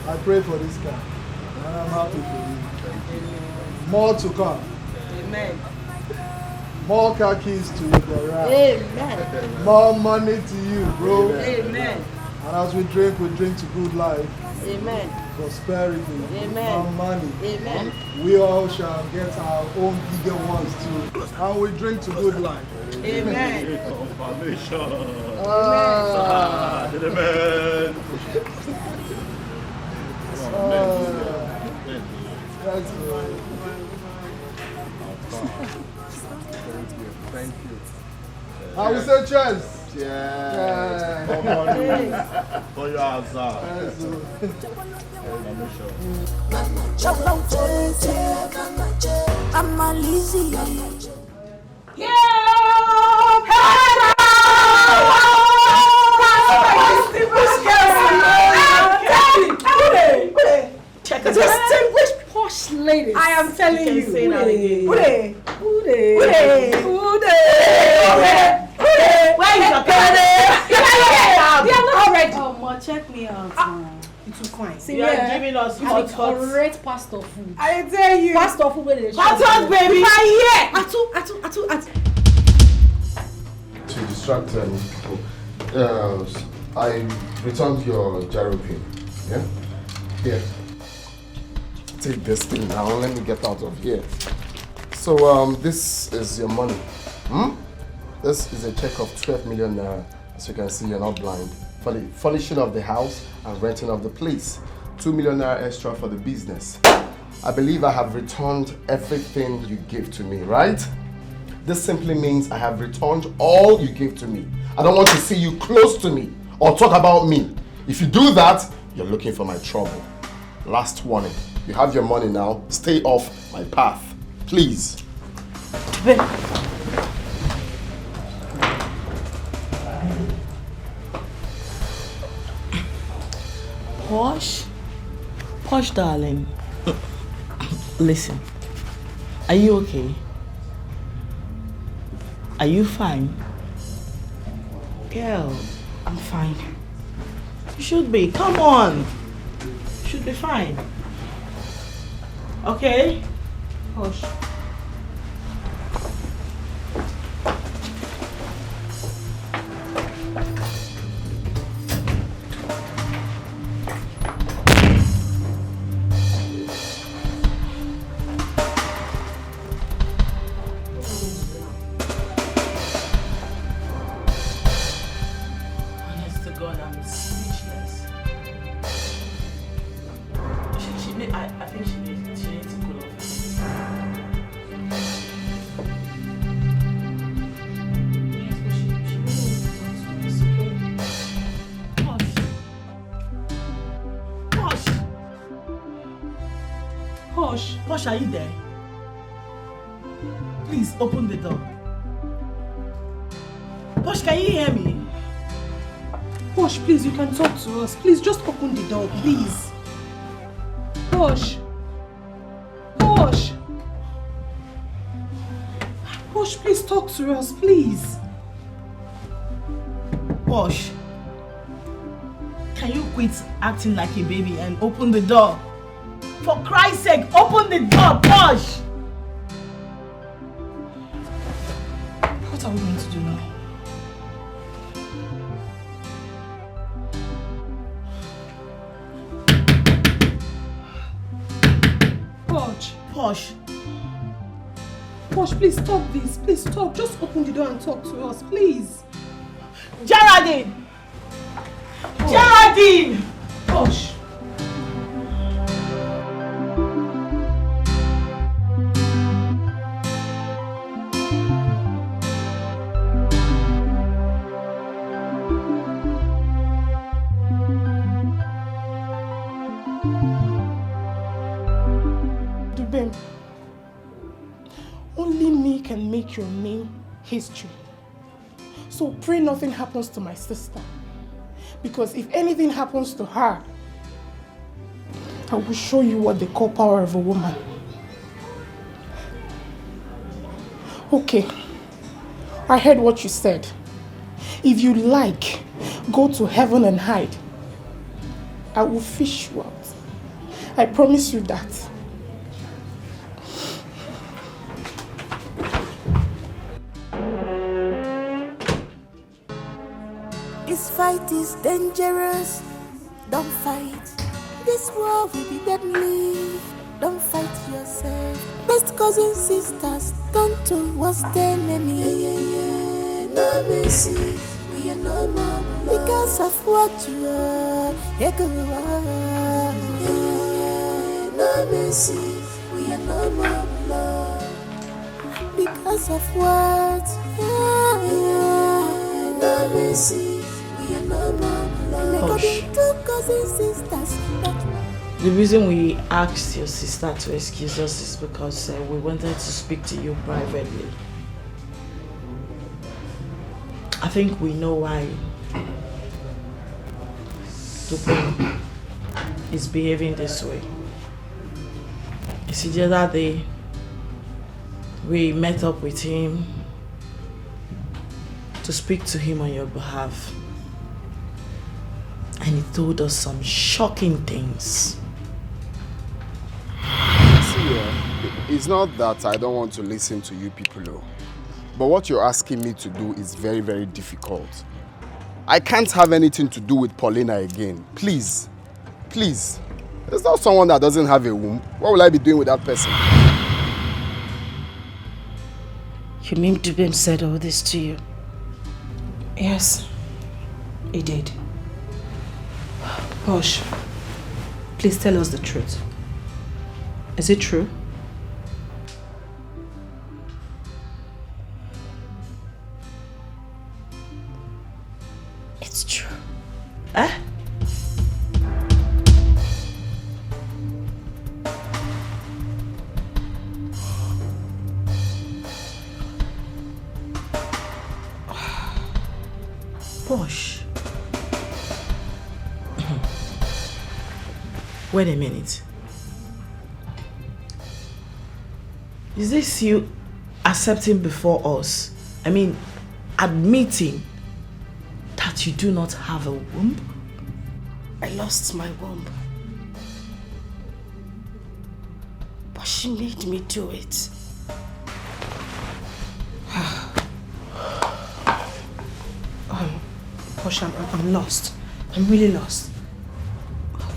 I pray for this car. And I'm happy for you. More to come. Amen. More car keys to your garage. Amen. More money to you, bro. Amen. And as we drink to good life. Amen. Prosperity. Amen. More money. Amen. We all shall get our own bigger ones too. And we drink to good life. Amen. Confirmation. Amen. That's good. Thank you. I will say cheers. Yeah. More money for your answer. I'm a lazy. Check it. Distinguished posh ladies. I am telling you. Say that again. Where is your car? They are not ready. Oh, ma, check me out. It's too fine. You are giving us hot. Great pastor food. I tell you. Pastor food where they Pastor baby. Atu. To distract people, I returned your gyro pin. Yeah? Here. Take this thing now. Let me get out of here. So, this is your money. This is a check of 12 million naira. As you can see, you're not blind. For the furnishing of the house and renting of the place. 2 million naira extra for the business. I believe I have returned everything you gave to me, right? This simply means I have returned all you gave to me. I don't want to see you close to me or talk about me. If you do that, you're looking for my trouble. Last warning. You have your money now. Stay off my path. Please. Posh darling. Listen. Are you okay? Are you fine? Girl, I'm fine. you should be. Come on. You should be fine. Okay? Posh. Honest to God, I'm speechless. I think she needs to cool off. Yes, but she really needs to talk to us, okay? Posh, are you there? Please open the door. Posh, can you hear me? Posh, please, you can talk to us. Please, just open the door, please. Posh, please talk to us, please. Posh, can you quit acting like a baby and open the door? For Christ's sake, open the door, Posh! What are we going to do now? Posh. Posh, please stop this. Please stop. Just open the door and talk to us, please. Geraldine! Geraldine! Posh. Dubem, only me can make your name history. So pray nothing happens to my sister. Because if anything happens to her, I will show you what they call power of a woman. Okay, I heard what you said. If you like, go to heaven and hide. I will fish you out. I promise you that. This fight is dangerous. Don't fight. This war will be deadly. Don't fight yourself. Best cousins, sisters, turn towards the enemy. No mercy. We are no more because of what you are. No mercy. We are no more love because of what. No mercy. Hush. The reason we asked your sister to excuse us is because we wanted to speak to you privately. I think we know why Dupin is behaving this way. You see, the other day we met up with him to speak to him on your behalf. And he told us some shocking things. See, it's not that I don't want to listen to you people, though. But what you're asking me to do is very, very difficult. I can't have anything to do with Paulina again. Please. Please. There's not someone that doesn't have a womb. What will I be doing with that person? You mean Dubem said all this to you? Yes, he did. Posh, please tell us the truth. Is it true? It's true. Eh? Posh. Wait a minute. Is this you accepting before us? I mean, admitting that you do not have a womb? I lost my womb. But she made me do it. Posh, I'm lost. I'm really lost.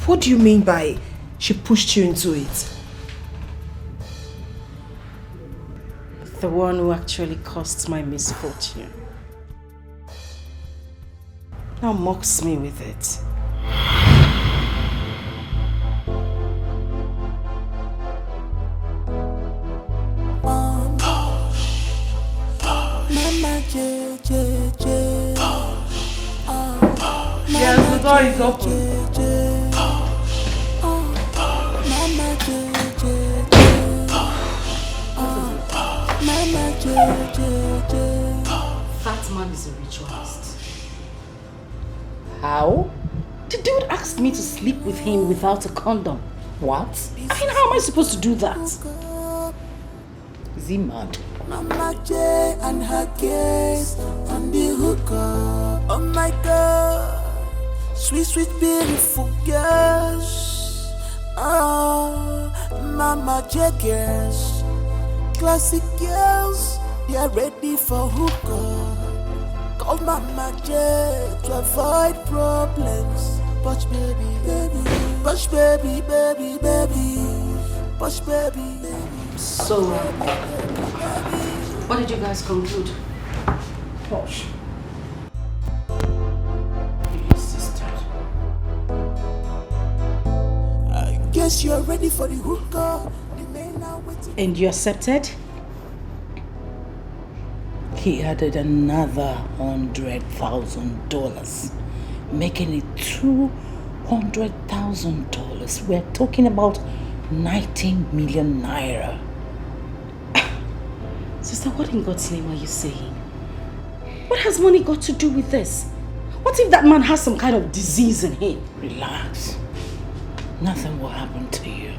What do you mean by she pushed you into it? The one who actually caused my misfortune. Now mocks me with it. Mama J, J, J. Yes, the door is open. Mama J, J, J. Mama J, J, J. That man is a ritualist. How? The dude asked me to sleep with him without a condom. What? I mean, how am I supposed to do that? Is he mad? Mama J and her gaze on the hookah. Oh my God, sweet, sweet, beautiful girls. Oh, Mama J girls, classic girls, they are ready for hookah. Call Mama J to avoid problems. Push baby, baby, push baby, baby, baby, push baby, baby. So, What did you guys conclude? Posh. I guess you're ready for the hookah. The men are waiting. And you accepted? He added another $100,000, making it $200,000. We're talking about 19 million naira. Sister, what in God's name are you saying? What has money got to do with this? What if that man has some kind of disease in him? Relax. Nothing will happen to you.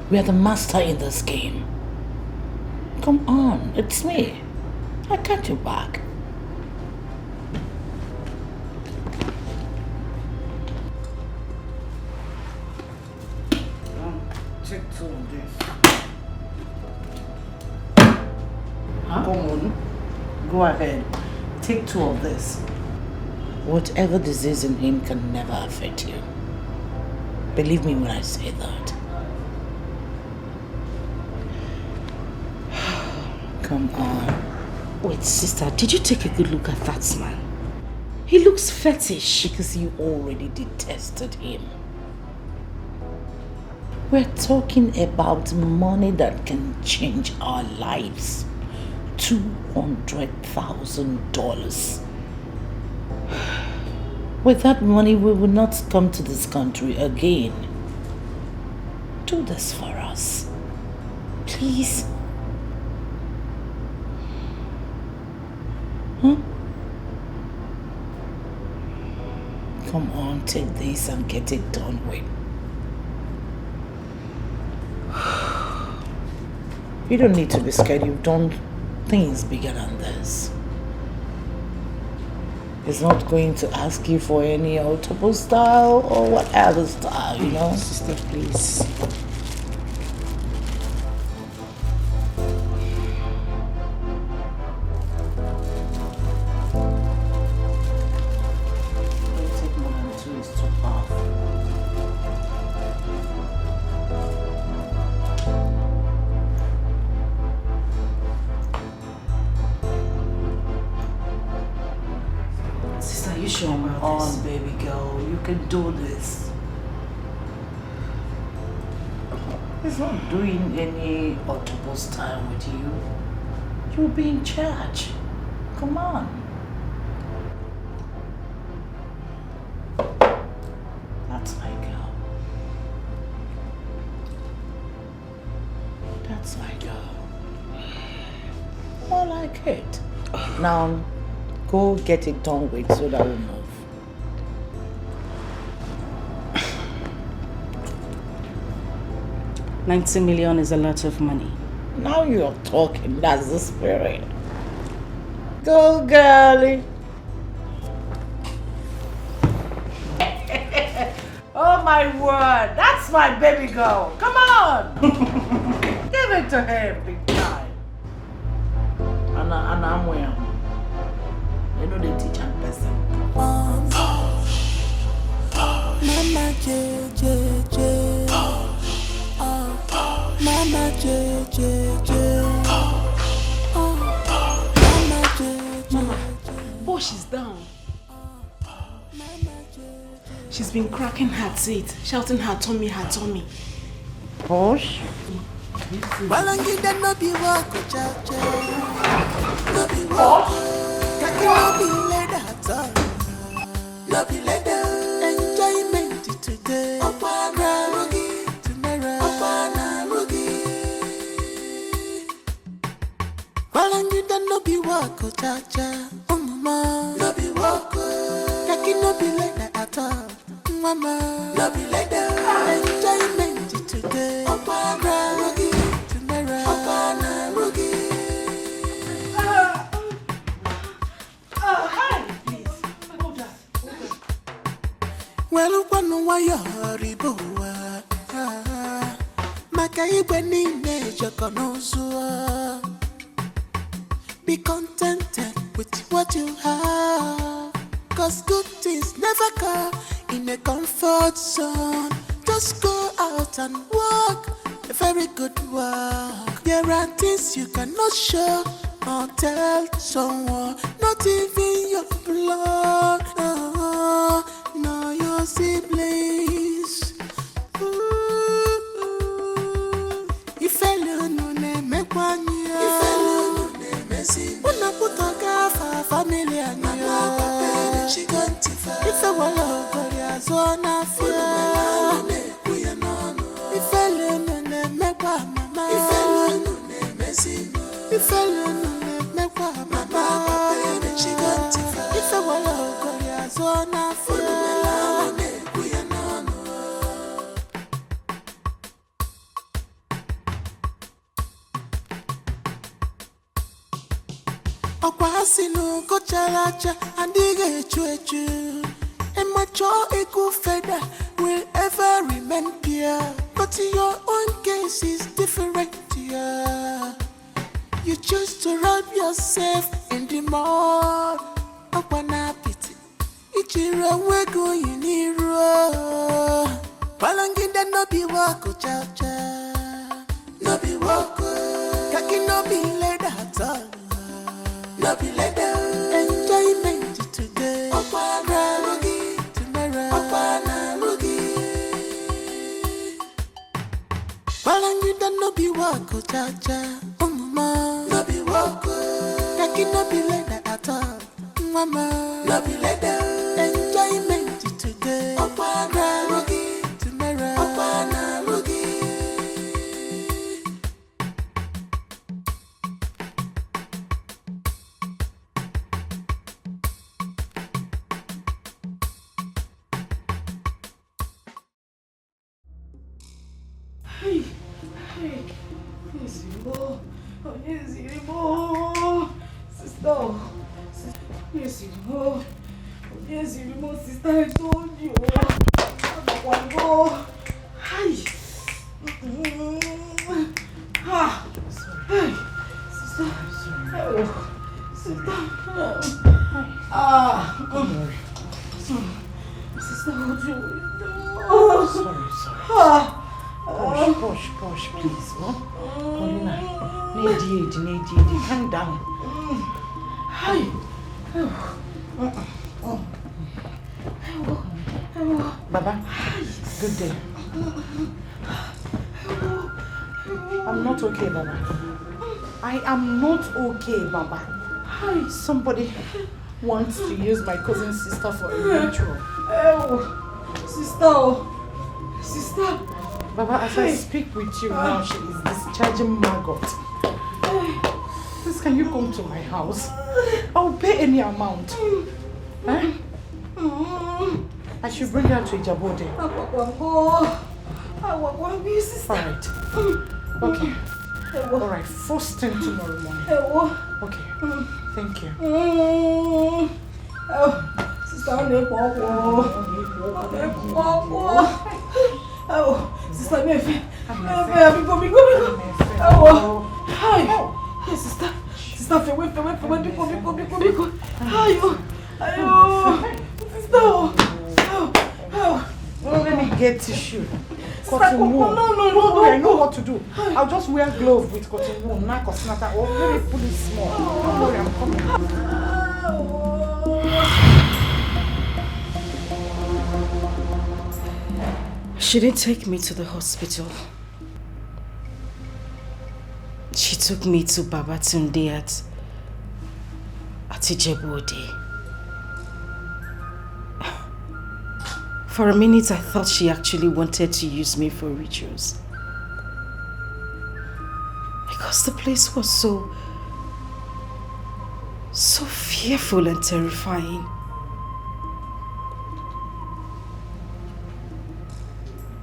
We are the master in this game. Come on, it's me. I got your back. Take two of this. Huh? Come on. Go ahead. Take two of this. Whatever disease in him can never affect you. Believe me when I say that. Come on. Wait, sister, did you take a good look at that man? He looks fetish. Because you already detested him. We're talking about money that can change our lives. $200,000. With that money, we will not come to this country again. Do this for us. Please. Huh? Come on, take this and get it done with. You don't need to be scared. You've done things bigger than this. He's not going to ask you for any autobus style or whatever style, you know? Sister, please. On, baby girl, you can do this. He's not doing any autobus time with you. You'll be in charge. Come on. That's my girl. That's my girl. I like it. Now, go get it done with so that we move. 90 million is a lot of money. Now you're talking. That's the spirit. Go, girlie. Oh my word. That's my baby girl. Come on. Give it to him big time. And I'm well. You know they teach a person. Mama J. Mama J. Mama J. Mama, Posh is down. She's been cracking her teeth, shouting her tummy, her tummy. Posh? Balangida no be walk, cha-cha. No be walk. Kaki no be leather at all. No be leather. Enjoyment today. Opana rugi tomorrow. Opana rugi. Balangida no be walk, cha-cha. Oh mama. No be walk. Kaki no be leather at all. Mama. No be leather. Enjoyment today. Opana rugi. Well, one wire riboa. Makaibe ni nejo konozo. Be contented with what you have. Cause good things never come in a comfort zone. Just go out and walk a very good walk. There are things you cannot show or tell someone, not even your blood, no your siblings. If alone ne make one year, if alone ne messy, una putoka fa family anya. She got tifa. If a wala goria zona fear. If alone ne make one mama, if alone ne messy, if alone ne make one mama. She got tifa. If a wala goria zona fear. Okwasinu kocharacha andige chuechu. And mature equal feather will ever remain pure. But your own case is different, yeah. You choose to rub yourself in the mud. Okwana pity. Ichira wego yiniro. Palanginda no be wako cha. No be wako. Kaki no be leda at all. No be leda. Enjoyment today. Okwana rugi tomorrow. Okwana rugi. Palanginda no be wako cha. No be wako. Kaki no be leda at all. Mama, no be leda. Enjoyment today. Okwana rugi tomorrow. Okwana rugi. Hey, Zirimo. Oh, yes, Zirimo. Sister. Yes, Zirimo. Oh, yes, Zirimo, sister, I told you. One go. Hi. Ah. Hey, sister. Oh, sister. Ah. Don't worry. Sister, what do you do? Oh, sorry. Ah. Push, please. Paulina, need calm down. Hi. Baba, good day. I'm not okay, Baba. I am not okay, Baba. Hi. Somebody wants to use my cousin's sister for a ritual. Sister. Baba, as I speak with you now, she is discharging maggot. Please, can you come to my house? I'll pay any amount. Eh? I should bring her to Ijabode. Alright. Okay. Alright, first thing tomorrow morning. Okay. Thank you. Sister Mefe. Hi. Sister. Sister, wait. Biko. Sister. Let me get tissue. Cotton wool. No, I know what to do. I'll just wear gloves with cotton wool, knack or snatter, or maybe pull it small. Don't worry, I'm coming. She didn't take me to the hospital. She took me to Babatunde at Ijebu-Ode. For a minute, I thought she actually wanted to use me for rituals. Because the place was so fearful and terrifying.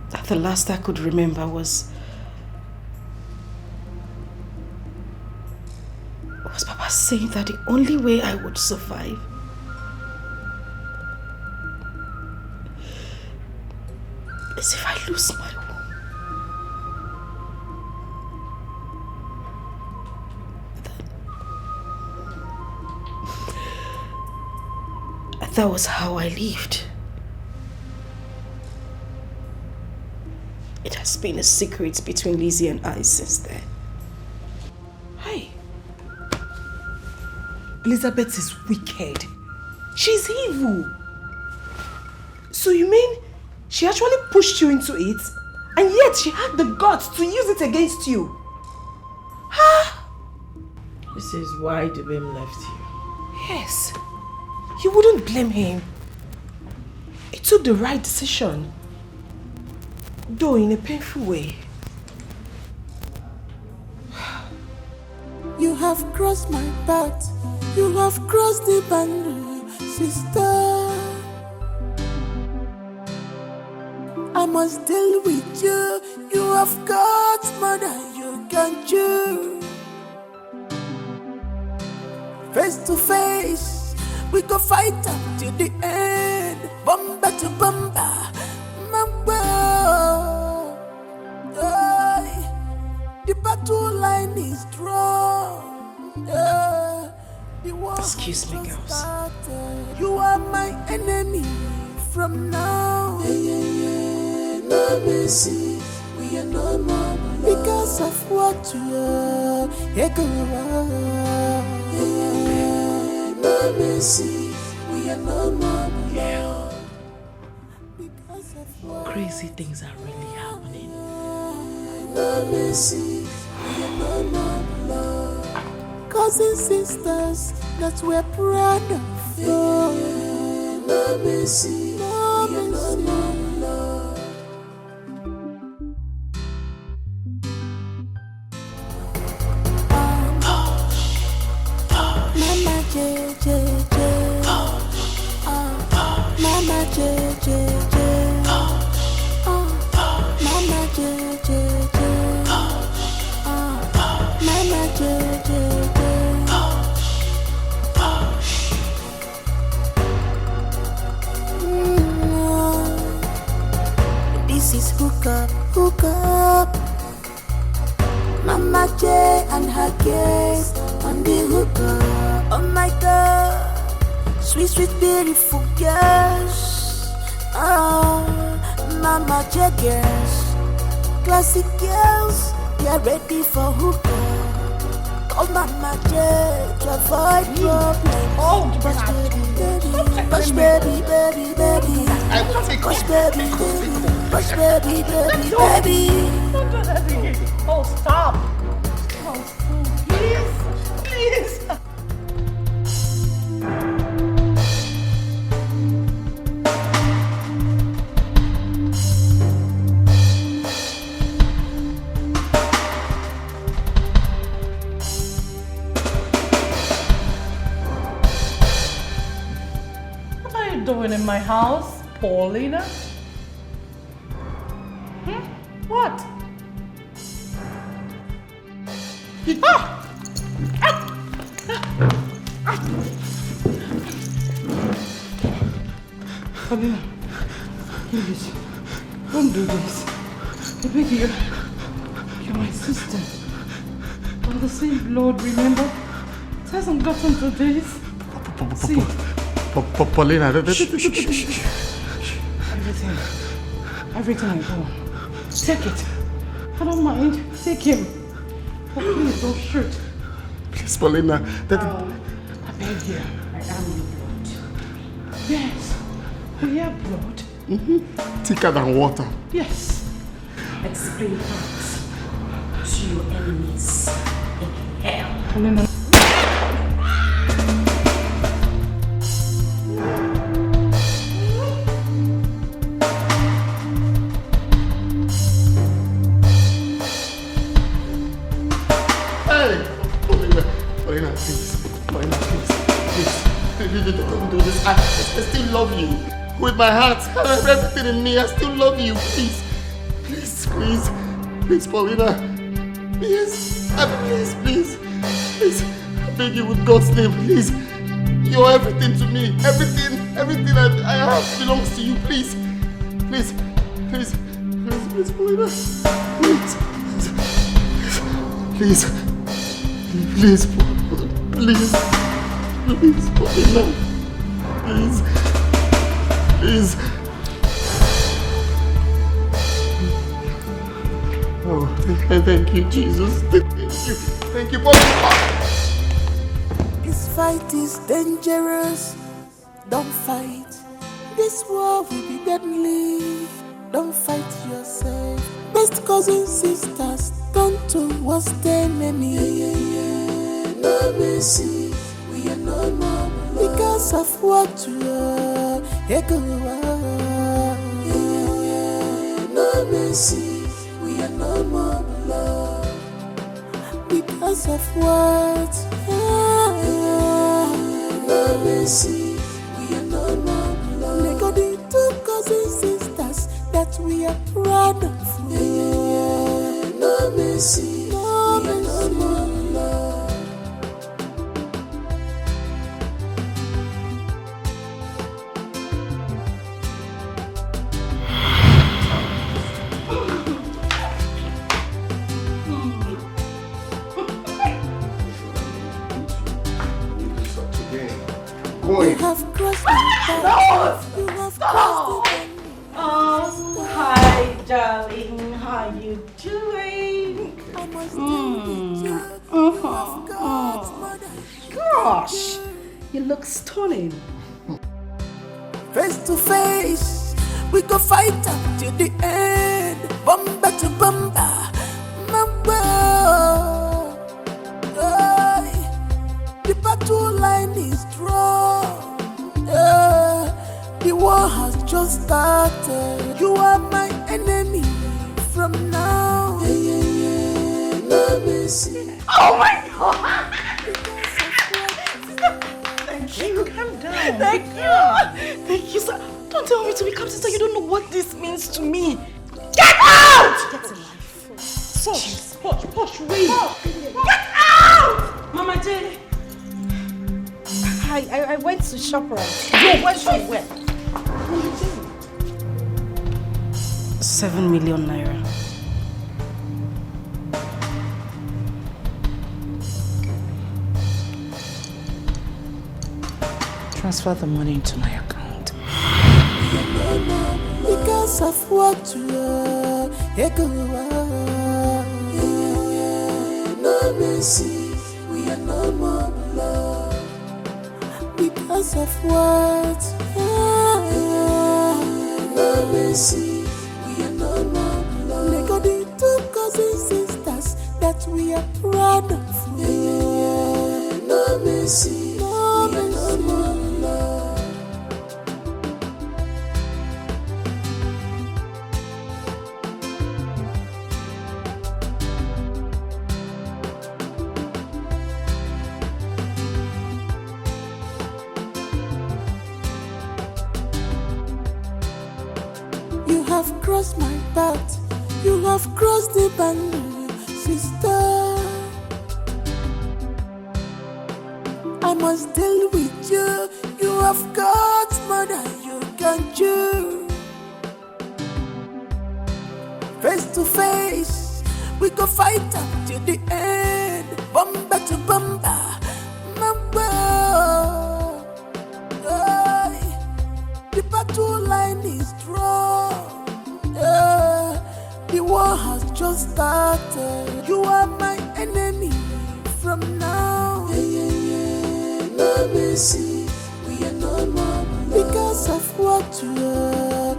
That the last I could remember was Papa saying that the only way I would survive is if I lose my womb. That was how I lived. It has been a secret between Lizzie and I since then. Elizabeth is wicked. She's evil. So you mean she actually pushed you into it, and yet she had the guts to use it against you? This is why the blame left you. Yes. You wouldn't blame him. He took the right decision, though in a painful way. You have crossed my path. You have crossed the boundary, sister. I must deal with you. You have got more than you can chew. Face to face, we go fight up till the end. Bumper to bumper, mamba. The battle line is drawn. Excuse me, girls. You are my enemy from now. No mercy, we are no more because of what you are. No mercy, we are no more. Crazy things are really happening. No mercy, we are no more. Cousins, sisters, that we're proud of. No mercy, no mercy. Mama J J J, Mama J J J, Mama J J J, Mama J J J. This is hook up. Mama J and her guest on the hook up. Oh my God, sweet, sweet, beautiful girls. Oh, Mama J girls, classic girls, they are ready for hook up. Oh Mama J, to avoid problems. Oh, push baby, baby, baby. I will take push baby, baby. Push baby, baby, baby. Don't do that again. Oh, stop. Oh, please, please. What are you doing in my house, Paulina? What? Paulina, please, don't do this. I beg you. You're my sister. We're the same blood, remember? It hasn't gotten to this. See? Paulina, Everything I go. Take it. I don't mind. Take him. But please don't shoot. please, Paulina. I beg you. I am your blood. Yes. We are blood. Thicker than water. Yes. Explain facts to your enemies in hell. Paulina. Don't do this. I still love you. With my heart, everything in me, I still love you. Please, Paulina. Please, I beg you with God's name, please. You're everything to me. Everything I have belongs to you. Please, Paulina. Please, Paulina. Please. Oh, thank you, Jesus. Thank you, Paulina. It's fight is dangerous. Don't fight. This war will be deadly. Don't fight yourself. Best cousins, sisters, turn to worst enemy. No mercy, we are no more because of what you are. No mercy, we are no more love because of what. No mercy, we are no more love. They got the two cousins, sisters that we are proud of. No mercy, no mercy, no more love. You have crossed my path. You have crossed it. Oh, hi, darling. How you doing? Gosh, you look stunning. Face to face, we go fight up till the end. Bumper to bumper, the battle line is drawn. The war has just started. You are my enemy from now. No mercy. Oh my God! Thank you. Calm down. Thank you. Thank you, sir. Don't tell me to be calm, sister. You don't know what this means to me. Get out! Get a life. Push, wait. Get out! Mama J. I went to ShopRite. You went? 7 million naira. Transfer the money into my account. Because of what you are. No mercy, we are no more love. Because of what? No mercy, we are no more love. They got the two cousins, sisters that we are proud of. No mercy, no mercy, no more love. You have crossed my path. You have crossed the boundary, sister. I must deal with you. You have got more than you can chew. Face to face, we go fight up till the end. Bumper to bumper, the battle line is drawn. The war has just started. You are my enemy from now. No mercy, we are no more because of what you are.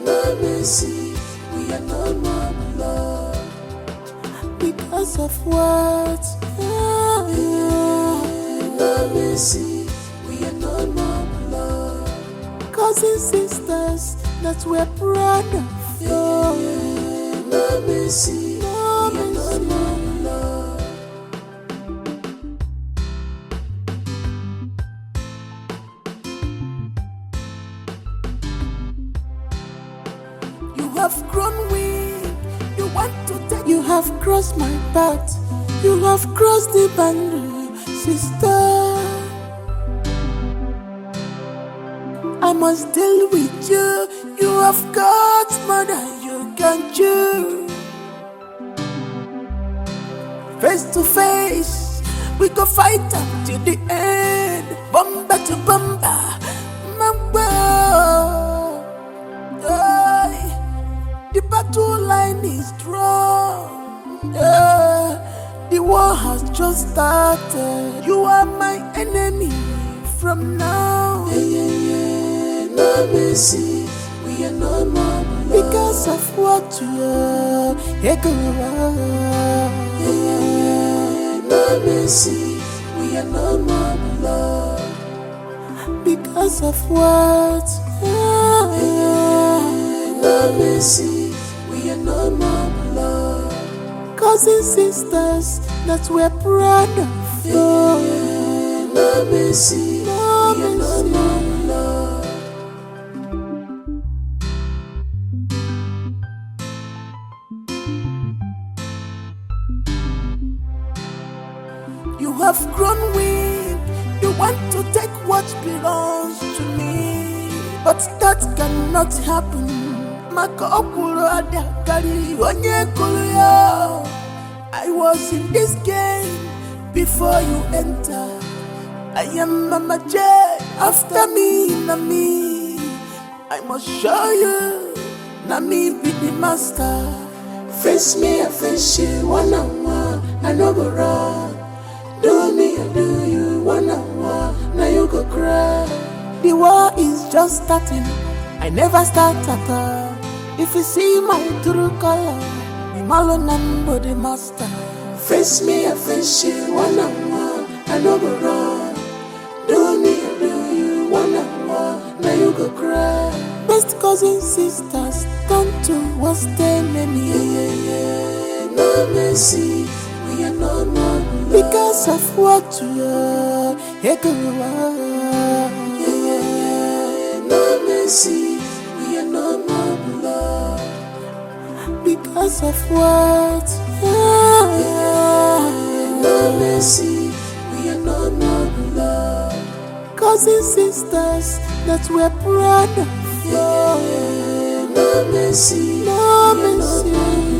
No mercy, we are no more love because of what? No mercy, we are no more love. Cousins, sisters that we're proud of. No mercy, no mercy, no love. You have grown weak. You want to take. You have crossed my path. You have crossed the boundary, sister. I must deal with you. You have got more than you can chew. Face to face, we go fight up till the end. Bumper to bumper, the battle line is drawn. The war has just started. You are my enemy from now. No mercy, we are no more because of what you are. No mercy, we are no more blood because of what. No mercy, we are no more blood. Cousins, sisters that we're proud of. No mercy, no mercy. You have grown weak. You want to take what belongs to me, but that cannot happen. I was in this game before you enter. I am Mama J. After me, Nami. I must show you, Nami be the master. Face me, I face you, one-on-one. I no go run. Do me, I do you, one-on-one. Now you go cry. The war is just starting. I never start at all. If you see my true color, the Malonam body master. Face me, I face you, one-on-one. I no go run. Do me, I do you, one-on-one. Now you go cry. Best cousins, sisters, turn to what's their name. No mercy, we are no more because of what you are. No mercy, we are no more blood because of what. No mercy, we are no more blood. Cousins, sisters that we're proud of. No mercy, no mercy.